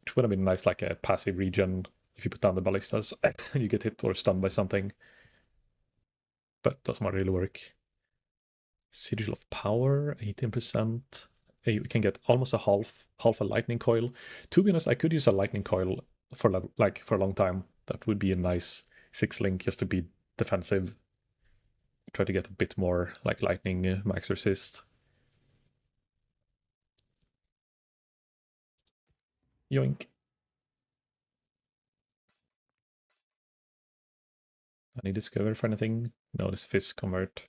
which would have been nice, like a passive regen if you put down the ballistas and you get hit or stunned by something, but doesn't really work. Sigil of Power, 18%. You can get almost a half a lightning coil. To be honest, I could use a lightning coil for for a long time. That would be a nice 6-link just to be defensive. Try to get a bit more like lightning max resist. Yoink. Any discover for anything? No, this fist convert.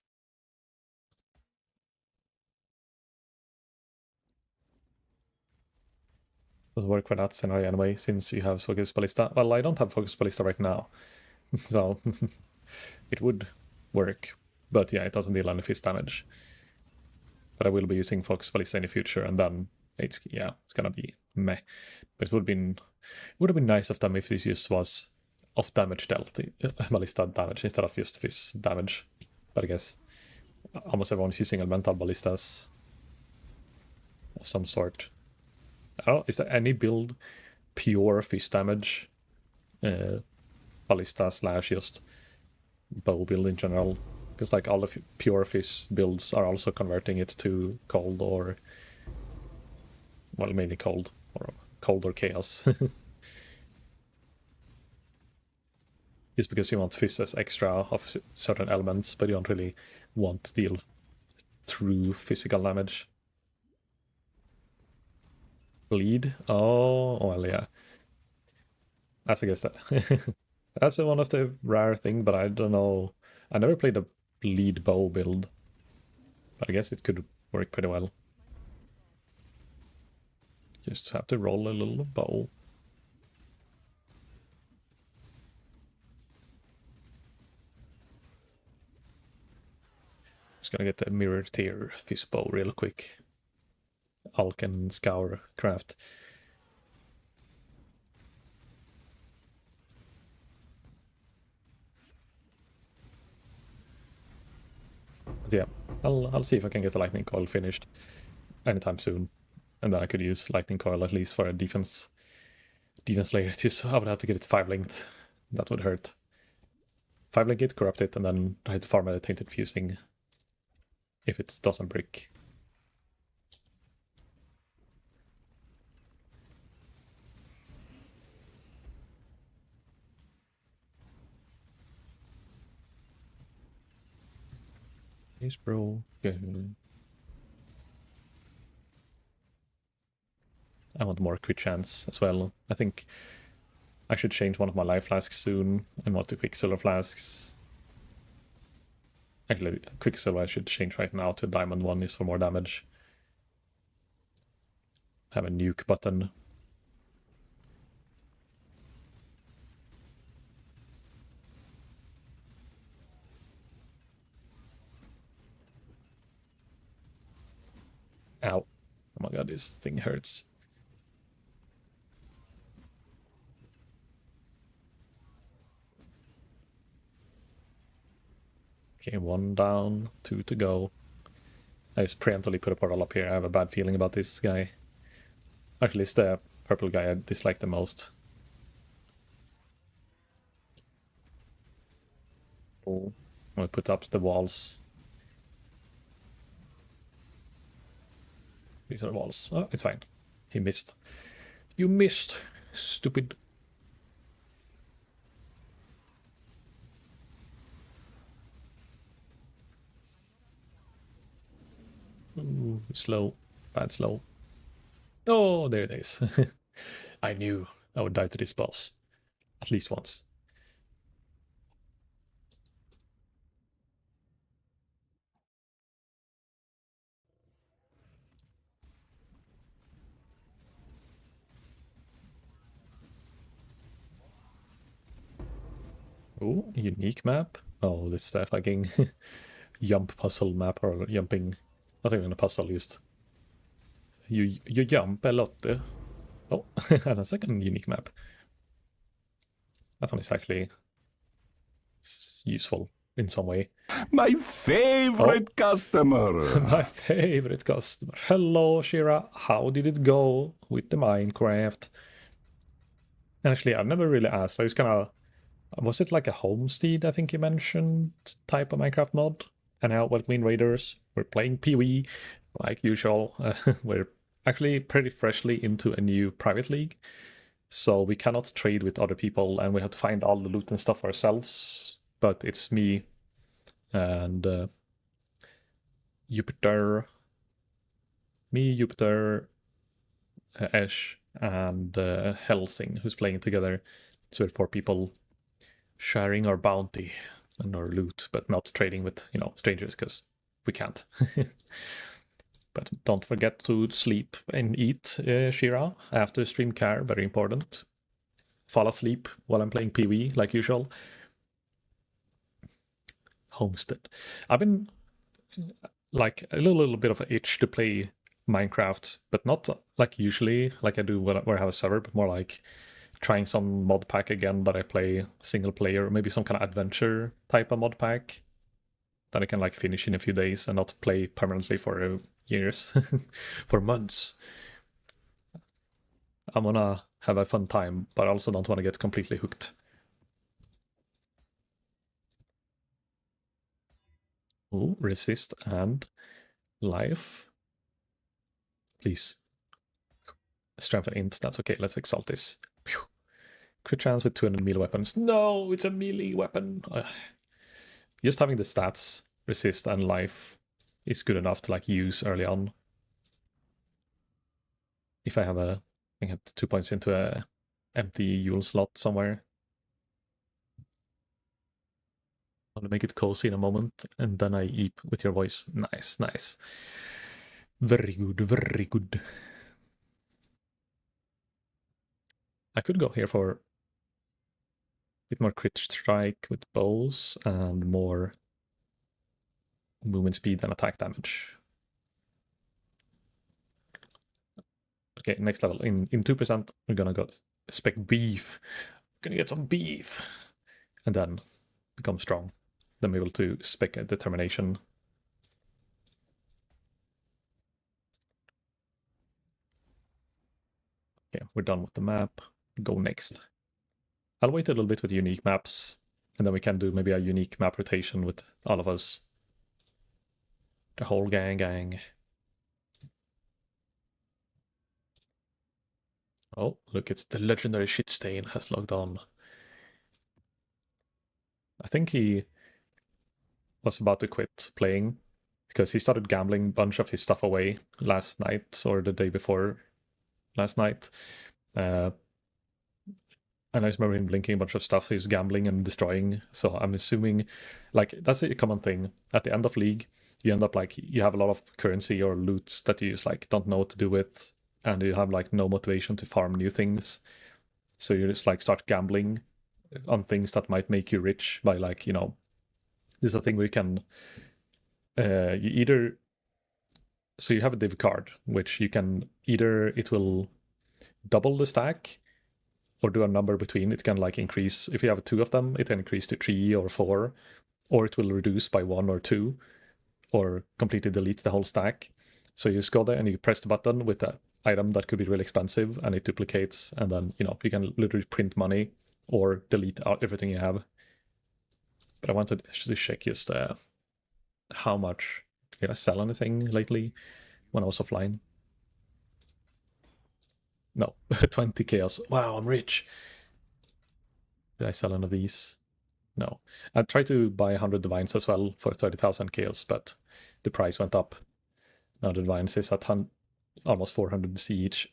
Doesn't work for that scenario anyway, since you have Focus Ballista. Well, I don't have Focus Ballista right now, so it would work. But yeah, it doesn't deal any fist damage. But I will be using Focus Ballista in the future, and then it's gonna be meh. But it would have been nice of them if this just was of damage dealt, ballista damage, instead of just fizz damage. But I guess almost everyone's using elemental ballistas of some sort. I don't know, is there any build pure fizz damage? Ballista / just bow build in general? Because like all the pure fizz builds are also converting it to cold or, well, mainly cold or chaos. It's because you want fizz as extra of certain elements, but you don't really want to deal true physical damage. Bleed? Oh, well, yeah. That's, I guess, that. That's one of the rare thing, but I don't know. I never played a bleed bow build, but I guess it could work pretty well. Just have to roll a little bow. Just gonna get the mirror tier fizz bow real quick. Alken Scour craft. But yeah, I'll see if I can get the lightning coil finished anytime soon, and then I could use lightning coil at least for a defense layer. Just I would have to get it 5-linked. That would hurt. 5-link it, corrupt it, and then try to farm a tainted fusing if it doesn't break. He's broken. I want more crit chance as well. I think I should change one of my life flasks soon and want to Quicksilver flasks. Actually, Quicksilver I should change right now to Diamond one, is for more damage. Have a nuke button. Ow. Oh my god, this thing hurts. Okay, 1 down, 2 to go. I just preemptively put a portal up here. I have a bad feeling about this guy. Actually, it's the purple guy I dislike the most. Oh, I'm gonna put up the walls. These are the walls. Oh, it's fine. He missed. You missed, stupid. Ooh, slow. Bad slow. Oh, there it is. I knew I would die to this boss. At least once. Oh, unique map. Oh, this fucking jump puzzle map, or jumping. Not even a puzzle, just you jump a lot. Oh, and a second unique map. That one is actually useful in some way. My favorite customer. My favorite customer. Hello, Shira. How did it go with the Minecraft? Actually, I've never really asked. I was kind of... Was it like a homestead, I think you mentioned, type of Minecraft mod? And now, well, Queen Raiders, we're playing POE, like usual. We're actually pretty freshly into a new private league. So we cannot trade with other people, and we have to find all the loot and stuff ourselves. But it's me and Jupiter, Ash, and Helsing, who's playing together. So we're 4 people sharing our bounty and our loot, but not trading with, strangers, because we can't. But don't forget to sleep and eat, Shira, after stream care, very important. Fall asleep while I'm playing PoE, like usual. Homestead. I've been like a little bit of an itch to play Minecraft, but not like usually, like I do where I have a server, but more like trying some mod pack again that I play single player, or maybe some kind of adventure type of mod pack that I can like finish in a few days and not play permanently for years, for months. I'm gonna have a fun time, but I also don't want to get completely hooked. Ooh, resist and life. Please. Strength and int, that's okay. Let's exalt this. Pew. Crit chance with 200 melee weapons. No, it's a melee weapon. Just having the stats, resist and life, is good enough to like use early on. If I have I can get 2 points into a empty Yule slot somewhere. I'm gonna make it cozy in a moment, and then I eep with your voice. Nice, nice. Very good, very good. I could go here for a bit more crit strike with bows and more movement speed and attack damage. Okay, next level. In 2%, we're gonna go spec beef. We're gonna get some beef. And then become strong. Then we will do spec a determination. Okay, we're done with the map. Go next. I'll wait a little bit with unique maps, and then we can do maybe a unique map rotation with all of us. The whole gang. Oh, look, it's the legendary Shitstain has logged on. I think he was about to quit playing because he started gambling a bunch of his stuff away last night or the day before last night. And I just remember him blinking a bunch of stuff he's gambling and destroying. So I'm assuming, like, that's a common thing. At the end of League, you end up, like, you have a lot of currency or loot that you just, like, don't know what to do with. And you have, like, no motivation to farm new things. So you just, like, start gambling on things that might make you rich by, like, you know, there's a thing where you can, you either, so you have a div card, which you can either, it will double the stack, or do a number between. It can like increase, if you have 2 of them, it can increase to 3 or 4, or it will reduce by 1 or 2, or completely delete the whole stack. So you just go there and you press the button with the item that could be really expensive, and it duplicates, and then, you know, you can literally print money or delete out everything you have. But I wanted to check just how much did I sell anything lately when I was offline. No, 20 chaos. Wow, I'm rich. Did I sell any of these? No. I tried to buy 100 divines as well for 30,000 chaos, but the price went up. Now the divines is at almost 400 C each.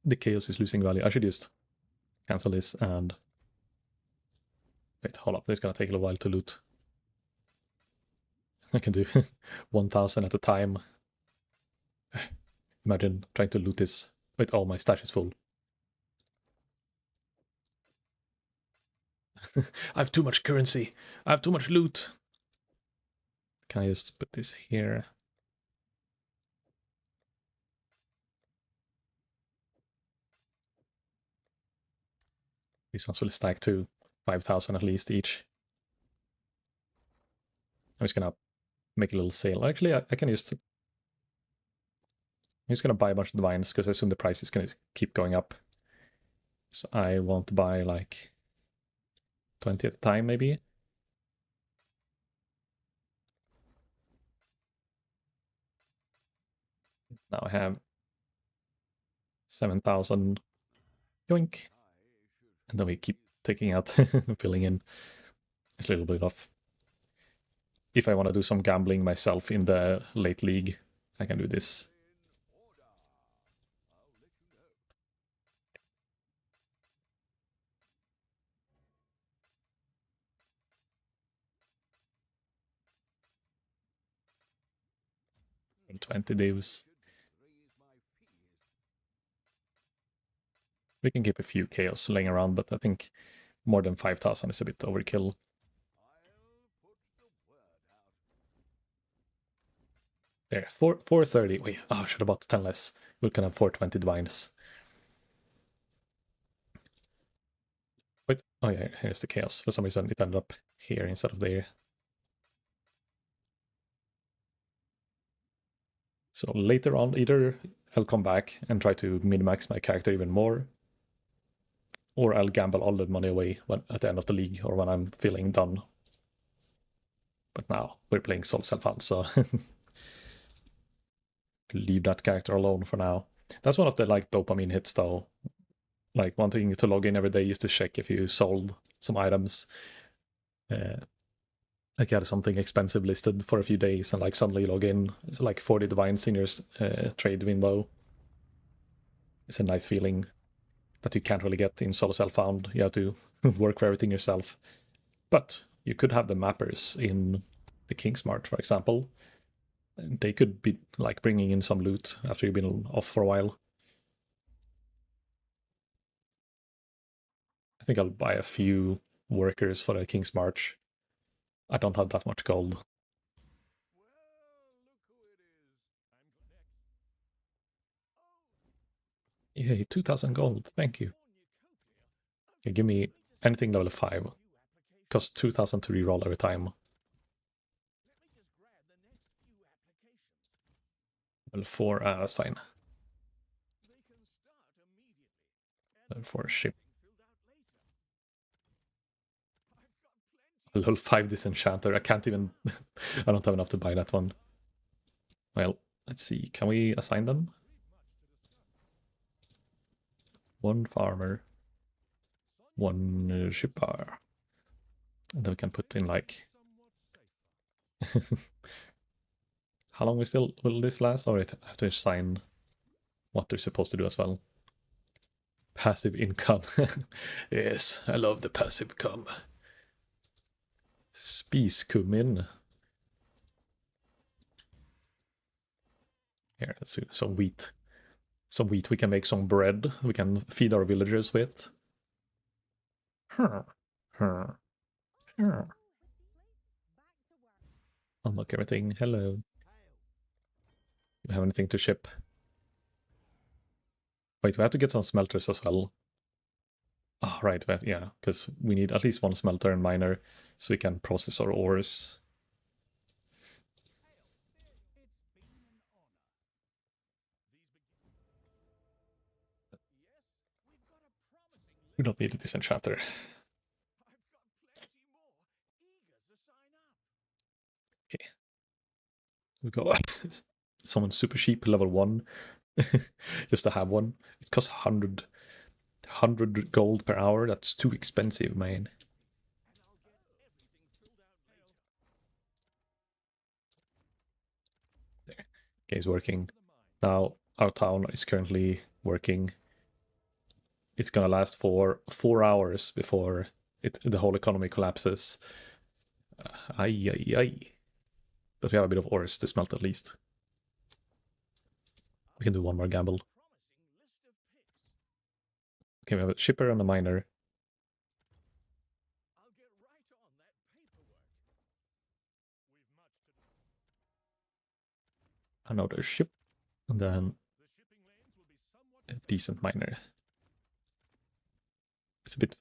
The chaos is losing value. I should just cancel this and... Wait, hold up. It's gonna take a little while to loot. I can do 1,000 at a time. Imagine trying to loot this. Wait, oh, my stash is full. I have too much currency. I have too much loot. Can I just put this here? These ones will stack to 5,000 at least each. I'm just gonna make a little sale. Actually, I can just... I'm just gonna buy a bunch of divines because I assume the price is gonna keep going up. So I want to buy like 20 at a time, maybe. Now I have 7,000. Yoink. And then we keep taking out, filling in. It's a little bit off. If I want to do some gambling myself in the late league, I can do this. And 20 divs. We can keep a few chaos laying around, but I think more than 5,000 is a bit overkill. There, 430. Wait, oh, I should have bought 10 less. We can have 420 divines. Oh yeah, here's the chaos. For some reason it ended up here instead of there. So later on, either I'll come back and try to min-max my character even more, or I'll gamble all the money away at the end of the league or when I'm feeling done. But now we're playing Soul Self-Found, so leave that character alone for now. That's one of the like dopamine hits though. Like wanting to log in every day just to check if you sold some items. Like you had something expensive listed for a few days and like suddenly log in. It's like 40 divines in your trade window. It's a nice feeling that you can't really get in Solo Self-Found. You have to work for everything yourself. But you could have the mappers in the Kingsmart, for example. And they could be like bringing in some loot after you've been off for a while. I think I'll buy a few workers for the King's March. I don't have that much gold. Yay, 2,000 gold. Thank you. Okay, give me anything level 5. Costs 2,000 to reroll every time. Level 4, that's fine. Level 4 ship. Level 5 disenchanter. I can't even... I don't have enough to buy that one. Well, let's see. Can we assign them? One farmer. One shipper. And then we can put in like... How long will this last? Or I have to assign what they're supposed to do as well. Passive income. Yes, I love the passive income. Spiskummin. Here, let's see, some wheat. Some wheat, we can make some bread. We can feed our villagers with. Unlock everything. Hello. You have anything to ship? Wait, we have to get some smelters as well. Oh, right, yeah, because we need at least one smelter and miner so we can process our ores. We don't need a disenchanter. Okay. We go. Someone super cheap, level 1. Just to have one. It costs 100 gold per hour. That's too expensive, man. There. Okay, it's working. Now, our town is currently working. It's gonna last for 4 hours before the whole economy collapses. Ay, ay, ay. But we have a bit of ores to smelt at least. We can do one more gamble. Okay, we have a shipper and a miner. Another ship. And then a decent miner. It's a bit...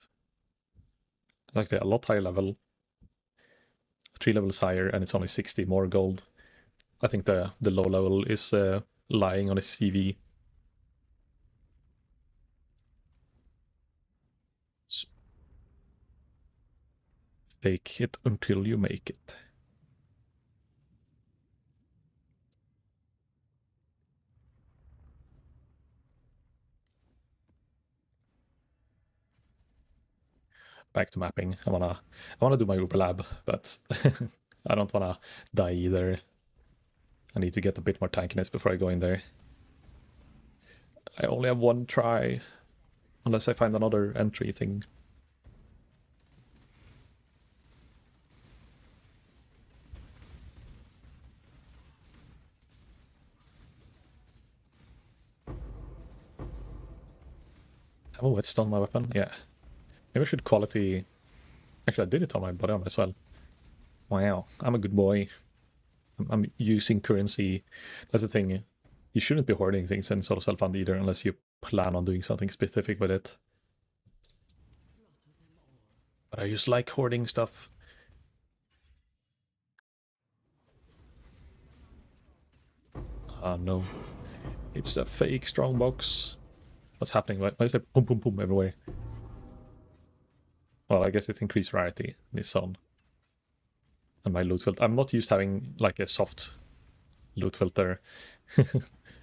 like a lot higher level. 3 levels higher, and it's only 60 more gold. I think the low level is lying on his CV. Fake it until you make it. Back to mapping. I wanna do my Uber lab, but I don't wanna die either. I need to get a bit more tankiness before I go in there. I only have one try, unless I find another entry thing. Oh, it's on my weapon? Yeah. Maybe I should quality... Actually, I did it on my body armor as well. Wow, I'm a good boy. I'm using currency. That's the thing. You shouldn't be hoarding things in Solo Self-Found either, unless you plan on doing something specific with it. But I just like hoarding stuff. Ah, no. It's a fake strongbox. What's happening? Why is there boom, boom, boom everywhere? Well, I guess it's increased rarity in this zone. And my loot filter. I'm not used to having like a soft loot filter.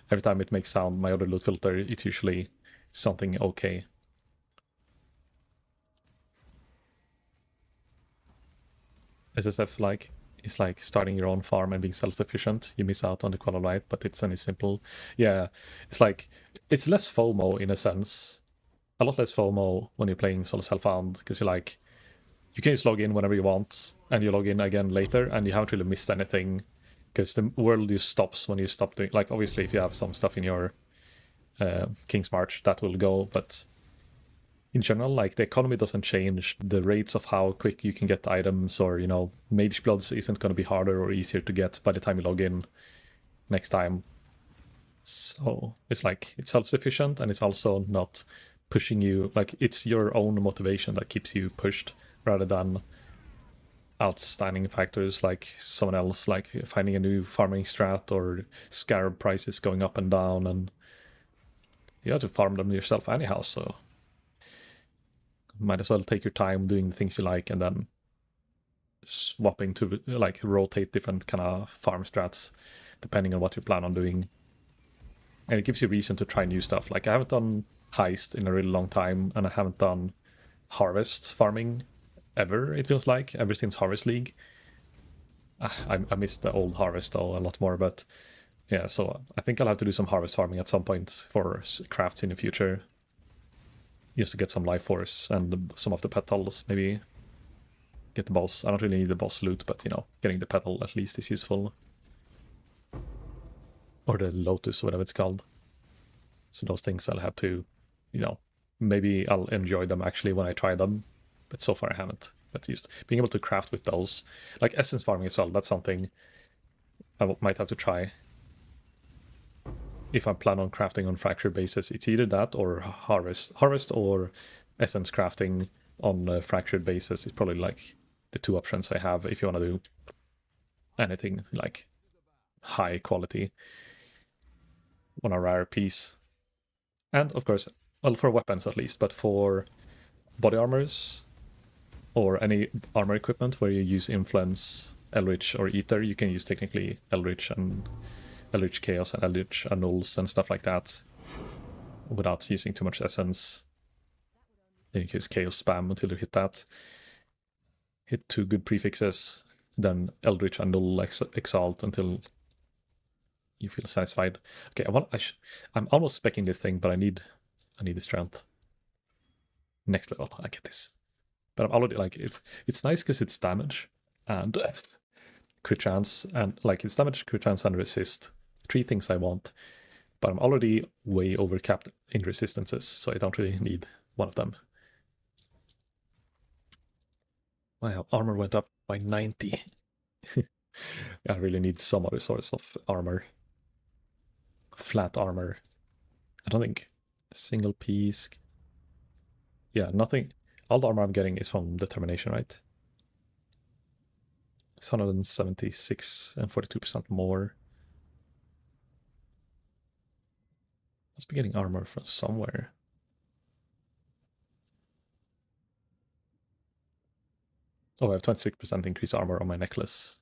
Every time it makes sound, my other loot filter, it's usually something okay. SSF like is like starting your own farm and being self-sufficient. You miss out on the quality of life, but it's only simple. Yeah, it's like it's less FOMO in a sense. A lot less FOMO when you're playing solo self-found, because you're like you can just log in whenever you want, and you log in again later, and you haven't really missed anything, because the world just stops when you stop doing. Like obviously, if you have some stuff in your King's March, that will go, but in general, like the economy doesn't change. The rates of how quick you can get items, or you know, Mage Bloods isn't going to be harder or easier to get by the time you log in next time. So it's like it's self-sufficient, and it's also not pushing you. Like it's your own motivation that keeps you pushed, rather than outstanding factors like someone else, like finding a new farming strat or scarab prices going up and down, and you have to farm them yourself anyhow. So might as well take your time doing the things you like, and then swapping to like rotate different kind of farm strats depending on what you plan on doing. And it gives you reason to try new stuff. Like I haven't done heist in a really long time, and I haven't done harvest farming ever, it feels like, ever since Harvest League. I miss the old harvest though a lot more, but yeah, so I think I'll have to do some harvest farming at some point for crafts in the future, just to get some life force and some of the petals, maybe get the boss. I don't really need the boss loot, but you know, getting the petal at least is useful. Or the lotus, whatever it's called. So those things I'll have to, you know, maybe I'll enjoy them actually when I try them, but so far I haven't. But just being able to craft with those, like essence farming as well, that's something I might have to try. If I plan on crafting on fracture basis, it's either that or harvest or essence crafting on fractured basis is probably like the two options I have if you want to do anything like high quality on a rare piece. And of course, well, for weapons at least, but for body armors or any armor equipment where you use influence, Eldritch, or Ether, you can use technically Eldritch and Eldritch Chaos and Eldritch Annuls and stuff like that without using too much essence. Then you can use Chaos Spam until you hit that. Hit 2 good prefixes, then Eldritch Annul Exalt until you feel satisfied. Okay, I'm almost speccing this thing, but I need the strength. Next level, I get this. But I'm already like it's nice because it's damage and crit chance, and like it's damage, crit chance, and resist. 3 things I want, but I'm already way overcapped in resistances, so I don't really need one of them. Wow, armor went up by 90. I really need some other source of armor. Flat armor. I don't think a single piece. Yeah, nothing. All the armor I'm getting is from Determination, right? It's 176 and 42% more. Must be getting armor from somewhere. Oh, I have 26% increased armor on my necklace.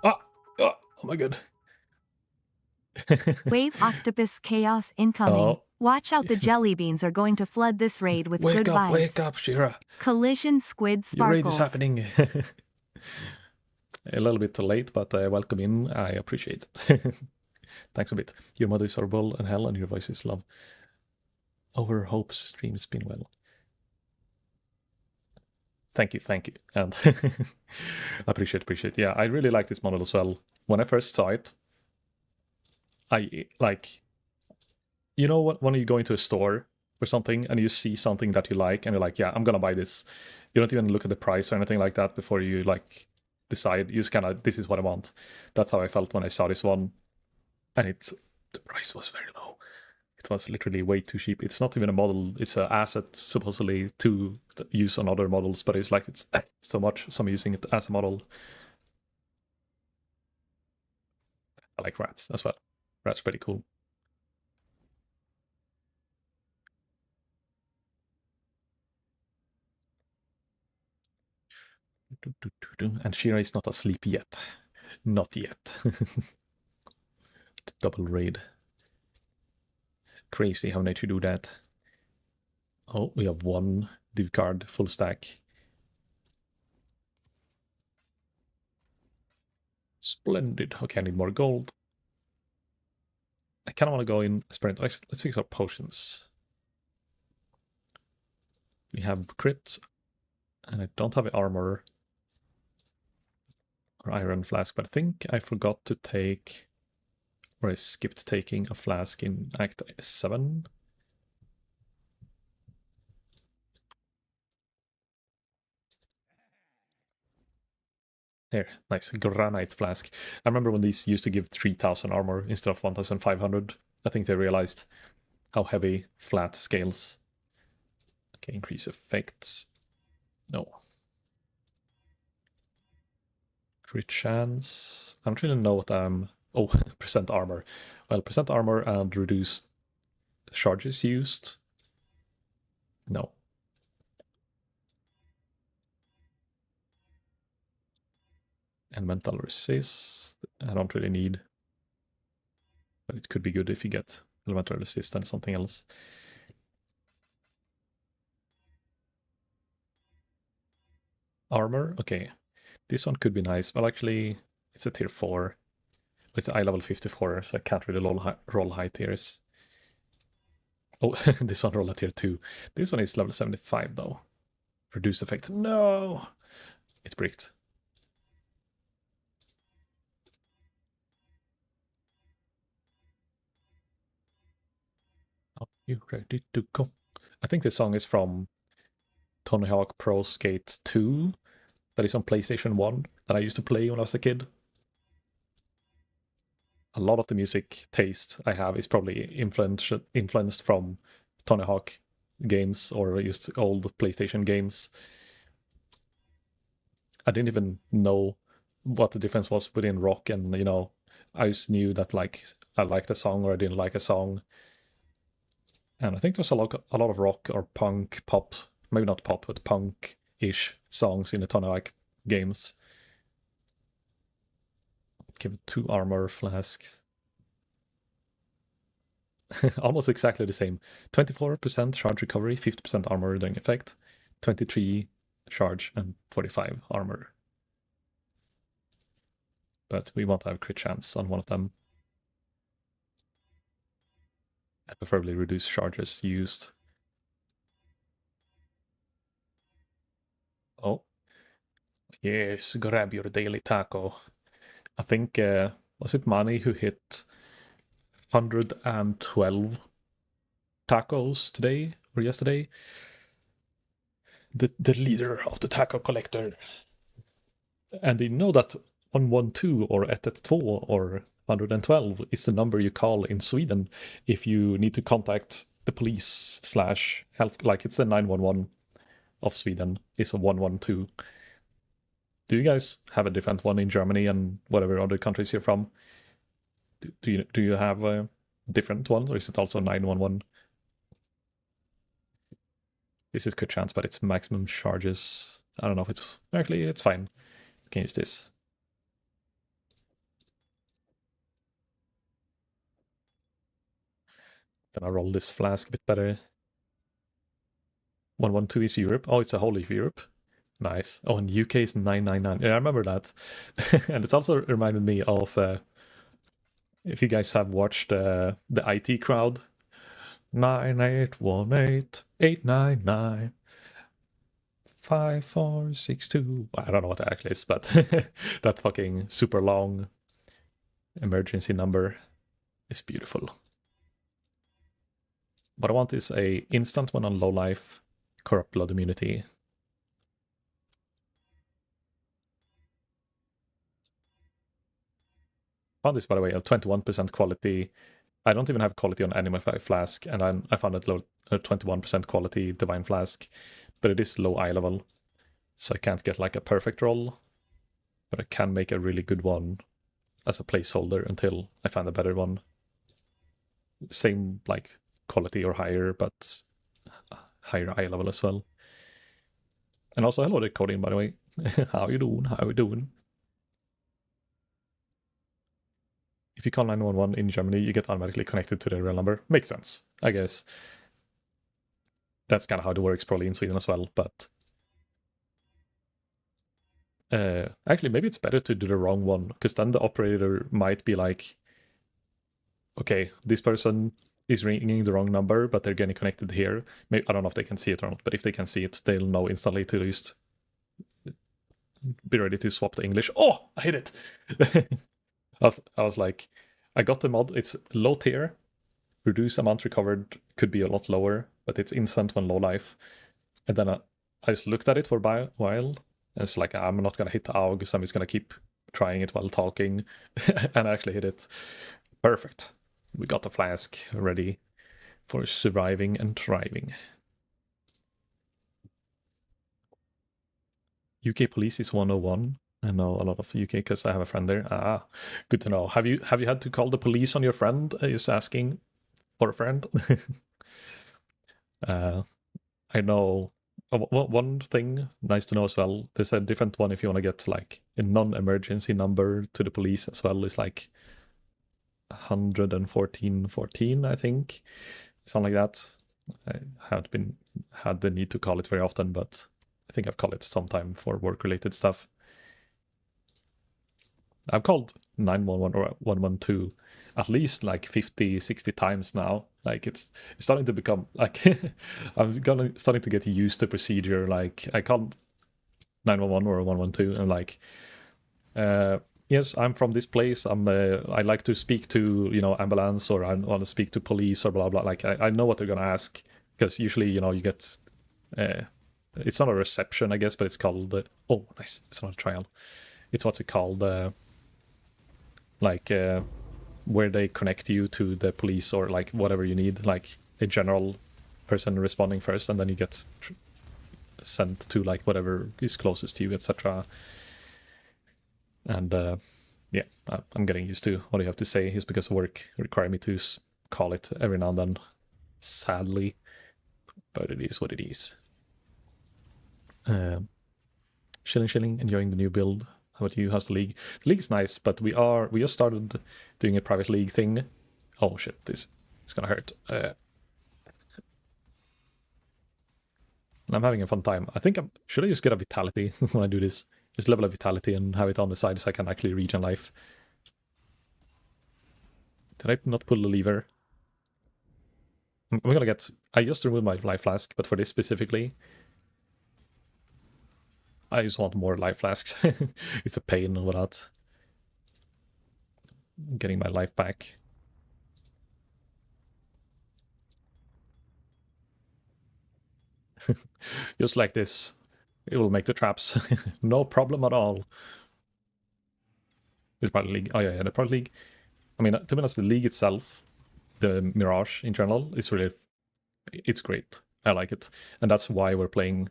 Oh my god. Wave Octopus Chaos incoming. Oh. Watch out, the jelly beans are going to flood this raid with good vibes. Wake up, Shira. Collision Squid Sparkles. Your raid is happening. A little bit too late, but welcome in. I appreciate it. Thanks a bit. Your mother is horrible and hell, and your voice is love. Over hopes, streams been well. Thank you. And appreciate. Yeah, I really like this model as well. When I first saw it, I like, you know what, when you go into a store or something and you see something that you like and you're like, yeah, I'm gonna buy this. You don't even look at the price or anything like that before you like decide. You just kind of, this is what I want. That's how I felt when I saw this one, and the price was very low. It it was literally way too cheap. It's not even a model, it's an asset supposedly to use on other models, but it's like it's so much, so I'm using it as a model. I like rats as well. Rats pretty cool. And Shira is not asleep yet. Not yet. Double raid. Crazy how nature do that. Oh, we have one div card, full stack. Splendid. Okay, I need more gold. I kind of want to go in sprint. Let's fix our potions. We have crit, and I don't have armor or iron flask, but I think I forgot to take, or I skipped taking a flask in Act 7. Here, nice granite flask. I remember when these used to give 3000 armor instead of 1500. I think they realized how heavy flat scales. Okay, increase effects. No. Crit chance. I don't really know what I'm... Oh, percent armor. Well, percent armor and reduced charges used. No. And mental resist. I don't really need. But it could be good if you get elemental resist and something else. Armor, okay. This one could be nice, but actually it's a tier 4. It's eye level 54, so I can't really roll high tiers. Oh, this one roll a tier 2. This one is level 75 though. Reduce effect. No! It's bricked. Are you ready to go? I think this song is from Tony Hawk Pro Skate 2 that is on PlayStation 1 that I used to play when I was a kid. A lot of the music taste I have is probably influenced from Tony Hawk games or just old PlayStation games. I didn't even know what the difference was within rock, and you know, I just knew that like I liked a song or I didn't like a song. And I think there's a lot of rock or punk, pop, maybe not pop, but punk-ish songs in the Tony Hawk games. Give it 2 armor flasks. Almost exactly the same. 24% charge recovery, 50% armor during effect, 23 charge, and 45 armor. But we want to have crit chance on one of them. And preferably reduce charges used. Oh. Yes, grab your daily taco. I think, was it Manny who hit 112 tacos today or yesterday? The leader of the taco collector. And you know that 112 or 112 or 112 is the number you call in Sweden if you need to contact the police / health, like it's the 911 of Sweden, is a 112. Do you guys have a different one in Germany and whatever other countries you're from? Do you have a different one, or is it also 911? This is good chance, but it's maximum charges. I don't know if it's actually it's fine. You can use this. Gonna roll this flask a bit better. 112 is Europe. Oh, it's a whole of Europe. Nice. Oh, and UK is 999. Yeah, I remember that. And it's also reminded me of if you guys have watched the IT crowd. 9818-899 5462. I don't know what that actually is, but that fucking super long emergency number is beautiful. What I want is a instant one on low life, corrupt blood immunity. Found this, by the way, a 21% quality I don't even have quality on Animal Flask, and I found it low, 21% quality Divine Flask, but it is low eye level, so I can't get like a perfect roll, but I can make a really good one as a placeholder until I find a better one. Same like quality or higher, but higher eye level as well. And also, hello there, Coding, by the way. How you doing? How you doing? If you call 911 in Germany, you get automatically connected to the real number. Makes sense, I guess. That's kind of how it works probably in Sweden as well, but... actually, maybe it's better to do the wrong one, because then the operator might be like, okay, this person is ringing the wrong number, but they're getting connected here. Maybe, I don't know if they can see it or not, but if they can see it, they'll know instantly to just be ready to swap to English. Oh, I hit it! I was like, I got the mod, it's low tier, reduce amount recovered could be a lot lower, but it's instant when low life. And then I just looked at it for a while, and it's like, I'm not gonna hit the AUG, so I'm just gonna keep trying it while talking, and I actually hit it. Perfect. We got the flask ready for surviving and thriving. UK police is 101. I know a lot of UK because I have a friend there. Ah, good to know. Have you had to call the police on your friend? Just asking for a friend. I know one thing nice to know as well. There's a different one if you want to get like a non-emergency number to the police as well. It's like 11414, I think, something like that. I haven't had the need to call it very often, but I think I've called it sometime for work-related stuff. I've called 911 or 112 at least like 50, 60 times now. Like it's starting to become like I'm starting to get used to procedure. Like I called 911 or 112 and like, yes, I'm from this place. I like to speak to, ambulance, or I want to speak to police or blah blah. Like I know what they're gonna ask, because usually you get it's not a reception, I guess, but it's called oh nice. It's not a trial. It's what's it called? Where they connect you to the police or like whatever you need, like a general person responding first, and then you get sent to like whatever is closest to you, etc. And yeah, I'm getting used to what you have to say. Is because work require me to call it every now and then, sadly, but it is what it is. Chilling, enjoying the new build. How about you? How's the league? The league's nice, but we just started doing a private league thing. Oh shit, this is gonna hurt. I'm having a fun time. I think should I just get a vitality when I do this? Just level a vitality and have it on the side so I can actually regen life. Did I not pull the lever? I'm gonna get... I just removed my life flask, but for this specifically, I just want more life flasks. It's a pain without getting my life back. Just like this. It will make the traps. No problem at all. It's part of the league. Oh yeah, the part of the league. I mean, to be honest, the league itself, the Mirage in general, is really... It's great. I like it. And that's why we're playing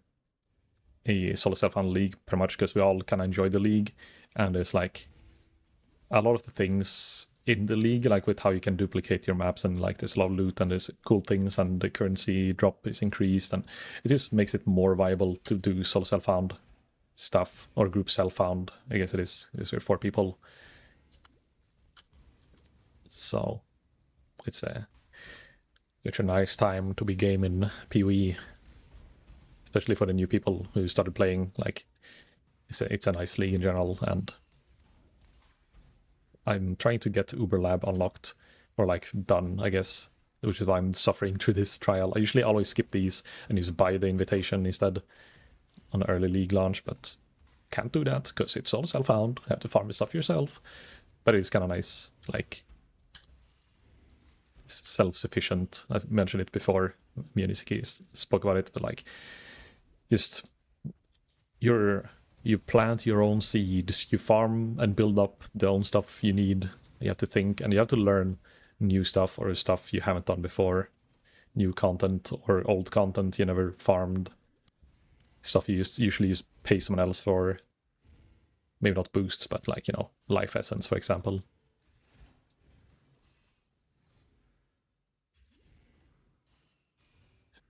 a solo self-found league pretty much, because we all kind of enjoy the league, and there's like a lot of the things in the league, like with how you can duplicate your maps, and like there's a lot of loot and there's cool things, and the currency drop is increased, and it just makes it more viable to do solo self-found stuff, or group self-found. I guess it is. It's for 4 people, so it's a nice time to be gaming POE. Especially for the new people who started playing. Like, it's a nice league in general, and I'm trying to get Uber Lab unlocked, or like done, I guess, which is why I'm suffering through this trial. I usually always skip these and just buy the invitation instead on early league launch, but can't do that because it's all self-found. You have to farm the stuff yourself, but it's kind of nice, like self-sufficient. I've mentioned it before. Me and Isiki spoke about it, but like, just you plant your own seeds, you farm and build up the own stuff you need. You have to think, and you have to learn new stuff or stuff you haven't done before, new content or old content you never farmed, stuff you usually pay someone else for. Maybe not boosts, but like, you know, life essence, for example.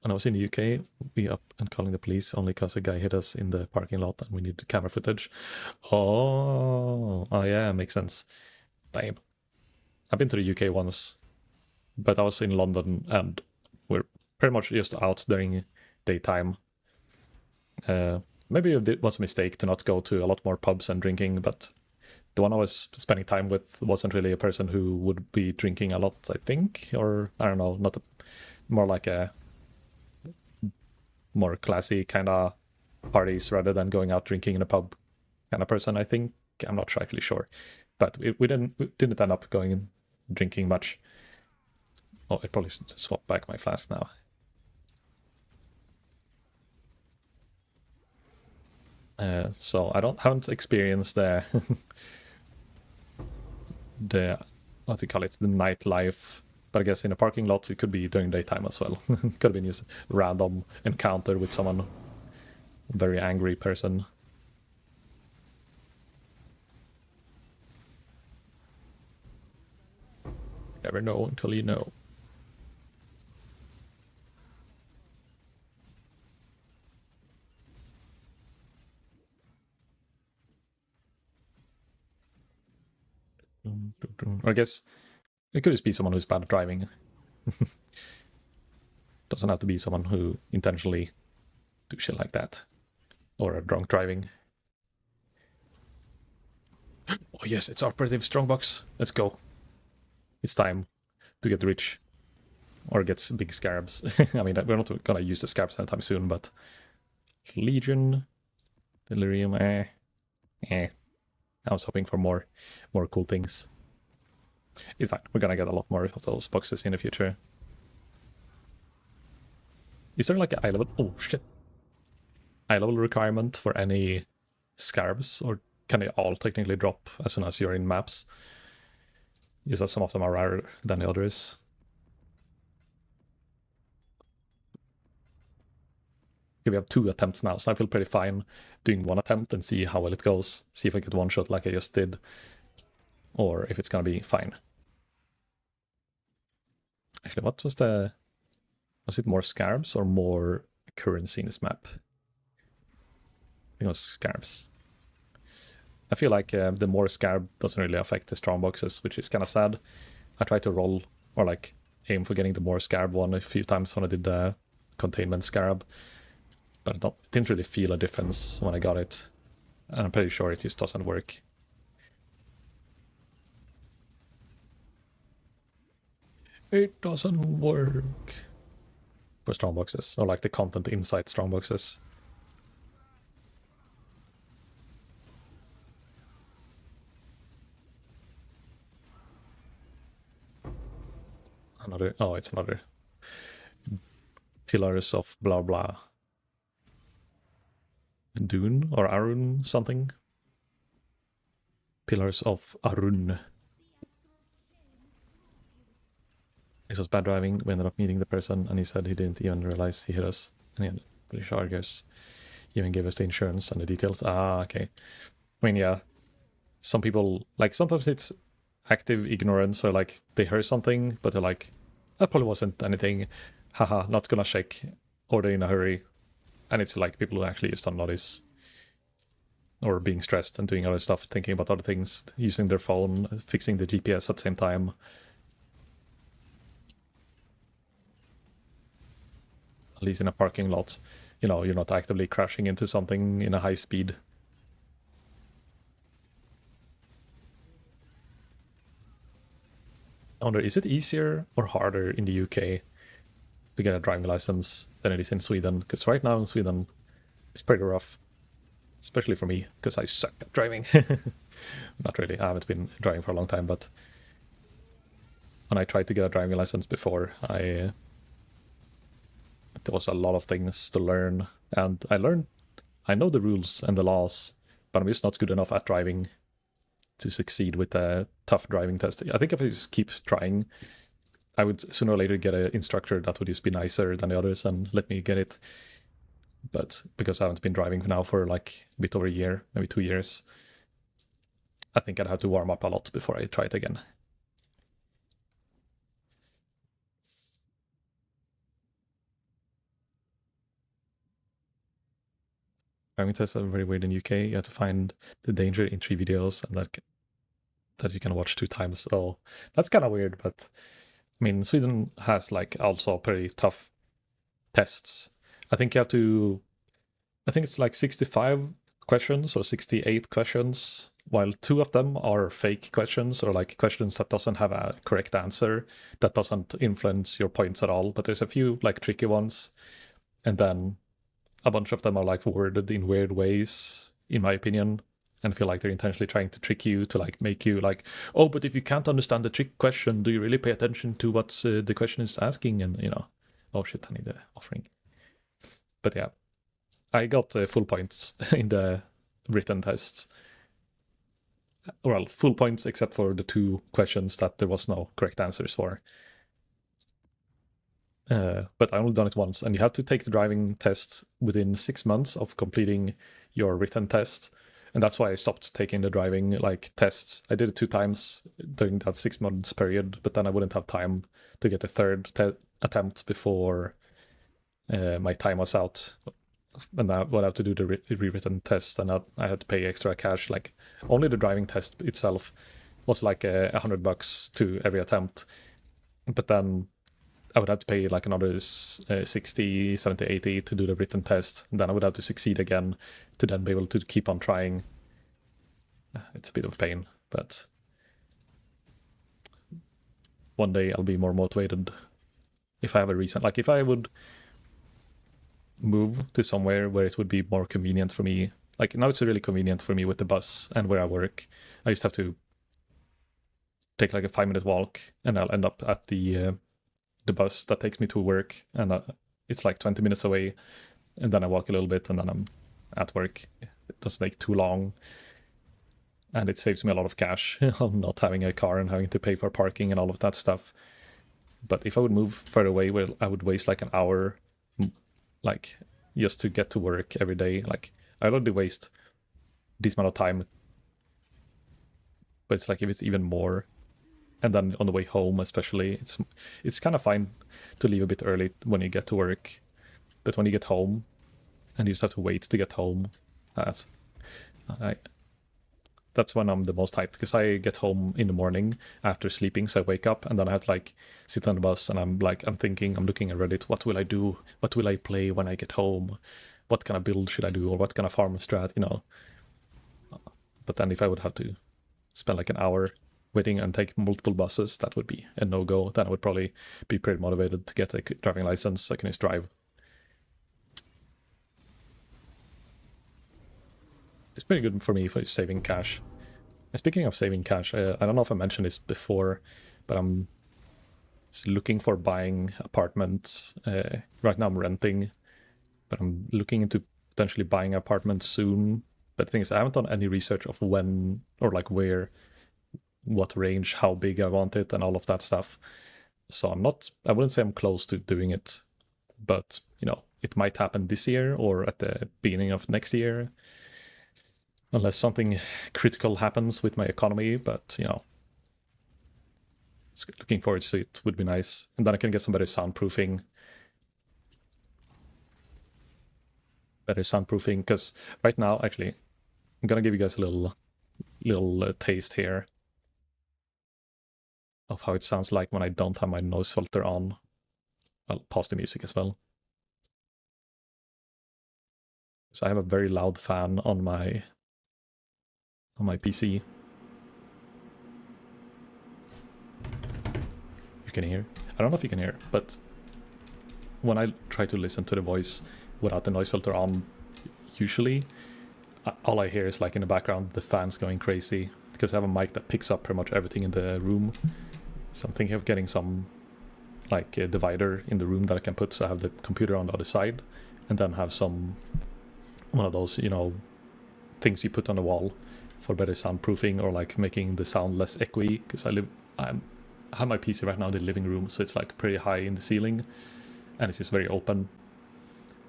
When I was in the UK, we up and calling the police only because a guy hit us in the parking lot and we need camera footage. Oh yeah, makes sense. Damn. I've been to the UK once, but I was in London and we're pretty much just out during daytime. Maybe it was a mistake to not go to a lot more pubs and drinking, but the one I was spending time with wasn't really a person who would be drinking a lot, I think, or I don't know, more like a more classy kind of parties rather than going out drinking in a pub kind of person, I think. I'm not actually sure, but we didn't end up going and drinking much. Oh, I probably should swap back my flask now. So I haven't experienced the what do you call it, the nightlife, but I guess in a parking lot it could be during daytime as well. Could have been just a random encounter with someone, very angry person. Never know until you know. I guess it could just be someone who's bad at driving. Doesn't have to be someone who intentionally do shit like that. Or a drunk driving. Oh yes, it's operative strongbox. Let's go. It's time to get rich. Or get big scarabs. I mean, we're not gonna use the scarabs anytime soon, but... Legion... Delirium, I was hoping for more cool things. It's fine, we're gonna get a lot more of those boxes in the future. Is there like an eye level? Oh shit. Eye level requirement for any scarabs? Or can they all technically drop as soon as you're in maps? Is that some of them are rarer than the others? Okay, we have 2 attempts now, so I feel pretty fine doing 1 attempt and see how well it goes. See if I get 1 shot like I just did. Or if it's gonna be fine. Actually, what was the... Was it more scarabs or more currency in this map? I think it was scarabs. I feel like the more scarab doesn't really affect the strong boxes, which is kind of sad. I tried to roll, or like aim for getting the more scarab one a few times when I did the containment scarab. But I didn't really feel a difference when I got it. And I'm pretty sure it just doesn't work. It doesn't work. For strong boxes, or like the content inside strong boxes. It's another pillars of blah blah. Dune or Arun something. Pillars of Arun. This was bad driving. We ended up meeting the person and he said he didn't even realize he hit us. And he had British Argus. He even gave us the insurance and the details. Ah, okay. I mean, yeah. Some people, like, sometimes it's active ignorance, or like they heard something, but they're like, that probably wasn't anything. Haha, not gonna check. Or they're in a hurry. And it's like people who actually just don't notice. Or being stressed and doing other stuff, thinking about other things, using their phone, fixing the GPS at the same time. At least in a parking lot, you know, you're not actively crashing into something in a high speed. I wonder, is it easier or harder in the UK to get a driving license than it is in Sweden? Because right now in Sweden, it's pretty rough. Especially for me, because I suck at driving. Not really, I haven't been driving for a long time, but when I tried to get a driving license before, there was a lot of things to learn, and I know the rules and the laws, but I'm just not good enough at driving to succeed with a tough driving test. I think if I just keep trying, I would sooner or later get an instructor that would just be nicer than the others and let me get it. But because I haven't been driving now for like a bit over a year, maybe 2 years, I think I'd have to warm up a lot before I try it again. Driving tests are very weird in UK. You have to find the danger in 3 videos and that you can watch 2 times. Oh, that's kind of weird, but I mean, Sweden has like also pretty tough tests. I think it's like 65 questions or 68 questions, while 2 of them are fake questions or like questions that doesn't have a correct answer, that doesn't influence your points at all. But there's a few like tricky ones, and then a bunch of them are like worded in weird ways, in my opinion, and feel like they're intentionally trying to trick you to like make you like, oh, but if you can't understand the trick question, do you really pay attention to what the question is asking? And oh shit, I need the offering. But yeah, I got full points in the written tests. Well, full points except for the 2 questions that there was no correct answers for. But I only done it once, and you have to take the driving test within 6 months of completing your written test. And that's why I stopped taking the driving like tests. I did it 2 times during that 6 months period, but then I wouldn't have time to get a third attempt before my time was out. And I would have to do the rewritten test, and I had to pay extra cash. Like only the driving test itself was like $100 to every attempt, but then I would have to pay like another 60, 70, 80 to do the written test. And then I would have to succeed again to then be able to keep on trying. It's a bit of a pain, but one day I'll be more motivated if I have a reason. Like if I would move to somewhere where it would be more convenient for me. Like now it's really convenient for me with the bus and where I work. I just have to take like a 5-minute walk and I'll end up at the bus that takes me to work, and it's like 20 minutes away, and then I walk a little bit and then I'm at work. It doesn't take too long, and it saves me a lot of cash on not having a car and having to pay for parking and all of that stuff. But if I would move further away, well, I would waste like an hour like just to get to work every day. Like I already waste this amount of time, but it's like if it's even more. And then on the way home especially, it's kind of fine to leave a bit early when you get to work, but when you get home and you just have to wait to get home, that's when I'm the most hyped, because I get home in the morning after sleeping, so I wake up and then I have to like sit on the bus and I'm looking at Reddit, what will I do, what will I play when I get home, what kind of build should I do, or what kind of farm strat, But then if I would have to spend like an hour waiting and take multiple buses, that would be a no-go. Then I would probably be pretty motivated to get a driving license so I can just drive. It's pretty good for me for saving cash. And speaking of saving cash, I don't know if I mentioned this before, but I'm looking for buying apartments. Right now I'm renting, but I'm looking into potentially buying an apartment soon. But the thing is, I haven't done any research of when or like where, what range, how big I want it, and all of that stuff. So I wouldn't say I'm close to doing it, but it might happen this year or at the beginning of next year, unless something critical happens with my economy. But looking forward to it would be nice, and then I can get some better soundproofing. Because right now, actually, I'm gonna give you guys a little taste here of how it sounds like when I don't have my noise filter on. I'll pause the music as well. So I have a very loud fan on my PC. You can hear. I don't know if you can hear, but when I try to listen to the voice without the noise filter on, usually all I hear is like in the background the fans going crazy, because I have a mic that picks up pretty much everything in the room. So I'm thinking of getting some like a divider in the room that I can put, so I have the computer on the other side, and then have one of those things you put on the wall for better soundproofing or like making the sound less echoey, because I have my PC right now in the living room, so it's like pretty high in the ceiling and it's just very open.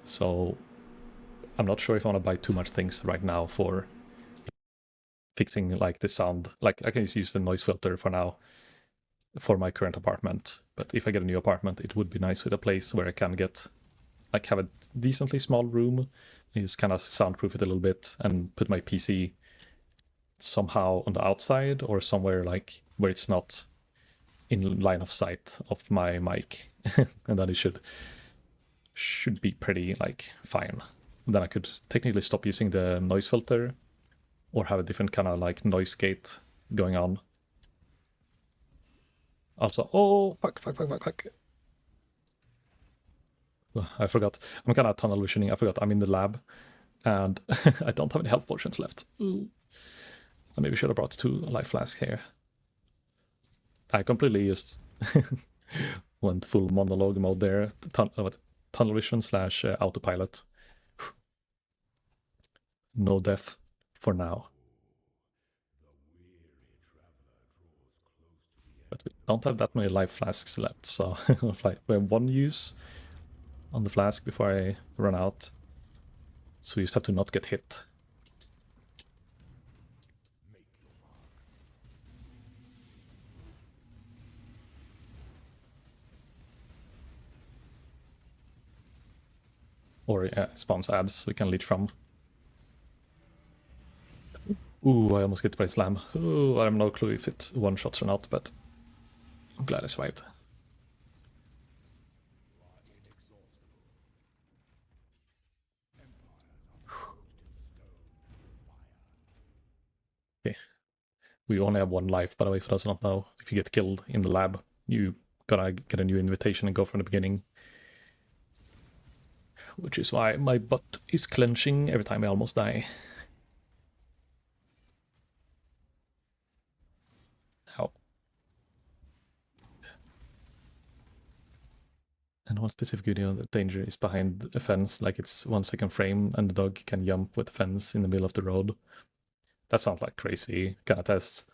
So I'm not sure if I want to buy too much things right now for fixing like the sound. Like I can just use the noise filter for now for my current apartment, but if I get a new apartment, it would be nice with a place where I can get like have a decently small room, just kind of soundproof it a little bit and put my PC somehow on the outside or somewhere like where it's not in line of sight of my mic. And then it should be pretty like fine. And then I could technically stop using the noise filter or have a different kind of like noise gate going on. Also, oh, fuck. I forgot. I'm kind of tunnel visioning. I forgot I'm in the lab and I don't have any health potions left. Ooh. I maybe should have brought 2 life flasks here. I completely just went full monologue mode there. Tunnel vision / autopilot. No death for now. But we don't have that many life flasks left, so we have 1 use on the flask before I run out. So you just have to not get hit. Or yeah, spawns ads we can leech from. Ooh, I almost get by slam. Ooh, I have no clue if it one-shots or not, but I'm glad I survived. Okay. We only have 1 life, by the way, for those who don't know. If you get killed in the lab, you gotta get a new invitation and go from the beginning. Which is why my butt is clenching every time I almost die. Ow. And one specific video, the danger is behind a fence, like it's 1 second frame and the dog can jump with the fence in the middle of the road. That sounds like crazy kind of tests.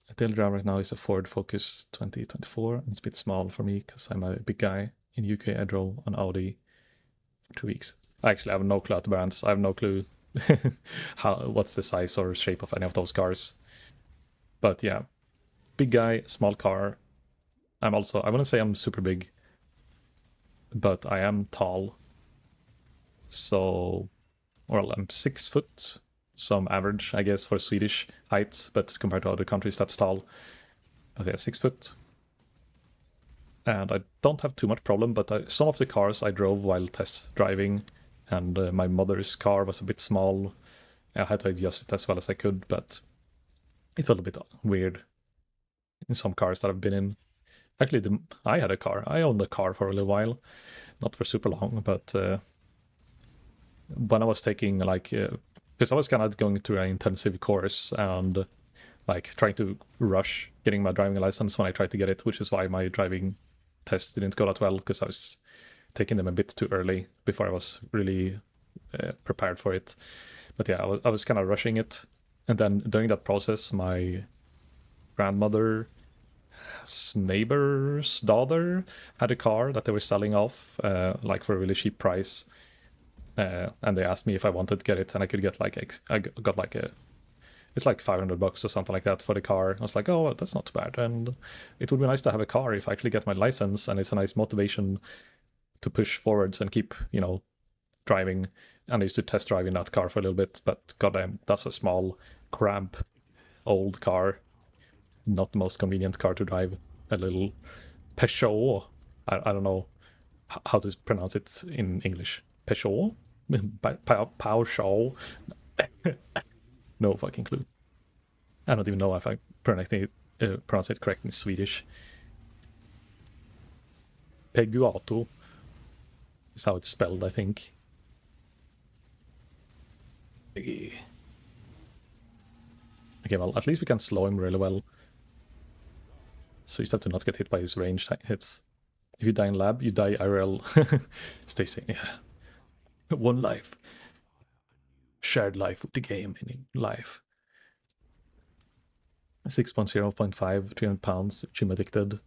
The daily driver right now is a Ford Focus 2024, and it's a bit small for me because I'm a big guy. In the UK I drove an Audi for 2 weeks. I actually have no clue about the brands. I have no clue what's the size or shape of any of those cars. But yeah, big guy, small car. I wouldn't say I'm super big, but I am tall. So, well, I'm 6 foot, some average, I guess, for Swedish heights, but compared to other countries, that's tall. But yeah, 6 foot. And I don't have too much problem, but some of the cars I drove while test driving, and my mother's car was a bit small. I had to adjust it as well as I could, but it felt a bit weird in some cars that I've been in. Actually, I had a car. I owned a car for a little while, not for super long, but when I was taking like, because I was kind of going through an intensive course and like trying to rush getting my driving license when I tried to get it, which is why my driving test didn't go that well, because I was taking them a bit too early before I was really prepared for it. But yeah, I was kind of rushing it. And then during that process, my grandmother's neighbor's daughter had a car that they were selling off like for a really cheap price. And they asked me if I wanted to get it, and I could get like, it's like $500 or something like that for the car. I was like, oh, that's not too bad. And it would be nice to have a car if I actually get my license, and it's a nice motivation to push forwards and keep, driving. And I used to test drive in that car for a little bit, but goddamn, that's a small, cramped, old car. Not the most convenient car to drive. A little Peugeot. I don't know how to pronounce it in English. Peugeot? Peugeot? No fucking clue. I don't even know if I pronounce it correct in Swedish. Peguato is how it's spelled, I think. Okay, well, at least we can slow him really well. So you just have to not get hit by his ranged hits. If you die in lab, you die IRL. Stay sane, yeah. 1 life. Shared life with the game in life. 6.0.5, 300 pounds, gym addicted.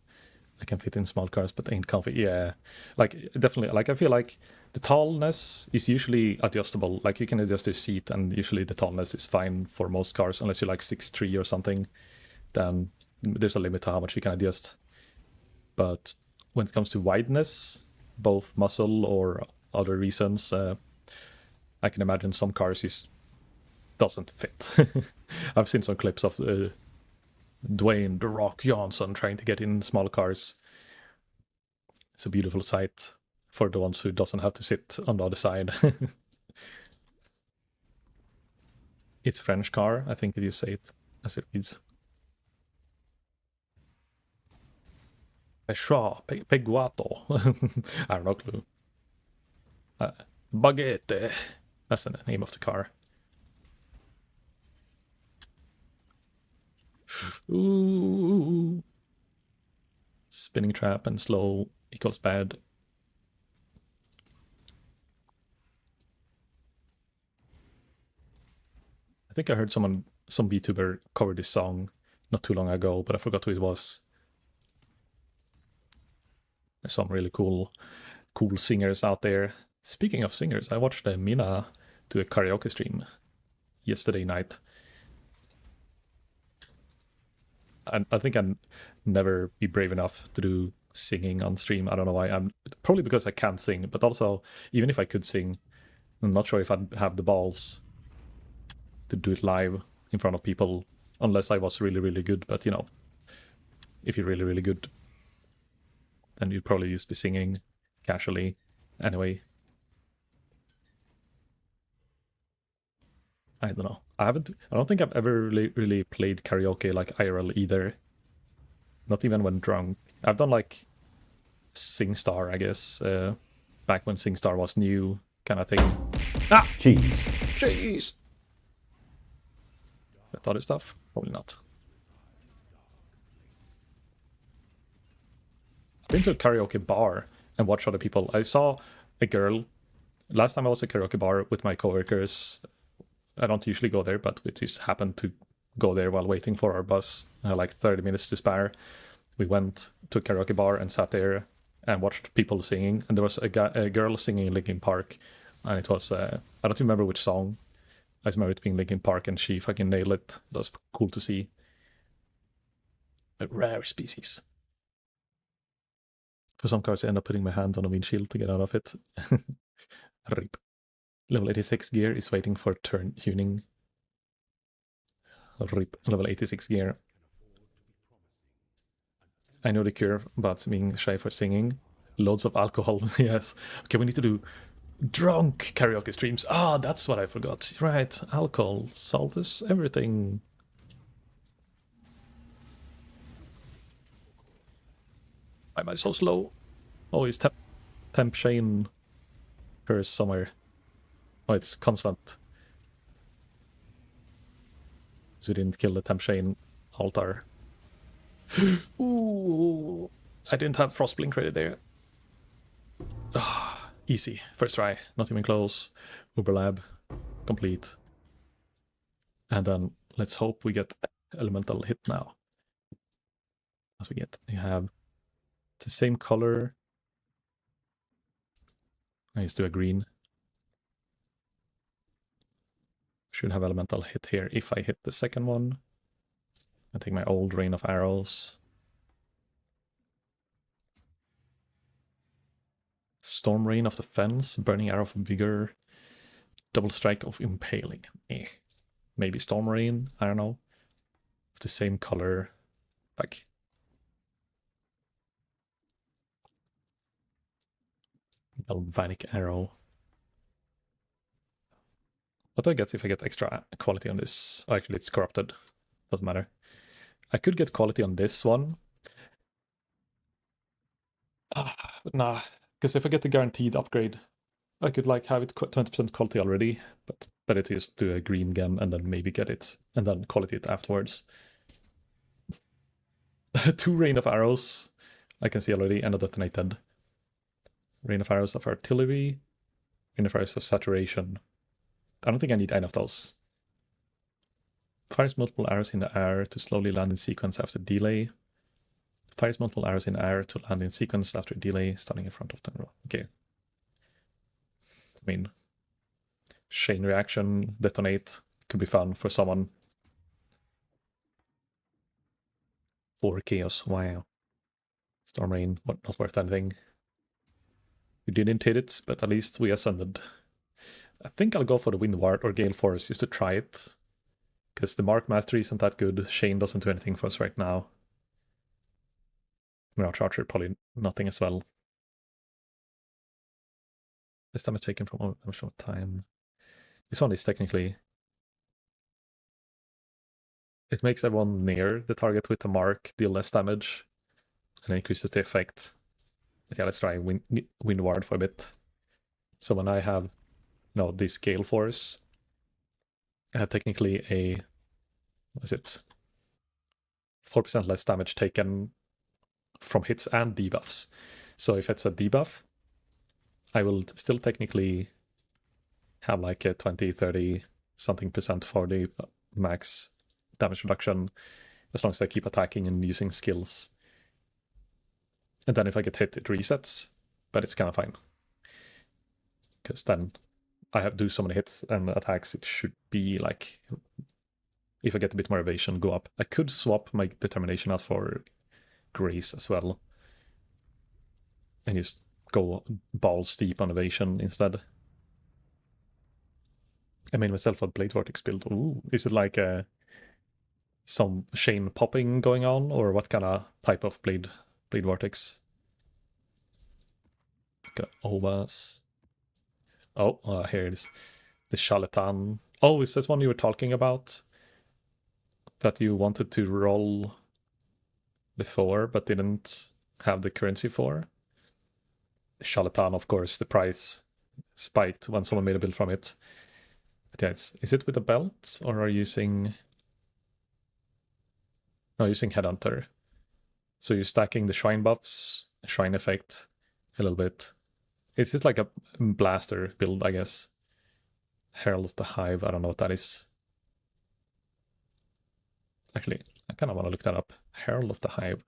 I can fit in small cars, but ain't comfy. Yeah, like definitely. Like I feel like the tallness is usually adjustable. Like you can adjust your seat, and usually the tallness is fine for most cars, unless you're like 6'3" or something. Then there's a limit to how much you can adjust. But when it comes to wideness, both muscle or other reasons, I can imagine some cars just doesn't fit. I've seen some clips of Dwayne "The Rock" Johnson trying to get in small cars. It's a beautiful sight for the ones who doesn't have to sit on the other side. It's French car, I think you say it as it reads. Peguato. I have no clue. Baguette. That's the name of the car. Ooh. Spinning trap and slow equals bad. I think I heard some VTuber cover this song not too long ago, but I forgot who it was. There's some really cool singers out there. Speaking of singers, I watched Mina do a karaoke stream yesterday night. I think I'd never be brave enough to do singing on stream. I don't know why. I'm probably because I can't sing, but also even if I could sing, I'm not sure if I'd have the balls to do it live in front of people, unless I was really, really good. But you know, if you're really, really good, then you'd probably just be singing casually anyway. I don't know. I don't think I've ever really played karaoke like IRL either. Not even when drunk. I've done like SingStar, I guess, back when SingStar was new, kind of thing. Ah! Jeez! That other stuff? Probably not. I've been to a karaoke bar and watched other people. I saw a girl. Last time I was at a karaoke bar with my coworkers. I don't usually go there, but we just happened to go there while waiting for our bus. Like 30 minutes to spare. We went to a karaoke bar and sat there and watched people singing. And there was a girl singing Linkin Park. And it was, I don't remember which song. I just remember it being Linkin Park, and she fucking nailed it. That was cool to see. A rare species. For some cars, I end up putting my hand on a windshield to get out of it. Rip. Level 86 gear is waiting for turn tuning. Rip. Level 86 gear. I know the cure about being shy for singing. Loads of alcohol, yes. Okay, we need to do drunk karaoke streams. Ah, that's what I forgot. Right, alcohol solves everything. Why am I so slow? Oh, is temp chain curse somewhere? Oh, it's constant. So we didn't kill the temp chain altar. Ooh, I didn't have Frostblink ready there. Easy. First try. Not even close. Uberlab. Complete. And then let's hope we get elemental hit now. As we get, you have the same color. I just do a green. Should have elemental hit here if I hit the second one. I take my old rain of arrows. Storm rain of the fence, burning arrow of vigor, double strike of impaling. Maybe storm rain, I don't know. The same color, like galvanic arrow. What do I get if I get extra quality on this? Oh, actually, it's corrupted. Doesn't matter. I could get quality on this one. But nah, because if I get the guaranteed upgrade, I could like have it 20% quality already, but better to just do a green gem and then maybe get it, and then quality it afterwards. 2 rain of arrows, I can see already, and a detonated. Rain of arrows of artillery, rain of arrows of saturation. I don't think I need any of those. Fires multiple arrows in the air to slowly land in sequence after delay. Fires multiple arrows in the air to land in sequence after delay, starting in front of the row. Okay. I mean, chain reaction, detonate, could be fun for someone. 4 chaos, wow. Storm Rain, not worth anything. We didn't hit it, but at least we ascended. I think I'll go for the Wind Ward or Gale Force just to try it. Because the Mark Mastery isn't that good. Shane doesn't do anything for us right now. Mirage Archer probably nothing as well. This time is taken from a short time. This one is technically... It makes everyone near the target with the mark deal less damage. And increases the effect. But yeah, let's try Wind Ward for a bit. So when I have, this Gale Force, I have technically a, what is it? 4% less damage taken from hits and debuffs. So if it's a debuff, I will still technically have like a 20, 30 something percent for the max damage reduction, as long as I keep attacking and using skills. And then if I get hit, it resets, but it's kind of fine. Because then I have to do so many hits and attacks, it should be like, if I get a bit more evasion, go up. I could swap my determination out for grace as well. And just go balls deep on evasion instead. I made myself a Blade Vortex build. Ooh, is it like some chain popping going on, or what kind of type of Blade Vortex? Got Ovas. Oh, here it is. The Charlatan. Oh, is this one you were talking about? That you wanted to roll before, but didn't have the currency for? The Charlatan, of course, the price spiked when someone made a build from it. But yeah, is it with a belt, or are you using... No, using Headhunter. So you're stacking the shrine buffs, shrine effect, a little bit. It's just like a blaster build, I guess. Herald of the Hive, I don't know what that is. Actually, I kind of want to look that up. Herald of the Hive.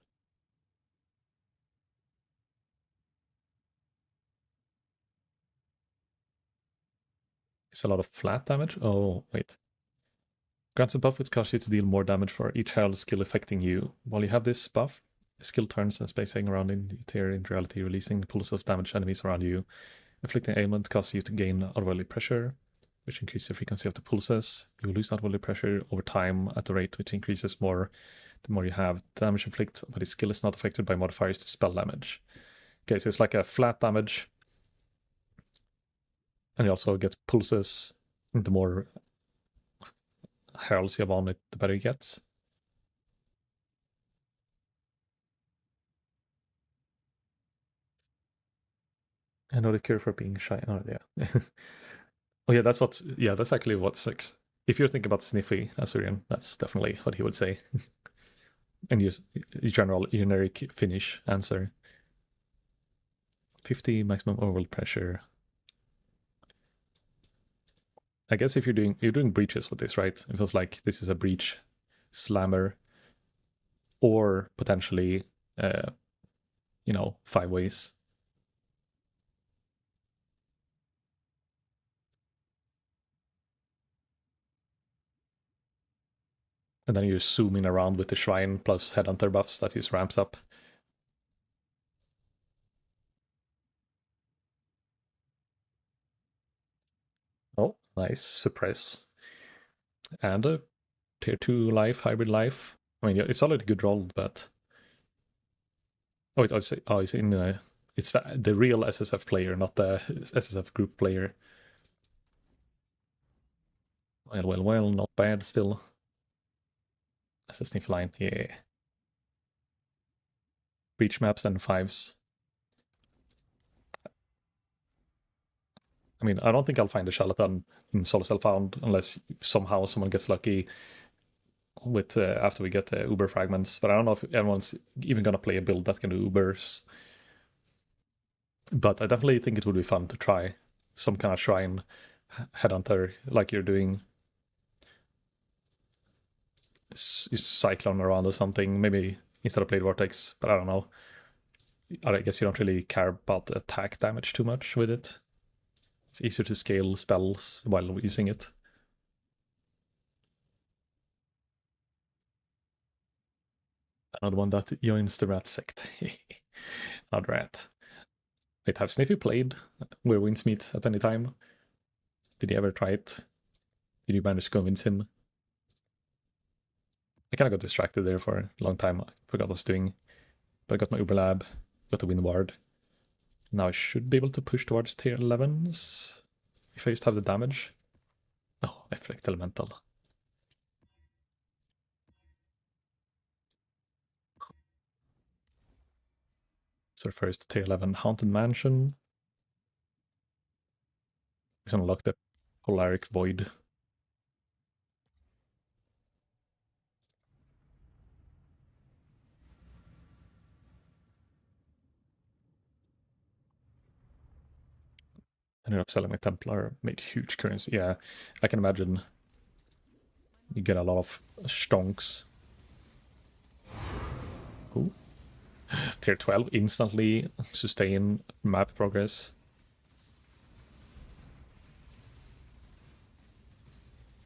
It's a lot of flat damage. Oh, wait. Grants a buff which causes you to deal more damage for each Herald skill affecting you. While you have this buff, the skill turns and spacing around in the tier in reality, releasing pulses of damage enemies around you. Inflicting ailment causes you to gain otherworldly pressure, which increases the frequency of the pulses. You will lose otherworldly pressure over time at a rate which increases more the more you have. The damage inflicted, but its skill is not affected by modifiers to spell damage. Okay, so it's like a flat damage. And you also get pulses. The more heralds you have on it, the better it gets. I know the cure for being shy. Oh, yeah. Oh, yeah, that's actually what's like. If you're thinking about Sniffy Azurian, that's definitely what he would say. And use general generic Finnish answer. 50 maximum overworld pressure. I guess if you're doing breaches with this, right? It feels like this is a breach slammer, or potentially 5 ways. And then you're zooming around with the shrine plus Headhunter buffs that just ramps up. Oh, nice. Suppress. And a tier 2 life, hybrid life. I mean, it's already good roll, but... Oh, it's in... it's the real SSF player, not the SSF group player. Well, not bad still. As a sniff line, yeah. Breach maps and 5s. I mean, I don't think I'll find a Charlatan in Solo Self-Found unless somehow someone gets lucky with after we get Uber fragments. But I don't know if everyone's even gonna play a build that can do Ubers. But I definitely think it would be fun to try some kind of shrine Headhunter like you're doing. Cyclone around or something. Maybe instead of Blade Vortex, but I don't know. I guess you don't really care about the attack damage too much with it. It's easier to scale spells while using it. Another one that joins the rat sect. Not rat. Wait, have Sniffy played Where Winds Meet at any time? Did he ever try it? Did you manage to convince him? I kind of got distracted there for a long time. I forgot what I was doing. But I got my Uber Lab, got the Wind Ward. Now I should be able to push towards tier 11s if I just have the damage. Oh, Effect Elemental. So first tier 11 Haunted Mansion. Let's unlock the Polaric Void. Ended up selling my Templar, made huge currency. Yeah, I can imagine you get a lot of stonks. Ooh. Tier 12, instantly sustain map progress.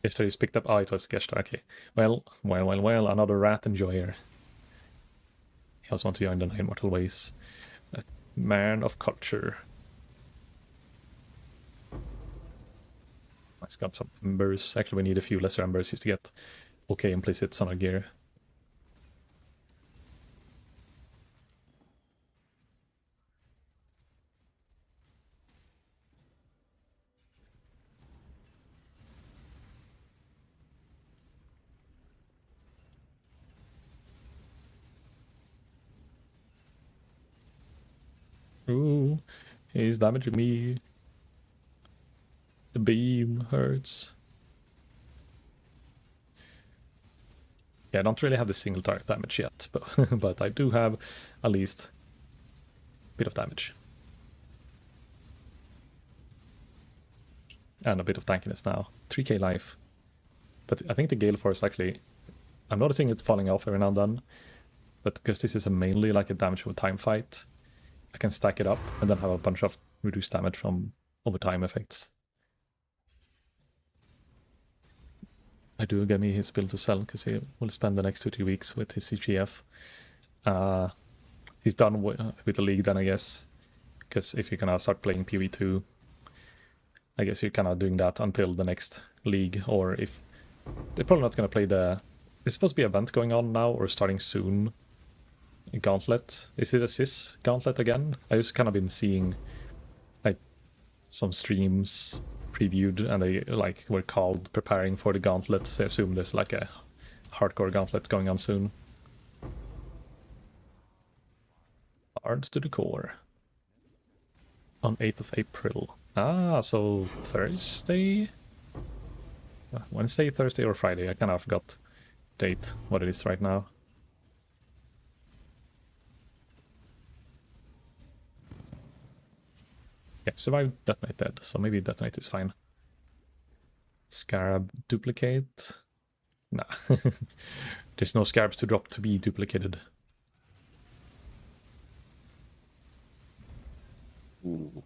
Yesterday's picked up. Oh, it was Geshta. Okay. Well, another rat enjoyer. He also wants to join the Nine Mortal Ways. A man of culture. It's got some embers. Actually, we need a few lesser embers just to get okay implicits on our gear. Ooh, he's damaging me. The beam hurts. Yeah, I don't really have the single target damage yet, but I do have at least a bit of damage. And a bit of tankiness now. 3k life. But I think the Gale Force actually... I'm noticing it falling off every now and then. But because this is mainly like a damage over time fight, I can stack it up and then have a bunch of reduced damage from over time effects. I do get me his build to sell because he will spend the next 2-3 weeks with his CGF. He's done with the league then, I guess. Because if you're gonna start playing PV2, I guess you're kind of doing that until the next league. Or if they're probably not gonna play the... There's supposed to be an event going on now or starting soon. A Gauntlet. Is it a Cis Gauntlet again? I just kind of been seeing like some streams previewed and they like were called preparing for the Gauntlet. So I assume there's like a hardcore Gauntlet going on soon. Hard to the core. On 8th of April. Ah, so Thursday? Wednesday, Thursday or Friday? I kind of forgot date, what it is right now. Yeah, survived Detonate dead, so maybe Detonate is fine. Scarab duplicate? Nah. There's no scarabs to drop to be duplicated. Ooh.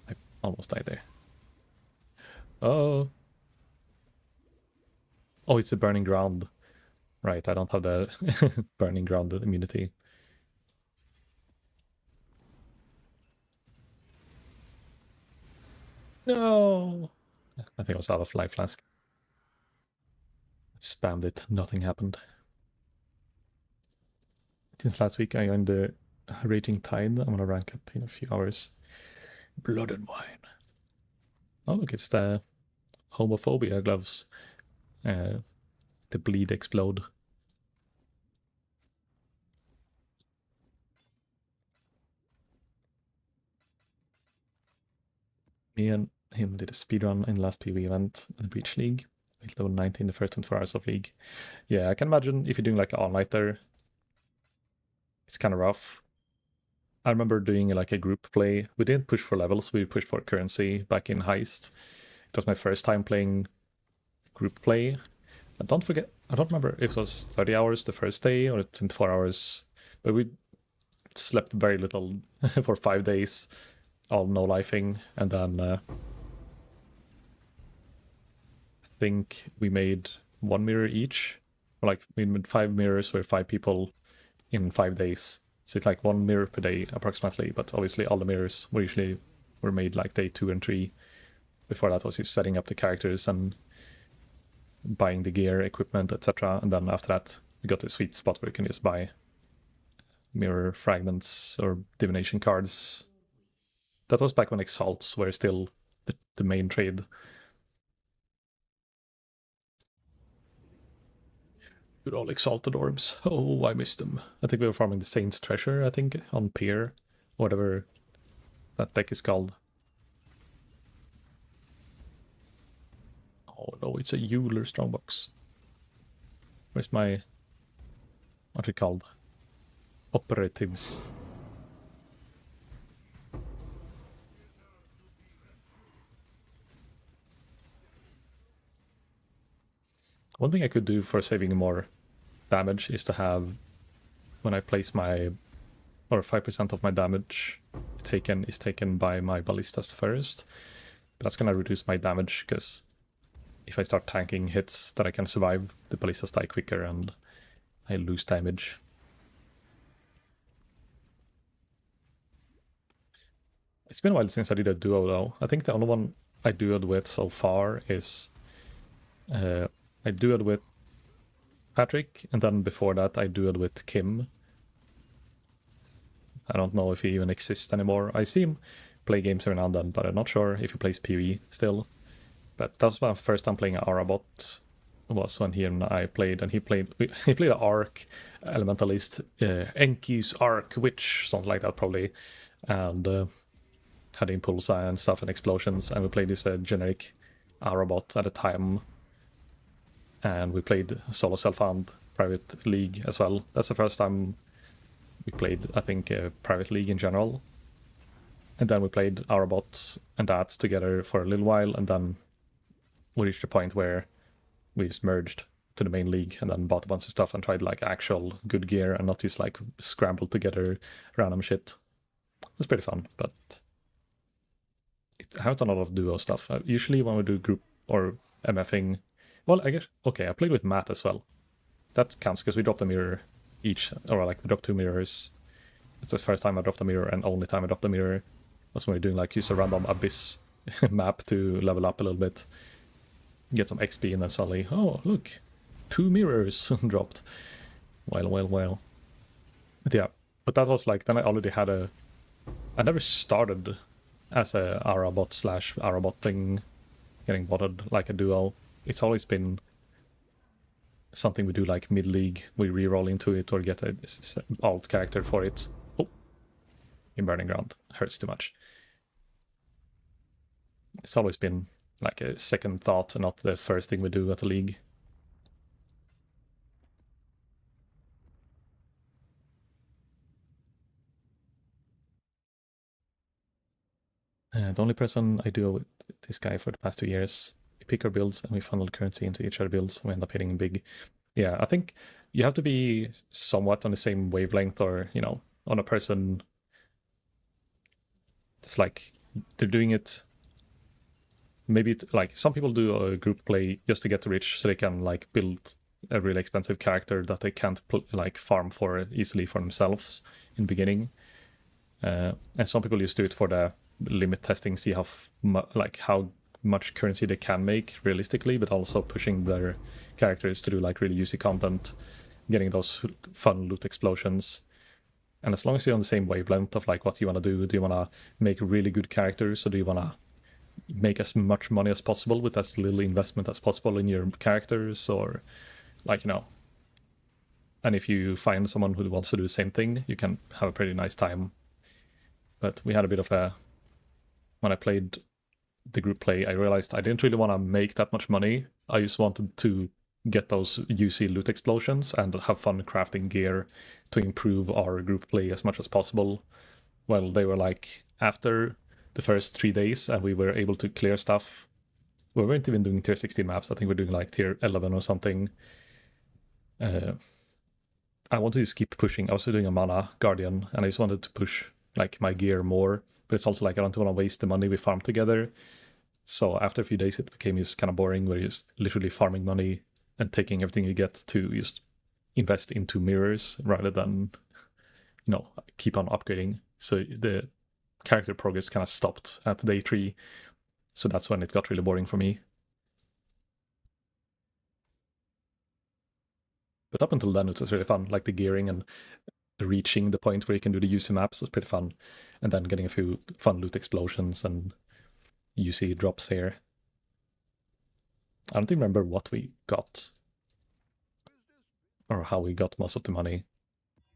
I almost died there. Oh. Oh, it's a burning ground. Right, I don't have the burning ground immunity. No! I think I was out of life flask. I've spammed it, nothing happened. Since last week I joined the Raging Tide. I'm gonna rank up in a few hours. Blood and Wine. Oh look, it's the homophobia gloves. The bleed explode. Me and him did a speedrun in last PV event in the Breach League. With level 19 the first 24 hours of League. Yeah, I can imagine if you're doing like an all-nighter, it's kind of rough. I remember doing like a group play. We didn't push for levels, we pushed for currency back in Heist. It was my first time playing group play. don't forget, I don't remember if it was 30 hours the first day or 24 hours, but we slept very little for 5 days, all no lifing, and then I think we made 1 mirror each. Like we made 5 mirrors with 5 people in 5 days. So it's like 1 mirror per day approximately, but obviously all the mirrors were made like day 2 and 3. Before that was just setting up the characters and buying the gear, equipment, etc. And then after that we got a sweet spot where you can just buy mirror fragments or divination cards. That was back when exalts were still the main trade. Good old exalted orbs. Oh, I missed them. I think we were farming the Saint's Treasure, I think, on Pier, whatever that deck is called. Oh no, it's a Euler Strongbox. Where's my... what's it called? Operatives. One thing I could do for saving more damage is to have, when I place my, or 5% of my damage is taken by my ballistas first. But that's gonna reduce my damage, because if I start tanking hits that I can survive, the ballistas die quicker and I lose damage. It's been a while since I did a duo though. I think the only one I duoed with so far is I duoed with Patrick, and then before that I duoed with Kim. I don't know if he even exists anymore. I see him play games every now and then, but I'm not sure if he plays POE still. But that was my first time playing Arabot, was when he and I played, and he played an Arc, Elementalist, Enki's Arc Witch, something like that probably, and had Impulsa and stuff and explosions, and we played this generic Arabot at the time. And we played solo self-found private league as well. That's the first time we played, I think, private league in general. And then we played Arabot and that together for a little while, and then we reached a point where we just merged to the main league and then bought a bunch of stuff and tried like actual good gear and not just like scrambled together random shit. It was pretty fun, but I haven't done a lot of duo stuff. Usually when we do group or MFing, well, I guess, okay, I played with Matt as well. That counts because we dropped a mirror each, or like we dropped 2 mirrors. It's the first time I dropped a mirror, and only time I dropped a mirror was when we were doing like use a random abyss map to level up a little bit, get some XP, and then suddenly, oh look, 2 mirrors dropped. Well. But yeah, but that was like, then I already had I never started as a Arabot/Arabot thing, getting botted like a duo. It's always been something we do like mid-league. We reroll into it or get an alt character for it. Oh, in Burning Ground. Hurts too much. It's always been like a second thought and not the first thing we do at the league. The only person I do with this guy for the past 2 years. We pick our builds and we funnel currency into each other builds and we end up hitting big. Yeah, I think you have to be somewhat on the same wavelength, or, you know, on a person. It's like they're doing it. Maybe like some people do a group play just to get rich so they can like build a really expensive character that they can't like farm for easily for themselves in the beginning. And some people just do it for the limit testing, see how how much currency they can make realistically, but also pushing their characters to do like really juicy content, getting those fun loot explosions. And as long as you're on the same wavelength of like what you want to do you want to make really good characters, or do you want to make as much money as possible with as little investment as possible in your characters, or like, you know. And if you find someone who wants to do the same thing, you can have a pretty nice time. But we had a bit of a, when I played the group play, I realized I didn't really want to make that much money. I just wanted to get those UC loot explosions and have fun crafting gear to improve our group play as much as possible. Well, they were like after the first 3 days and we were able to clear stuff we weren't even doing tier 16 maps. I think we're doing like tier 11 or something. I want to just keep pushing. I was doing a mana guardian, and I just wanted to push like my gear more. But it's also like I don't want to waste the money we farm together. So after a few days, it became just kind of boring, where you're just literally farming money and taking everything you get to just invest into mirrors rather than, keep on upgrading. So the character progress kind of stopped at day 3. So that's when it got really boring for me. But up until then, it was really fun. Like the gearing and reaching the point where you can do the UC maps was pretty fun. And then getting a few fun loot explosions and UC drops here. I don't even remember what we got. Or how we got most of the money.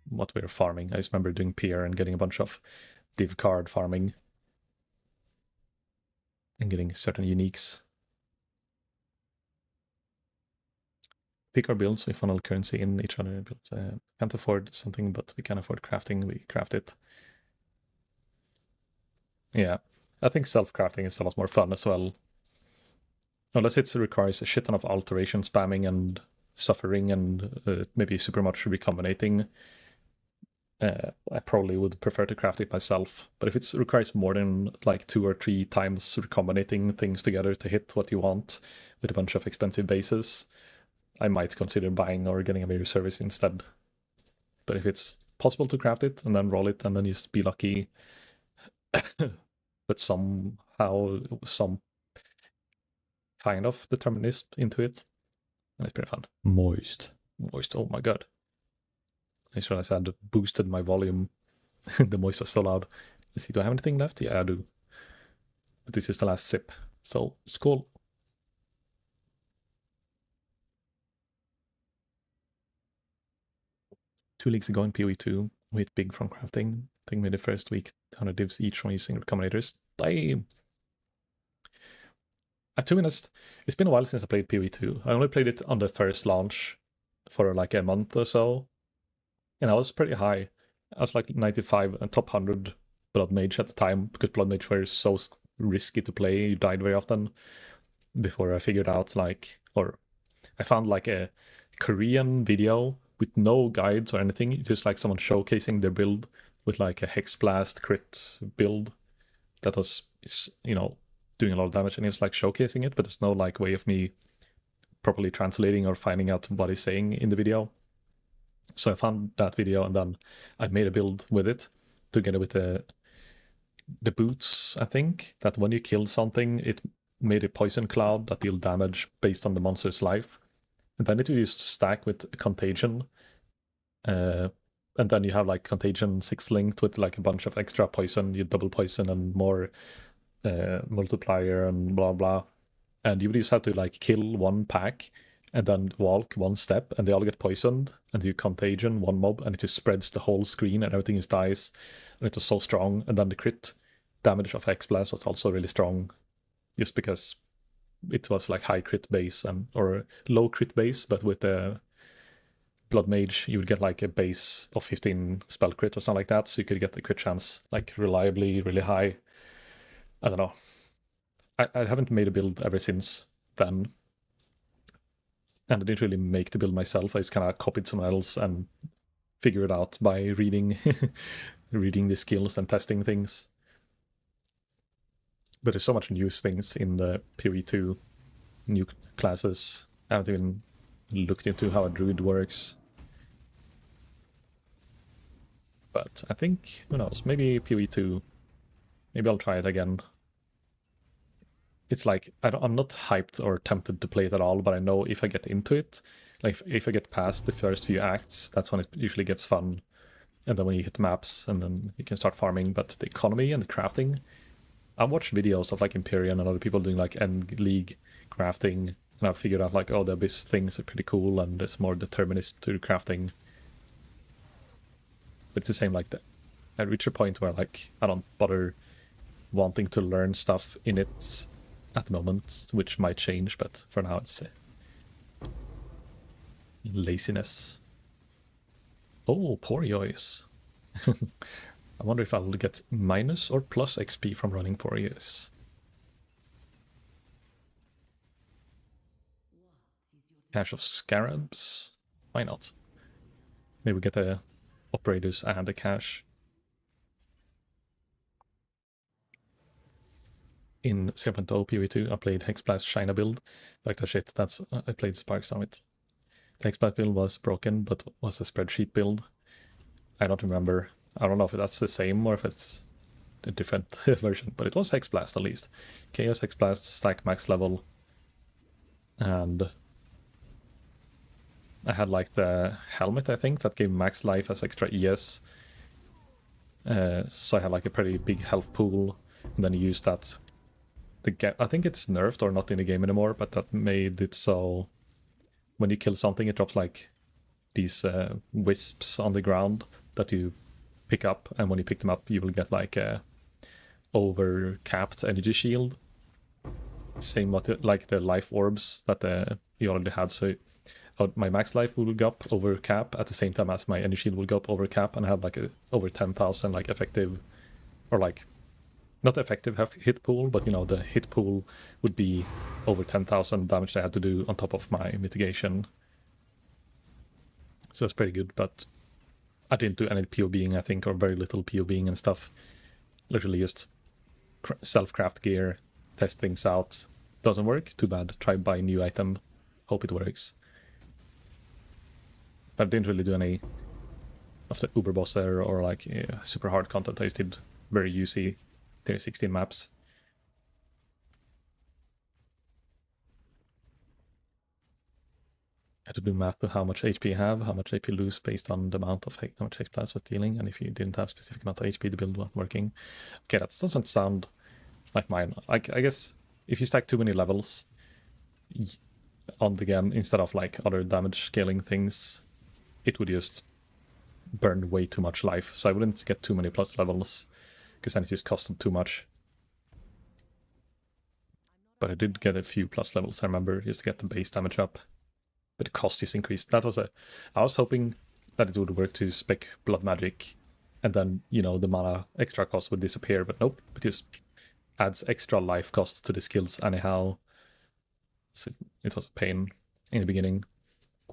What we were farming. I just remember doing PR and getting a bunch of div card farming. And getting certain uniques. Pick our builds, we funnel currency in each other. Can't afford something, but we can afford crafting, we craft it. Yeah, I think self-crafting is a lot more fun as well. Unless it requires a shit ton of alteration spamming and suffering and maybe super much recombinating. I probably would prefer to craft it myself. But if it requires more than like 2 or 3 times recombinating things together to hit what you want with a bunch of expensive bases, I might consider buying or getting a mirror service instead. But if it's possible to craft it and then roll it and then just be lucky, but somehow some kind of determinism into it, and it's pretty fun. Moist, oh my god. I just realized I had boosted my volume. The moist was so loud. Let's see, do I have anything left? Yeah, I do. But this is the last sip, so skål. Two leagues ago in POE2, we hit big from crafting. I think we made the first week 100 divs each from using recombinators. Damn! To be honest, it's been a while since I played POE2. I only played it on the first launch for like a month or so. And I was pretty high. I was like 95 and top 100 Blood Mage at the time, because Blood Mage were so risky to play. You died very often before I figured out I found like a Korean video with no guides or anything. It's just like someone showcasing their build with like a Hex Blast crit build that was, doing a lot of damage, and he was like showcasing it, but there's no like way of me properly translating or finding out what he's saying in the video. So I found that video and then I made a build with it together with the boots, I think, that when you killed something, it made a poison cloud that deal damage based on the monster's life. And then it used stack with contagion. And then you have like contagion 6 linked with like a bunch of extra poison, you double poison and more multiplier and blah blah. And you would just have to like kill one pack and then walk 1 step and they all get poisoned, and you contagion 1 mob and it just spreads the whole screen and everything just dies, and it was so strong. And then the crit damage of Hex Blast was also really strong, just because it was like high crit base or low crit base, but with the Blood Mage you would get like a base of 15 spell crit or something like that, so you could get the crit chance like reliably really high. I don't know. I haven't made a build ever since then. And I didn't really make the build myself. I just kind of copied someone else and figured it out by reading reading the skills and testing things. But there's so much new things in the PoE2, new classes. I haven't even looked into how a druid works. But I think, who knows, maybe PoE2, maybe I'll try it again. It's like, I'm not hyped or tempted to play it at all, but I know if I get into it, like if I get past the first few acts, that's when it usually gets fun. And then when you hit maps, and then you can start farming. But the economy and the crafting, I watched videos of like Empyrean and other people doing like end league crafting, and I've figured out like, oh, the abyss things are pretty cool, and there's more determinism to the crafting. But it's the same like that. I reach a point where like I don't bother wanting to learn stuff in it at the moment, which might change, but for now it's laziness. Oh, Porios. I wonder if I'll get minus or plus XP from running Porios. Cache of Scarabs? Why not? Maybe we get a Operators and a cache. In 0.0 PoE2, I played Hexblast Shina build. Like the shit, I played Sparks on it. The Hexblast build was broken, but was a spreadsheet build. I don't remember. I don't know if that's the same or if it's a different version, but it was Hexblast at least. Chaos Hexblast, stack max level. And I had like the helmet, I think, that gave max life as extra ES. So I had like a pretty big health pool, and then you use that. I think it's nerfed or not in the game anymore, but that made it so when you kill something, it drops like these wisps on the ground that you pick up, and when you pick them up, you will get like a over-capped energy shield. Same like the life orbs that you already had. So my max life will go up over cap at the same time as my energy shield will go up over cap, and I have like over 10,000 like effective, or like not effective hit pool, but you know, the hit pool would be over 10,000 damage I had to do on top of my mitigation. So it's pretty good, but I didn't do any POBing, I think, or very little POBing and stuff. Literally just self-craft gear, test things out. Doesn't work? Too bad. Try buy a new item. Hope it works. But I didn't really do any of the Uber boss there or like super hard content. I just did very easy tier 16 maps. I had to do math to how much HP you have, how much HP lose based on the amount of how much Hexblast was dealing, and if you didn't have specific amount of HP, the build wasn't working. Okay, that doesn't sound like mine. I guess if you stack too many levels on the game instead of like other damage scaling things, it would just burn way too much life. So I wouldn't get too many plus levels, because then it just cost them too much. But I did get a few plus levels, I remember, just to get the base damage up. But the cost just increased. I was hoping that it would work to spec blood magic, and then, you know, the mana extra cost would disappear, but nope, it just adds extra life costs to the skills anyhow. So it was a pain in the beginning.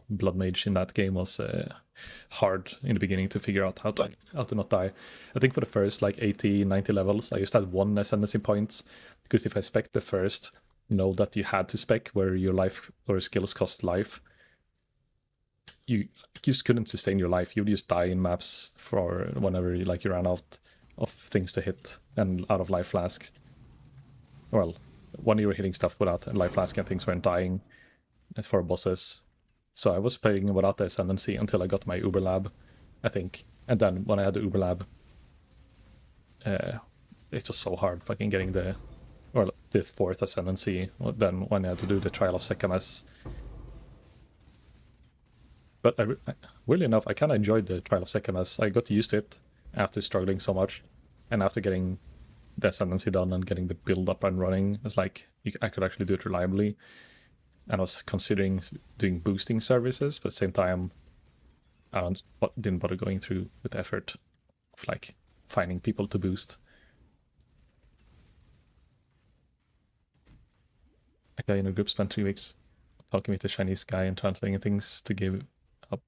Blood Mage in that game was hard in the beginning to figure out how to not die. I think for the first like 80, 90 levels, I just had one ascendancy point, because if I spec the first, you know, that you had to spec where your life or skills cost life, you just couldn't sustain your life. You would just die in maps for whenever you ran out of things to hit and out of life flask. Well, when you were hitting stuff without a life flask and things weren't dying for bosses. So I was playing without the ascendancy until I got my Uber Lab, I think. And then when I had the Uber Lab, it's just so hard fucking getting the fourth ascendancy. Then when I had to do the trial of Sekames. But weirdly enough, I kind of enjoyed the trial of Sekames. I got used to it after struggling so much, and after getting the ascendancy done and getting the build up and running, it's like I could actually do it reliably. And I was considering doing boosting services, but at the same time, I didn't bother going through with the effort of like finding people to boost. A guy in a group spent 3 weeks talking with a Chinese guy and translating things to give up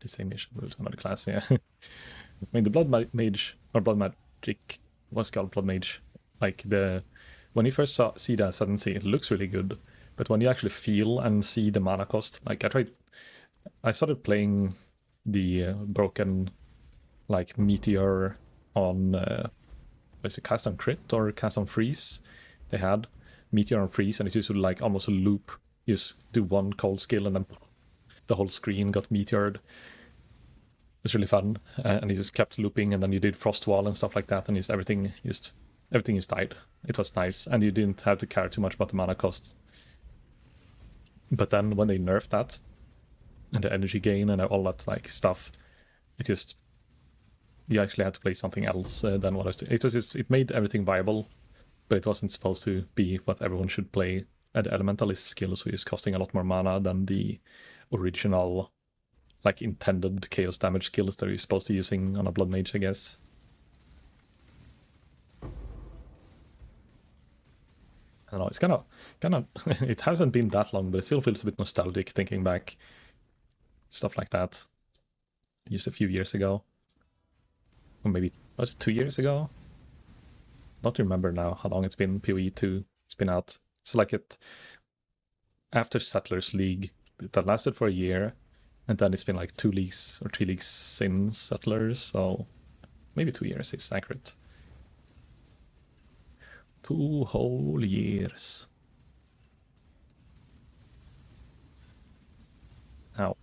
the same mission to another class. Yeah, I mean, the Blood Mage or Blood Magic was called Blood Mage. Like when you first see the ascendancy, it looks really good. But when you actually feel and see the mana cost, like I started playing the broken like meteor on was it cast on crit or cast on freeze? They had meteor on freeze, and it's just like almost a loop. You just do one cold skill and then the whole screen got meteored. It's really fun, and he just kept looping, and then you did frost wall and stuff like that, and everything just died. It was nice, and you didn't have to care too much about the mana costs. But then when they nerfed that, and the energy gain and all that like stuff, you actually had to play something else than what I was doing. It made everything viable, but it wasn't supposed to be what everyone should play. And the elementalist skills is costing a lot more mana than the original, like intended chaos damage skills that you're supposed to be using on a blood mage, I guess. I don't know, it's kind of, it hasn't been that long, but it still feels a bit nostalgic thinking back. Stuff like that. Just a few years ago. Or maybe, was it 2 years ago? Not remember now how long it's been, POE2, it's been out. It's like it, after Settlers League, that lasted for a year, and then it's been like 2 leagues or 3 leagues since Settlers, so maybe 2 years is accurate. 2 whole years. Now,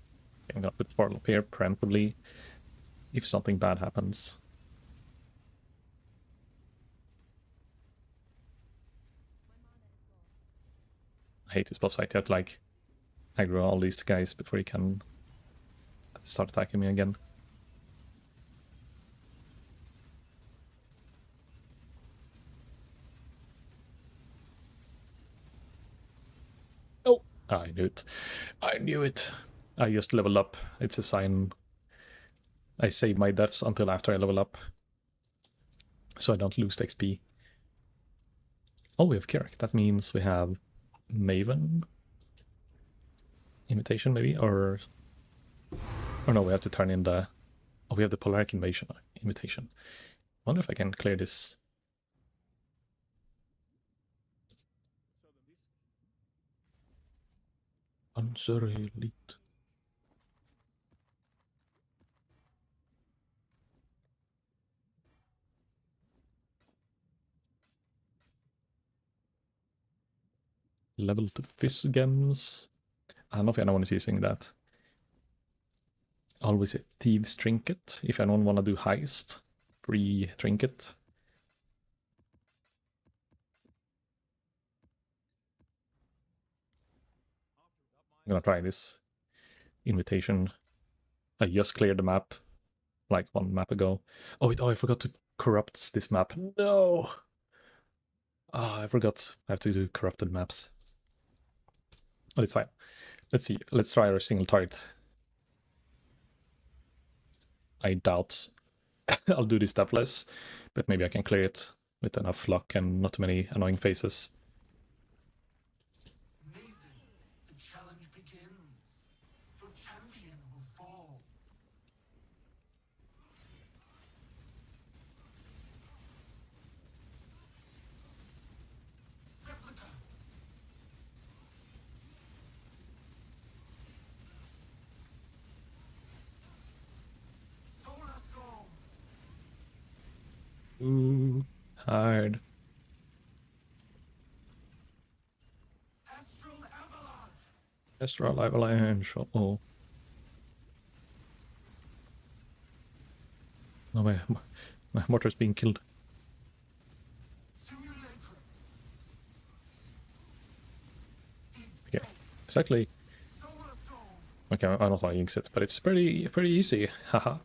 I'm gonna put portal up here, preemptively, if something bad happens. I hate this boss fight. You have to like aggro all these guys before you can start attacking me again. Oh, I knew it. I knew it. I just leveled up. It's a sign. I save my deaths until after I level up, so I don't lose the XP. Oh, we have Kirak. That means we have Maven invitation, maybe, or no, we have to turn in the. Oh, we have the Polaric invitation. I wonder if I can clear this. Answer elite. Level to Fizz Gems. I don't know if anyone is using that. Always a Thieves Trinket, if anyone wanna do heist. Free trinket. I'm gonna try this invitation. I just cleared the map, like 1 map ago. Oh, wait, I forgot to corrupt this map. No! I forgot. I have to do corrupted maps. Oh, it's fine. Let's see. Let's try our single target. I doubt I'll do this deathless, but maybe I can clear it with enough luck and not too many annoying faces. The challenge begins. Your champion will fall. Replica. Solar storm. Ooh, hard. Astral avalanche. Astral Avalanche. Uh-oh. No, my mortar's being killed. Simulacrum. Okay, it's actually... Solar storm. Okay, I'm not gonna jinx it, but it's pretty easy. Haha.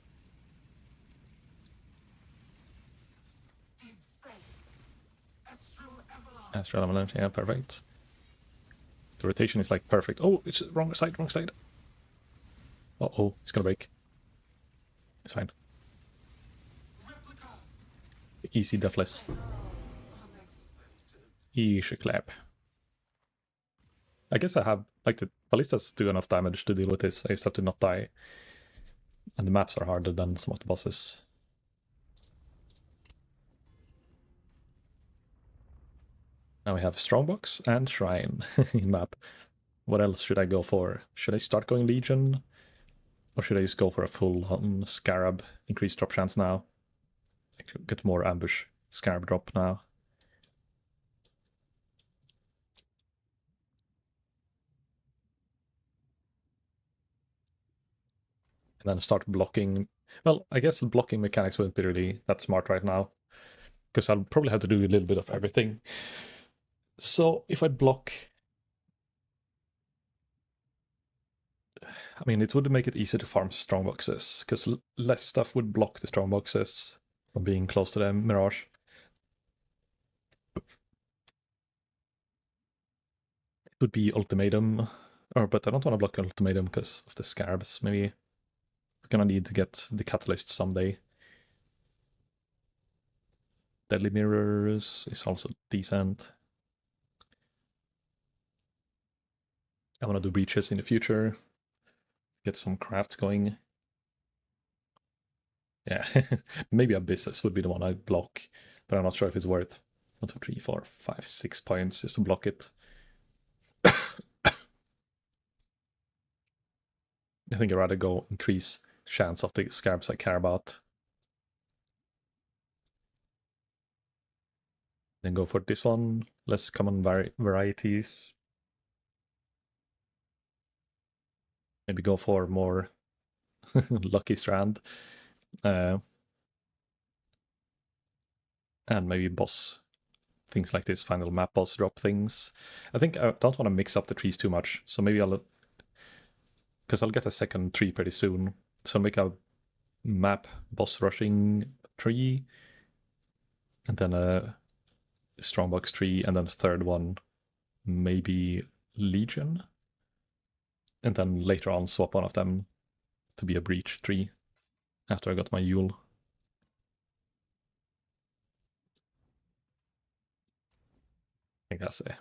Deep space. Astral avalanche. Astral Avalanche, yeah, perfect. The rotation is like perfect. Oh, it's wrong side, wrong side. Uh-oh, it's gonna break. It's fine. Replica. Easy deathless. Unexpected. Easy clap. I guess I have, like, the ballistas do enough damage to deal with this. I just have to not die. And the maps are harder than some of the bosses. Now we have Strongbox and Shrine in map. What else should I go for? Should I start going Legion? Or should I just go for a full on Scarab? Increased drop chance now. I could get more ambush Scarab drop now. And then start blocking. Well, I guess blocking mechanics wouldn't be really that smart right now, because I'll probably have to do a little bit of everything. So if I block... I mean, it would make it easier to farm strongboxes, because less stuff would block the strongboxes from being close to the Mirage. It would be Ultimatum, but I don't want to block Ultimatum because of the Scarabs. Maybe we're gonna need to get the Catalyst someday. Deadly Mirrors is also decent. I want to do breaches in the future. Get some crafts going. Yeah, maybe Abysses would be the one I'd block, but I'm not sure if it's worth 1, 2, 3, 4, 5, 6 points just to block it. I think I'd rather go increase chance of the scarabs I care about. Then go for this one, less common varieties. Maybe go for more Lucky Strand. And maybe boss things like this, final map boss drop things. I think I don't want to mix up the trees too much, so maybe because I'll get a second tree pretty soon. So make a map boss rushing tree, and then a strongbox tree, and then a third one, maybe Legion. And then later on swap one of them to be a breach tree after I got my Yule. I think that's a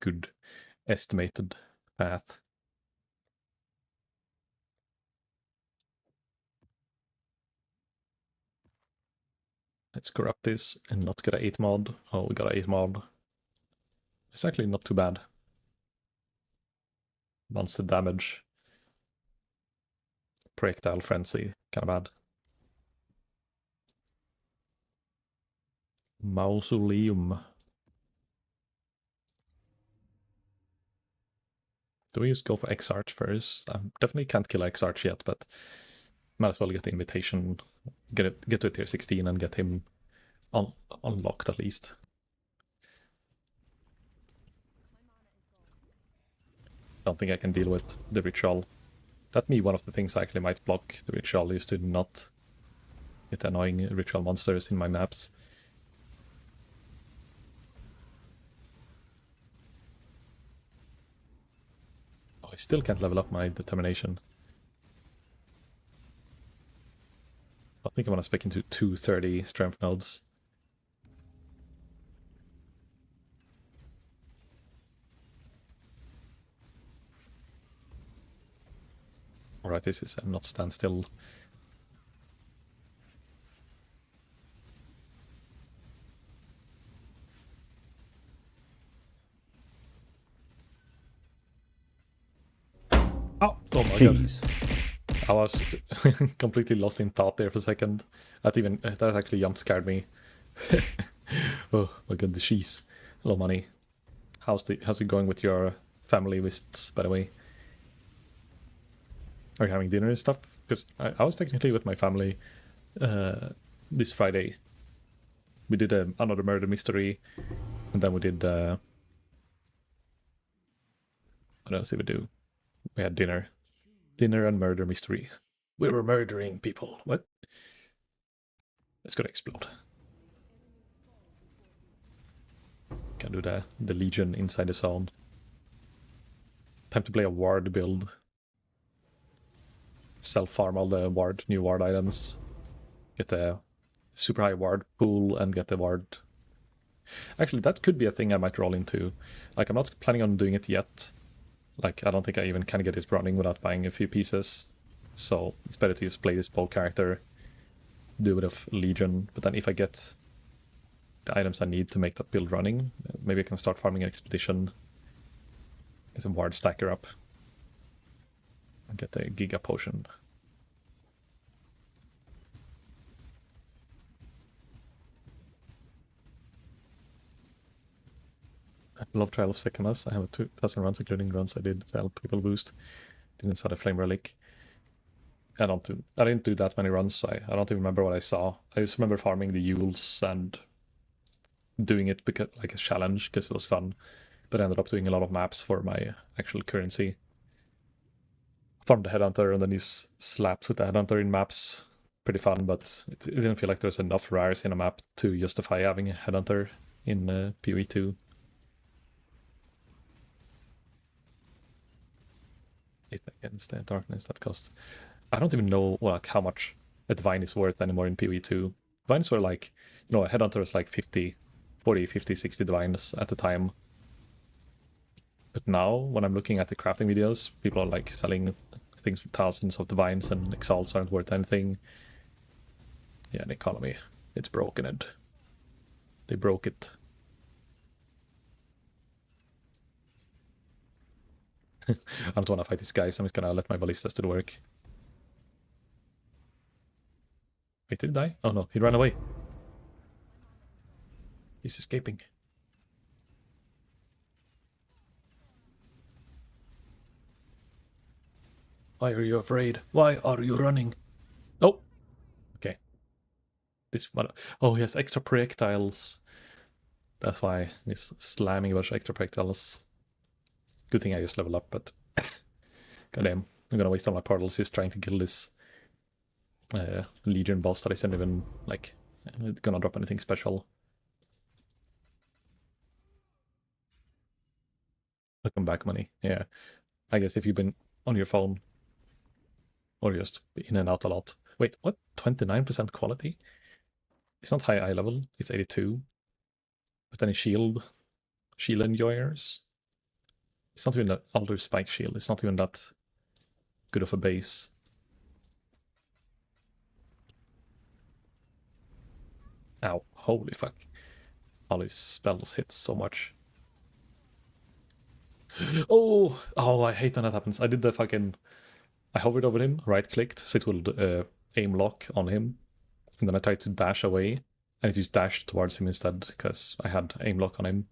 good estimated path. Let's corrupt this and not get an 8 mod. Oh, we got an 8 mod. It's actually not too bad. Monster damage. Projectile frenzy, kind of bad. Mausoleum. Do we just go for X-Arch first? I definitely can't kill X-Arch yet, but might as well get the invitation, get to a tier 16 and get him unlocked at least. Don't think I can deal with the ritual. That may be one of the things I actually might block the ritual, is to not get annoying ritual monsters in my maps. Oh, I still can't level up my determination. I think I want to spec into 230 strength nodes. Alright, this is not stand still. Oh my god. I was completely lost in thought there for a second. That actually jump scared me. Oh my god, the cheese. Hello, money. How's it going with your family visits, by the way? Are you having dinner and stuff? Because I was technically with my family this Friday. We did another murder mystery, and then we did... what else did we do? We had dinner. Dinner and murder mystery. We were murdering people. What? It's gonna explode. Can do the Legion inside the zone. Time to play a ward build. Self-farm all the new ward items. Get a super high ward pool and get the ward. Actually, that could be a thing I might roll into. Like, I'm not planning on doing it yet. Like, I don't think I even can get it running without buying a few pieces. So it's better to just play this bow character, do a bit of Legion, but then if I get the items I need to make that build running, maybe I can start farming an expedition, get some ward stacker up, and get a Giga Potion. I love Trial of Secamus. I have 2,000 runs, including runs I did to help people boost. Didn't start a Flame Relic. I didn't do that many runs. I don't even remember what I saw. I just remember farming the Yules and doing it because like a challenge because it was fun. But I ended up doing a lot of maps for my actual currency. Farmed the Headhunter and then these slaps with the Headhunter in maps. Pretty fun, but it didn't feel like there was enough rares in a map to justify having a Headhunter in POE2. 8 against the darkness that cost. I don't even know how much a Divine is worth anymore in POE2. Divines were like, a Headhunter was like 40, 50, 60 Divines at the time. But now, when I'm looking at the crafting videos, people are like selling things for thousands of divines and exalts aren't worth anything. Yeah, the economy, it's broken and they broke it. I don't want to fight these guys, I'm just gonna let my ballistas do the work. Wait, did he die? Oh no, he ran away. He's escaping. Why are you afraid? Why are you running? Oh! Okay. This one. Oh, he has extra projectiles. That's why he's slamming a bunch of extra projectiles. Good thing I just leveled up, but goddamn, I'm gonna waste all my portals just trying to kill this Legion boss that isn't even like gonna drop anything special. Welcome back, money. Yeah, I guess if you've been on your phone or just in and out a lot. Wait, what? 29% quality? It's not high eye level. It's 82. But any shield enjoyers. It's not even an Alder Spike Shield. It's not even that good of a base. Ow, holy fuck. All his spells hit so much. Oh, I hate when that happens. I did the fucking... I hovered over him, right-clicked, so it will aim lock on him. And then I tried to dash away, and it just dashed towards him instead, because I had aim lock on him.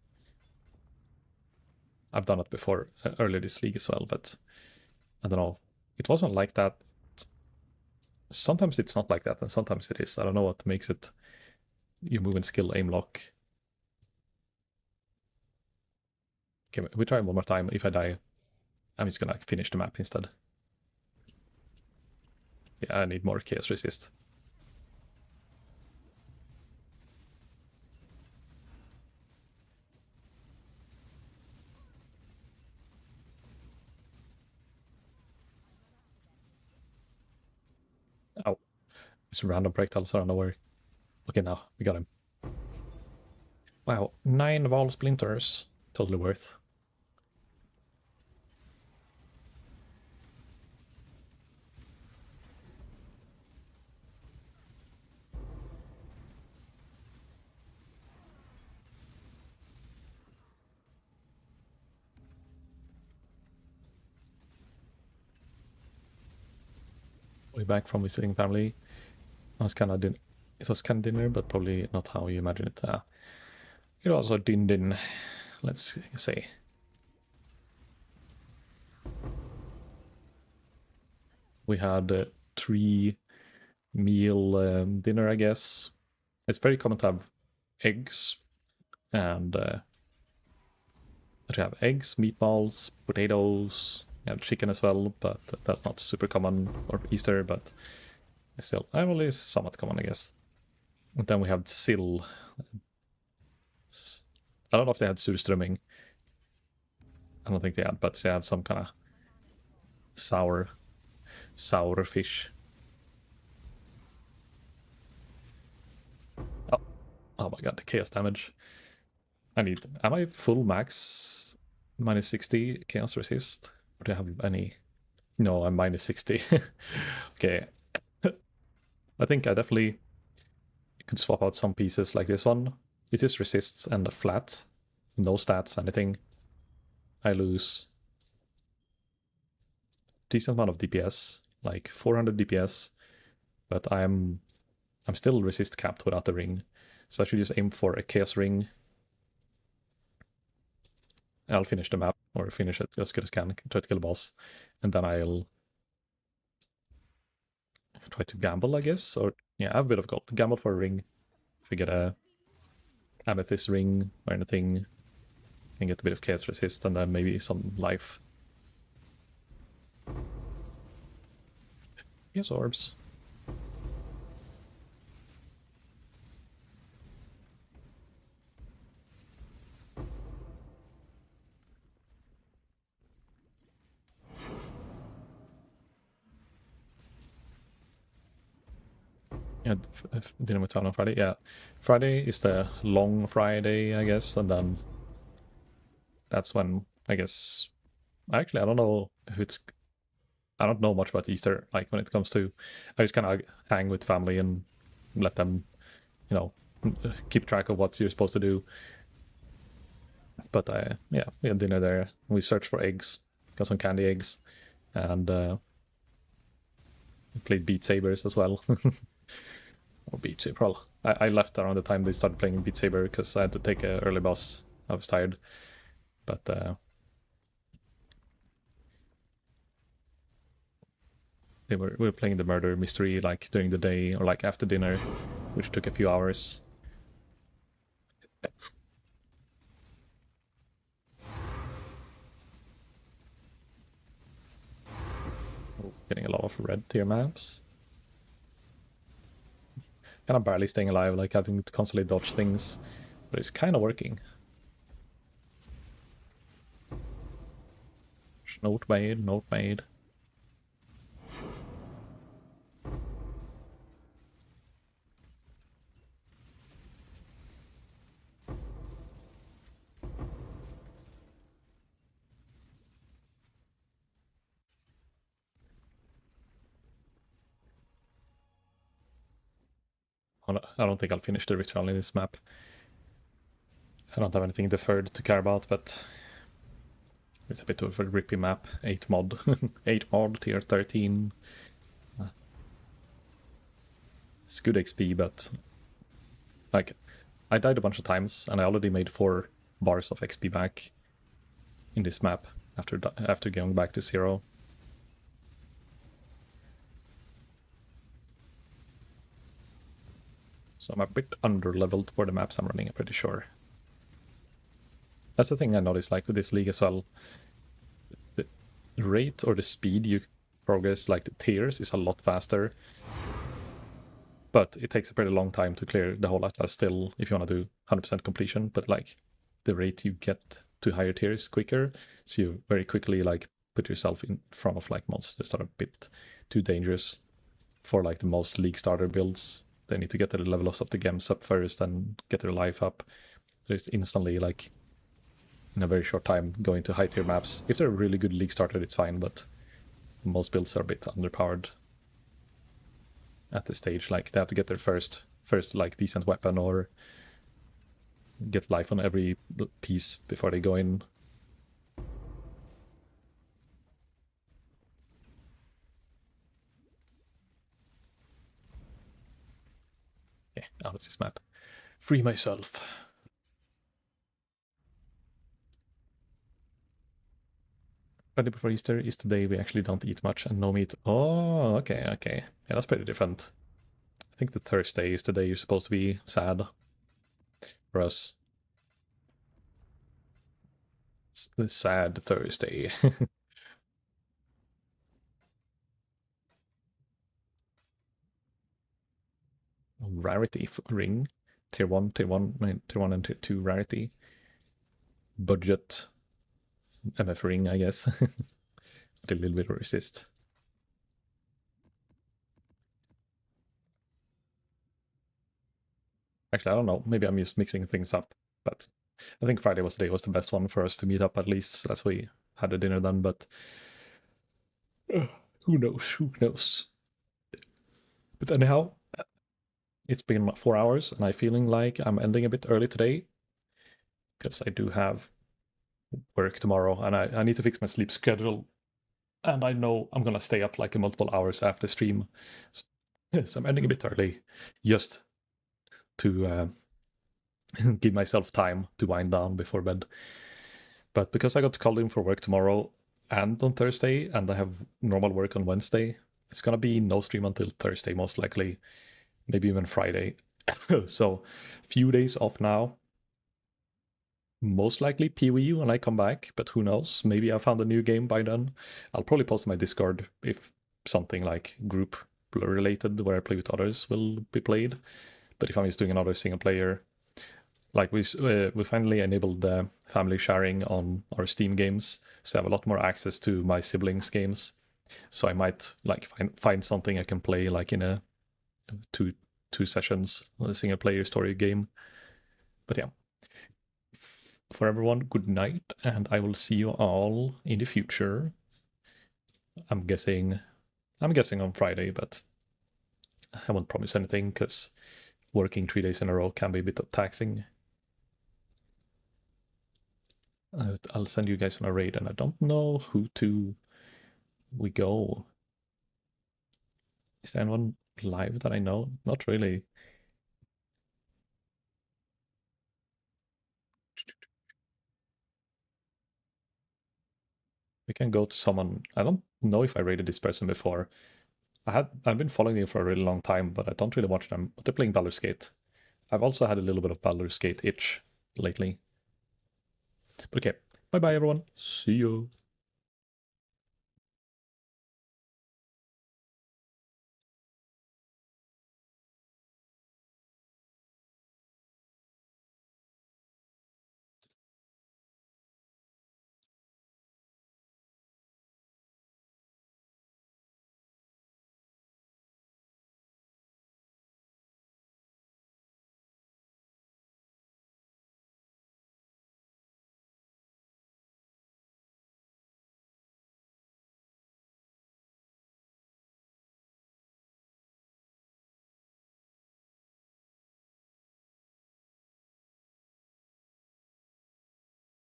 I've done it before, earlier this league as well, but I don't know. It wasn't like that. Sometimes it's not like that, and sometimes it is. I don't know what makes it your movement skill aim lock. Okay, we try one more time. If I die, I'm just gonna finish the map instead. Yeah, I need more chaos resist. Ow. It's random projectiles out of nowhere. Okay, now we got him. Wow, 9 wall splinters. Totally worth. Way back from visiting family. It was kind of dinner, but probably not how you imagine it. It was a din. Let's say. We had a 3-meal dinner, I guess. It's very common to have eggs and to have eggs, meatballs, potatoes, and chicken as well, but that's not super common for Easter, but still, well, it's somewhat common, I guess. And then we have sill. I don't know if they had surströmming. I don't think they had, but they had some kind of sour fish. Oh my god, the chaos damage. Am I full max minus 60 chaos resist? Or do I have any? No, I'm minus 60. Okay. I think I definitely could swap out some pieces like this one. It just resists and flat. No stats, anything. I lose decent amount of DPS, like 400 DPS, but I'm still resist capped without the ring. So I should just aim for a chaos ring. I'll finish the map, or finish it as good as can, try to kill the boss, and then I'll try to gamble, I guess, or yeah, I have a bit of gold. Gamble for a ring. If we get a amethyst ring or anything, and get a bit of chaos resist, and then maybe some life. Yes, orbs. Yeah, dinner with town on Friday. Yeah, Friday is the long Friday, I guess, and then that's when I guess actually I don't know if it's I don't know much about Easter, like when it comes to I just kind of hang with family and let them, you know, keep track of what you're supposed to do. But yeah, we had dinner there. We searched for eggs, got some candy eggs, and played Beat Sabers as well. Or Beat Saber. Well, I left around the time they started playing Beat Saber because I had to take an early bus. I was tired. But we were playing the murder mystery like during the day or like after dinner, which took a few hours. Getting a lot of red tier maps. Kind of barely staying alive, like having to constantly dodge things, but it's kind of working. Note made, note made. I don't think I'll finish the ritual in this map. I don't have anything deferred to care about, but it's a bit of a rippy map. 8 mod. 8 mod, tier 13. It's good XP, but like I died a bunch of times and I already made 4 bars of XP back in this map after going back to 0. So I'm a bit under-leveled for the maps I'm running, I'm pretty sure. That's the thing I noticed, like with this league as well. The rate or the speed you progress, like the tiers, is a lot faster. But it takes a pretty long time to clear the whole atlas still, if you want to do 100% completion. But like the rate you get to higher tiers quicker, so you very quickly like put yourself in front of like monsters that are a bit too dangerous for like the most league starter builds. They need to get their levels of the gems up first and get their life up. Just instantly, like, in a very short time, going to high tier maps. If they're a really good league starter, it's fine, but most builds are a bit underpowered at this stage. Like, they have to get their first like, decent weapon or get life on every piece before they go in. Yeah, out of this map. Free myself. Friday before Easter is the day we actually don't eat much and no meat. Oh, okay, okay. Yeah, that's pretty different. I think the Thursday is the day you're supposed to be sad. For us. It's the sad Thursday. Rarity ring. Tier 1, tier 1 and tier 2 rarity. Budget MF ring, I guess. But a little bit of resist. Actually, I don't know. Maybe I'm just mixing things up. But I think Friday was the best one for us to meet up at least. That's why we had a dinner done. But who knows? Who knows? But anyhow, it's been 4 hours and I'm feeling like I'm ending a bit early today. Because I do have work tomorrow and I need to fix my sleep schedule. And I know I'm going to stay up like multiple hours after stream. So I'm ending a bit early just to give myself time to wind down before bed. But because I got called in for work tomorrow and on Thursday, and I have normal work on Wednesday, it's going to be no stream until Thursday, most likely. Maybe even Friday. So, few days off now. Most likely POE when I come back, but who knows? Maybe I found a new game by then. I'll probably post my Discord if something like group related where I play with others will be played. But if I'm just doing another single player, like we finally enabled the family sharing on our Steam games, so I have a lot more access to my siblings' games. So I might like find something I can play like in a two sessions on a single player story game. But yeah. for everyone, good night, and I will see you all in the future. I'm guessing on Friday, but I won't promise anything because working 3 days in a row can be a bit taxing. I'll send you guys on a raid, and I don't know who to we go. Is there anyone live that I know? Not really. We can go to someone. I don't know if I raided this person before. I've been following them for a really long time, but I don't really watch them. But they're playing Baldur's Gate. I've also had a little bit of Baldur's Gate itch lately. But okay, bye bye everyone. See you.